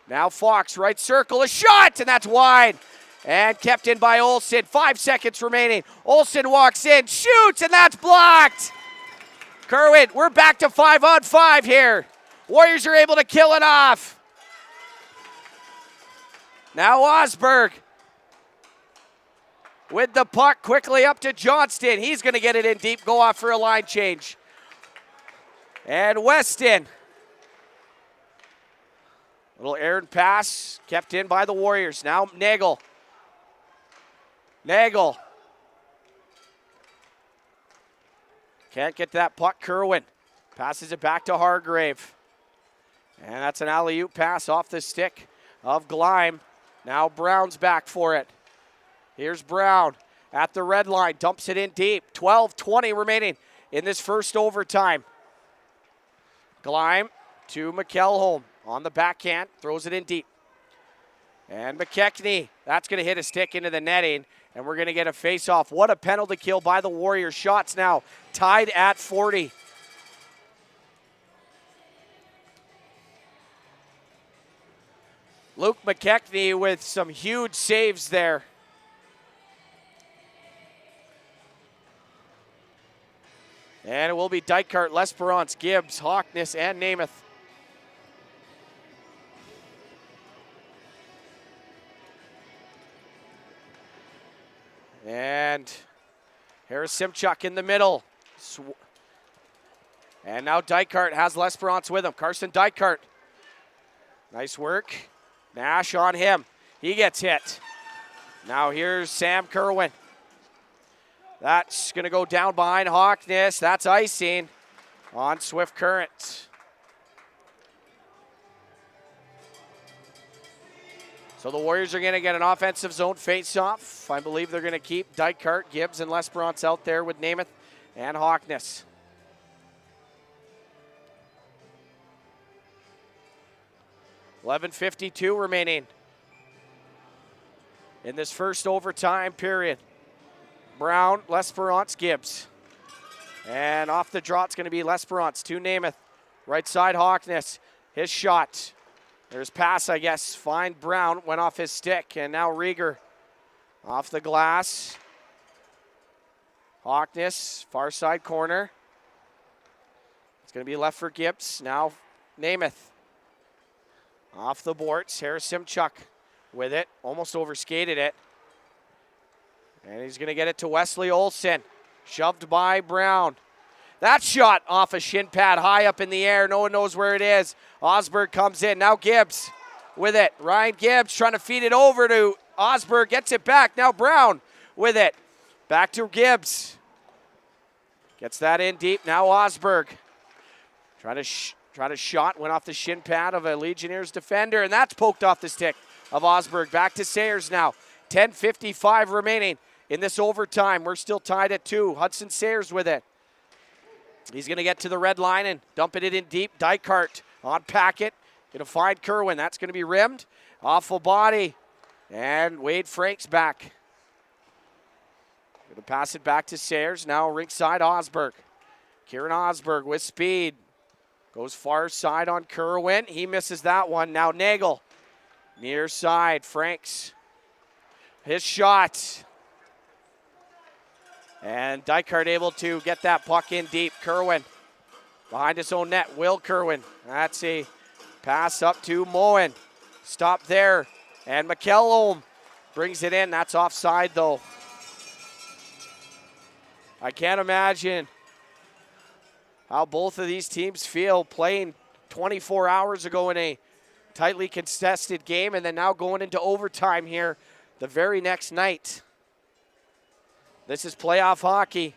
Now Fox, right circle, a shot, and that's wide. And kept in by Olsen. 5 seconds remaining. Olsen walks in, shoots, and that's blocked. Kerwin, we're back to 5-on-5 here. Warriors are able to kill it off. Now Osberg with the puck quickly up to Johnston. He's going to get it in deep, go off for a line change. And Weston. Little errant pass kept in by the Warriors. Now Nagel. Nagel. Can't get that puck. Kerwin passes it back to Hargrave. And that's an alley-oop pass off the stick of Gleim. Now Brown's back for it. Here's Brown at the red line. Dumps it in deep. 12-20 remaining in this first overtime. Gleim to McElholm on the backhand. Throws it in deep. And McKechnie. That's going to hit a stick into the netting. And we're going to get a face-off. What a penalty kill by the Warriors. Shots now tied at 40. Luke McKechnie with some huge saves there. And it will be Dykart, L'Esperance, Gibbs, Hawkness, and Namath. And Harris Simchuk in the middle. And now Dykart has L'Esperance with him. Carson Dykart. Nice work. Nash on him. He gets hit. Now here's Sam Kerwin. That's going to go down behind Hawkness. That's icing on Swift Current. So the Warriors are going to get an offensive zone face-off. I believe they're going to keep Dykart, Gibbs, and L'Esperance out there with Namath and Hawkness. $11:52 remaining in this first overtime period. Brown, L'Esperance, Gibbs. And off the draw, it's going to be L'Esperance to Namath. Right side, Hawkness. His shot. There's pass, I guess. Fine. Brown went off his stick. And now Rieger off the glass. Hawkness, far side corner. It's going to be left for Gibbs. Now Namath. Off the boards. Harris Simchuk with it. Almost overskated it. And he's going to get it to Wesley Olsen. Shoved by Brown. That shot off a shin pad high up in the air. No one knows where it is. Osberg comes in. Now Gibbs with it. Ryan Gibbs trying to feed it over to Osberg. Gets it back. Now Brown with it. Back to Gibbs. Gets that in deep. Now Osberg. Trying to shot. Went off the shin pad of a Legionnaires defender. And that's poked off the stick of Osberg. Back to Sayers now. 10:55 remaining in this overtime. We're still tied at 2. Hudson Sayers with it. He's going to get to the red line and dumping it in deep. Dykart on packet. Going to find Kerwin. That's going to be rimmed. Awful body. And Wade Frank's back. Going to pass it back to Sayers. Now rink side Osberg. Kieran Osberg with speed. Goes far side on Kerwin. He misses that one. Now Nagel. Near side. Franks. His shot. And Dykart able to get that puck in deep. Kerwin behind his own net. Will Kerwin. That's a pass up to Moen. Stop there. And McKellholm brings it in. That's offside though. I can't imagine how both of these teams feel playing 24 hours ago in a tightly contested game and then now going into overtime here the very next night. This is playoff hockey.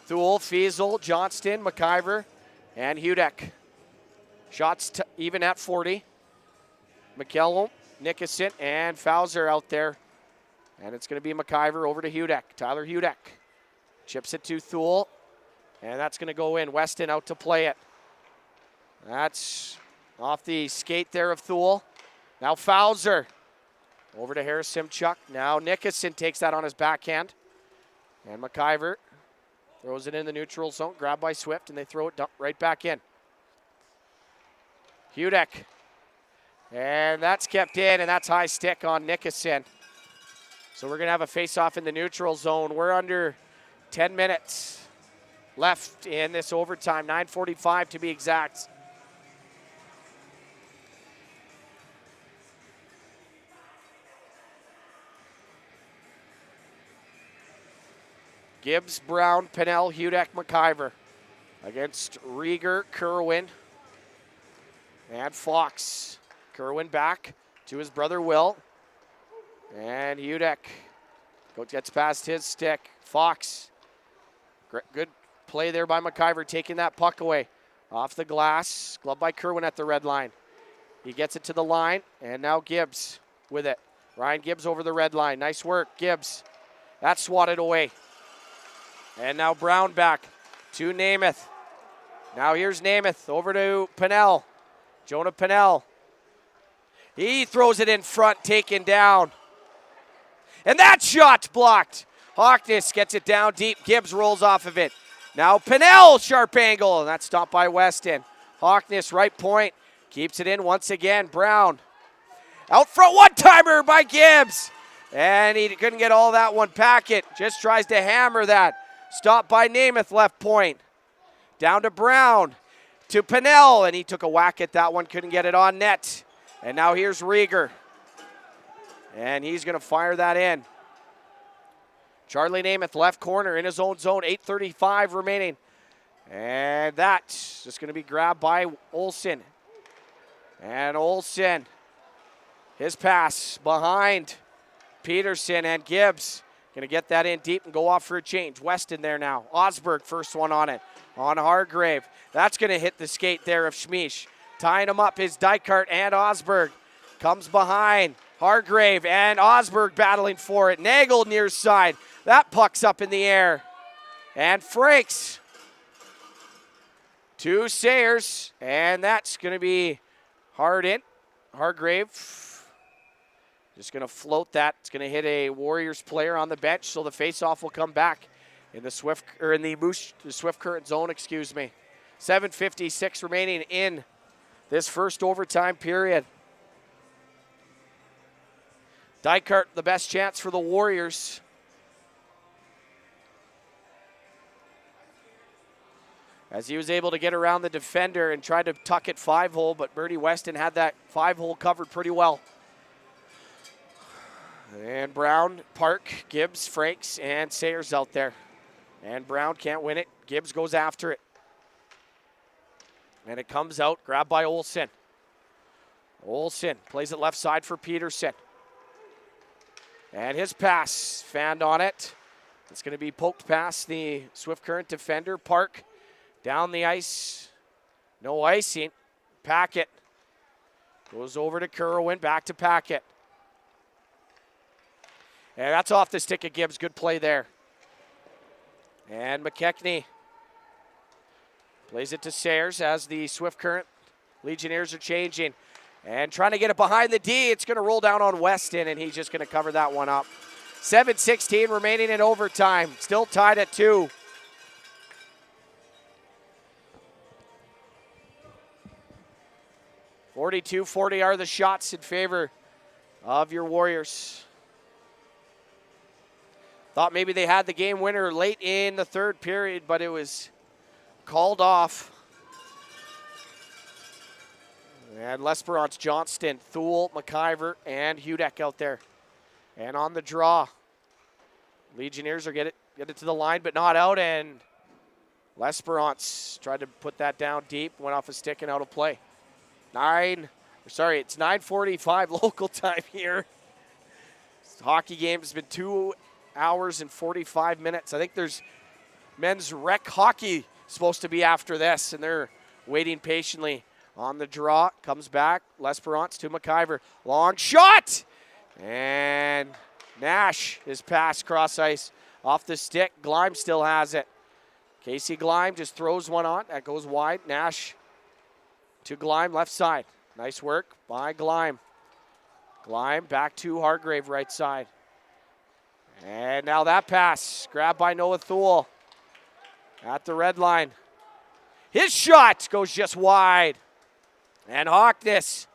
Thule, Fiesel, Johnston, McIver, and Hudek. Shots even at 40. McKellholm, Nickerson, and Fowler out there. And it's going to be McIver over to Hudek. Tyler Hudek chips it to Thule. And that's going to go in. Weston out to play it. That's off the skate there of Thule. Now Fowler over to Harris Simchuk. Now Nickerson takes that on his backhand. And McIver throws it in the neutral zone. Grabbed by Swift, and they throw it right back in. Hudek. And that's kept in, and that's high stick on Nickerson. So we're going to have a face-off in the neutral zone. We're under 10 minutes left in this overtime, 9:45 to be exact. Gibbs, Brown, Pennell, Hudek, McIver against Rieger, Kerwin, and Fox. Kerwin back to his brother Will. And Hudek gets past his stick. Fox, good play there by McIver, taking that puck away. Off the glass, glove by Kerwin at the red line. He gets it to the line, and now Gibbs with it. Ryan Gibbs over the red line. Nice work, Gibbs. That's swatted away. And now Brown back to Namath. Now here's Namath over to Pennell. Jonah Pennell. He throws it in front, taken down. And that shot blocked. Hockness gets it down deep. Gibbs rolls off of it. Now Pennell, sharp angle. And that's stopped by Weston. Hockness, right point. Keeps it in once again. Brown. Out front, one-timer by Gibbs. And he couldn't get all that one. Packett just tries to hammer that. Stopped by Namath, left point. Down to Brown. To Pennell. And he took a whack at that one. Couldn't get it on net. And now here's Rieger. And he's going to fire that in. Charlie Namath, left corner in his own zone. 8:35 remaining. And that's just going to be grabbed by Olsen. And Olsen, his pass behind Peterson, and Gibbs going to get that in deep and go off for a change. Weston there now. Osberg, first one on it. On Hargrave. That's going to hit the skate there of Schmiesch. Tying him up is Dykart and Osberg. Comes behind Hargrave and Osberg battling for it. Nagel near side. That puck's up in the air. And Franks to Sayers. And that's going to be hard in. Hargrave just going to float that. It's going to hit a Warriors player on the bench, so the faceoff will come back in the Swift Current zone, excuse me. 7:56 remaining in this first overtime period. Dykart, the best chance for the Warriors. As he was able to get around the defender and try to tuck it 5-hole, but Bertie Weston had that 5-hole covered pretty well. And Brown, Park, Gibbs, Franks, and Sayers out there. And Brown can't win it. Gibbs goes after it. And it comes out, grabbed by Olsen. Olsen plays it left side for Peterson. And his pass, fanned on it. It's going to be poked past the Swift Current defender. Park down the ice. No icing. Packett goes over to Kerwin, back to Packett. And that's off the stick of Gibbs. Good play there. And McKechnie plays it to Sayers as the Swift Current Legionnaires are changing. And trying to get it behind the D. It's going to roll down on Weston, and he's just going to cover that one up. 7:16 remaining in overtime. Still tied at 2. .42-40 are the shots in favor of your Warriors. Thought maybe they had the game winner late in the third period, but it was called off. And L'Esperance, Johnston, Thule, McIver, and Hudek out there. And on the draw, Legionnaires are get it to the line, but not out, and L'Esperance tried to put that down deep, went off a stick and out of play. It's 9:45 local time here. This hockey game has been 2 hours and 45 minutes. I think there's men's rec hockey supposed to be after this, and they're waiting patiently. On the draw, comes back, L'Esperance to McIver. Long shot! And Nash is passed cross ice off the stick. Gleim still has it. Casey Gleim just throws one on. That goes wide. Nash to Gleim, left side. Nice work by Gleim. Gleim back to Hargrave, right side. And now that pass, grabbed by Noah Thule at the red line. His shot goes just wide. And Hawkness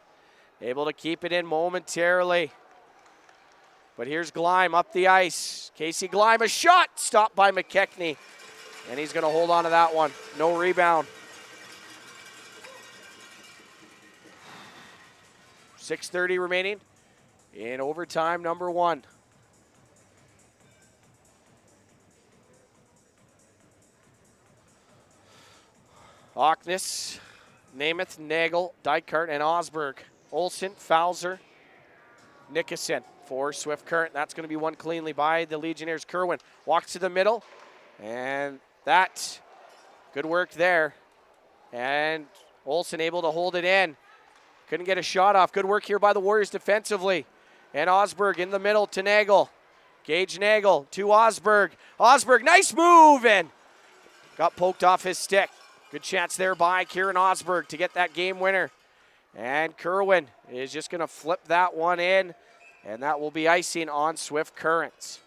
able to keep it in momentarily. But here's Gleim up the ice. Casey Gleim, a shot stopped by McKechnie. And he's going to hold on to that one. No rebound. 6:30 remaining in overtime number 1. Hawkness, Namath, Nagel, Dykart, and Osberg. Olsen, Fowler, Nickerson for Swift Current. That's going to be won cleanly by the Legionnaires. Kerwin walks to the middle, and that, good work there. And Olsen able to hold it in. Couldn't get a shot off. Good work here by the Warriors defensively. And Osberg in the middle to Nagel. Gage Nagel to Osberg. Osberg, nice move, and got poked off his stick. Good chance there by Kieran Osberg to get that game winner. And Kerwin is just going to flip that one in, and that will be icing on Swift Currents.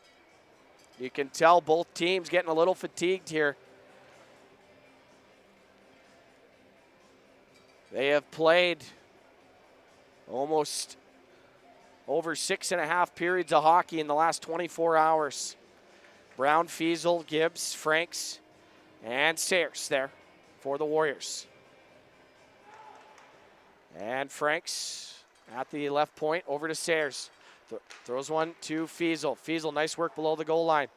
You can tell both teams getting a little fatigued here. They have played almost over 6.5 periods of hockey in the last 24 hours. Brown, Fiesel, Gibbs, Franks, and Sayers there for the Warriors. And Franks at the left point over to Sayers. Throws one to Fiesel. Fiesel, nice work below the goal line.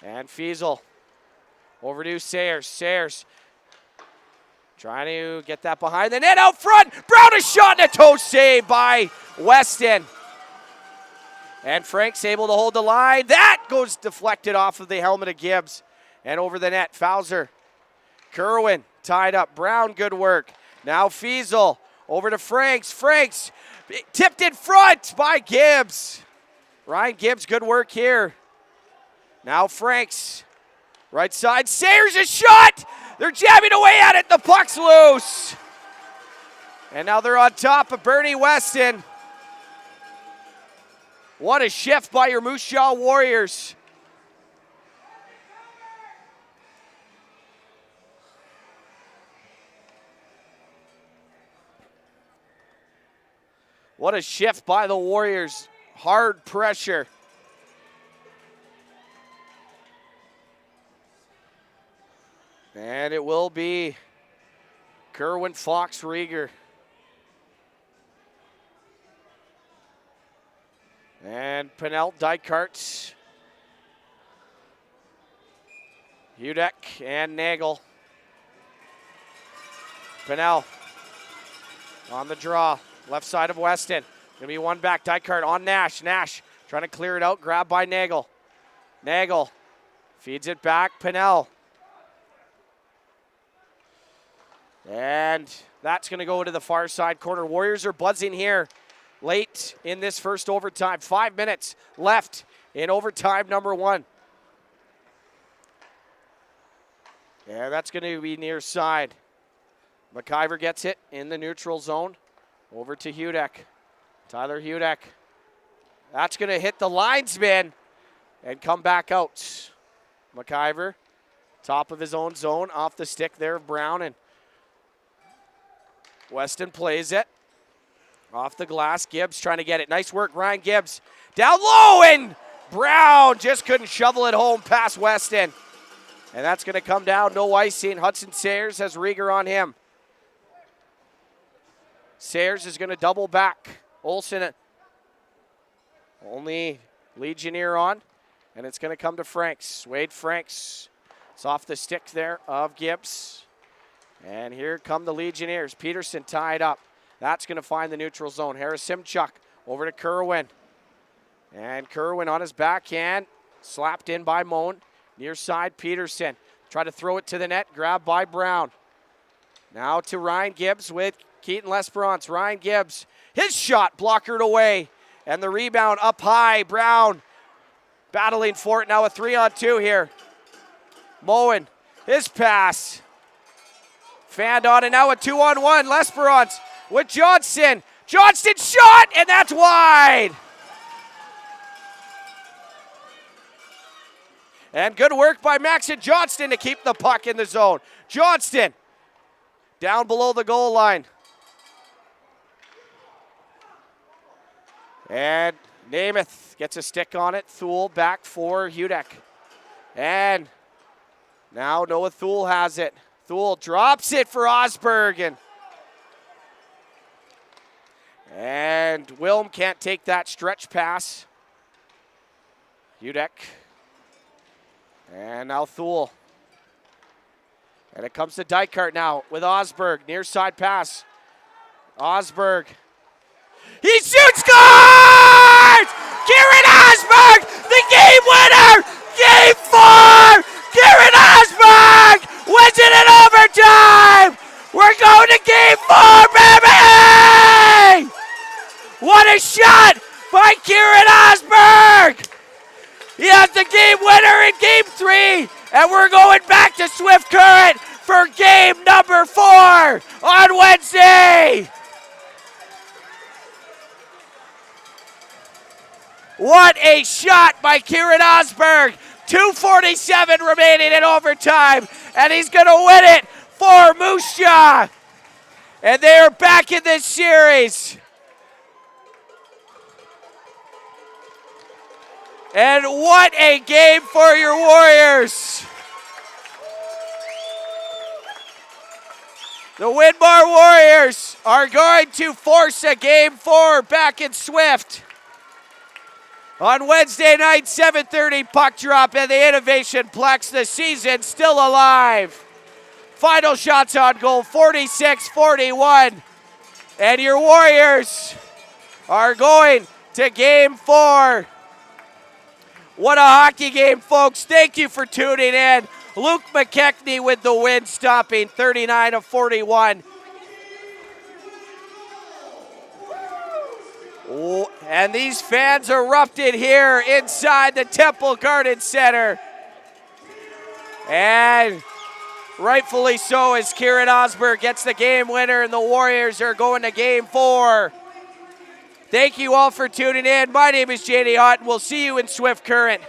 And Fiesel over to Sayers. Sayers trying to get that behind the net out front. Brown, a shot and a toe save by Weston. And Franks able to hold the line. That goes deflected off of the helmet of Gibbs and over the net. Fowler. Kerwin tied up. Brown, good work. Now Fiesel over to Franks. Franks tipped in front by Gibbs. Ryan Gibbs, good work here. Now Franks. Right side. Sayers, a shot. They're jamming away at it. The puck's loose. And now they're on top of Bernie Weston. What a shift by your Moose Jaw Warriors. What a shift by the Warriors. Hard pressure. And it will be Kerwin Fox Rieger. And Pennell, Dykart, Hudek, and Nagel. Pennell on the draw. Left side of Weston. Gonna be one back. Dykart on Nash. Nash trying to clear it out. Grabbed by Nagel. Nagel feeds it back. Pennell. And that's going to go to the far side corner. Warriors are buzzing here late in this first overtime. 5 minutes left in overtime number 1. Yeah, that's going to be near side. McIver gets it in the neutral zone. Over to Hudek. Tyler Hudek. That's going to hit the linesman and come back out. McIver, top of his own zone, off the stick there of Brown, and Weston plays it. Off the glass, Gibbs trying to get it. Nice work, Ryan Gibbs. Down low, and Brown just couldn't shovel it home past Weston. And that's going to come down, no icing. Hudson Sayers has Rieger on him. Sayers is going to double back. Olsen only Legionnaire on, and it's going to come to Franks. Wade Franks. It's off the stick there of Gibbs. And here come the Legionnaires. Peterson tied up. That's going to find the neutral zone. Harris Simchuk over to Kerwin. And Kerwin on his backhand. Slapped in by Moan. Near side, Peterson. Try to throw it to the net. Grabbed by Brown. Now to Ryan Gibbs with Keaton L'Esperance. Ryan Gibbs. His shot blockered away. And the rebound up high. Brown battling for it now. A 3-on-2 here. Moen. His pass. Fanned on, and now a 2-on-1. L'Esperance with Johnston. Johnston shot, and that's wide. And good work by Maxon Johnston to keep the puck in the zone. Johnston down below the goal line. And Namath gets a stick on it. Thule back for Hudek. And now Noah Thule has it. Thule drops it for Osberg. And Wilm can't take that stretch pass. Hudek. And now Thule. And it comes to Dykart now with Osberg. Near side pass. Osberg. He shoots, scores! Kieran Osberg, the game winner! Game 4! Kieran Osberg wins it in overtime! We're going to game 4, baby! What a shot by Kieran Osberg! He has the game winner in game 3, and we're going back to Swift Current for game number 4 on Wednesday. What a shot by Kieran Osberg. 2:47 remaining in overtime, and he's going to win it for Moose Jaw. And they are back in this series. And what a game for your Warriors. The Winmar Warriors are going to force a game 4 back in Swift. On Wednesday night, 7:30 puck drop at the Innovation Plex. The season still alive. Final shots on goal, 46-41. And your Warriors are going to game 4. What a hockey game, folks. Thank you for tuning in. Luke McKechnie with the win, stopping 39-41. And these fans erupted here inside the Temple Garden Center. And rightfully so, as Kieran Osberg gets the game winner and the Warriors are going to game 4. Thank you all for tuning in. My name is JD Houghton. We'll see you in Swift Current.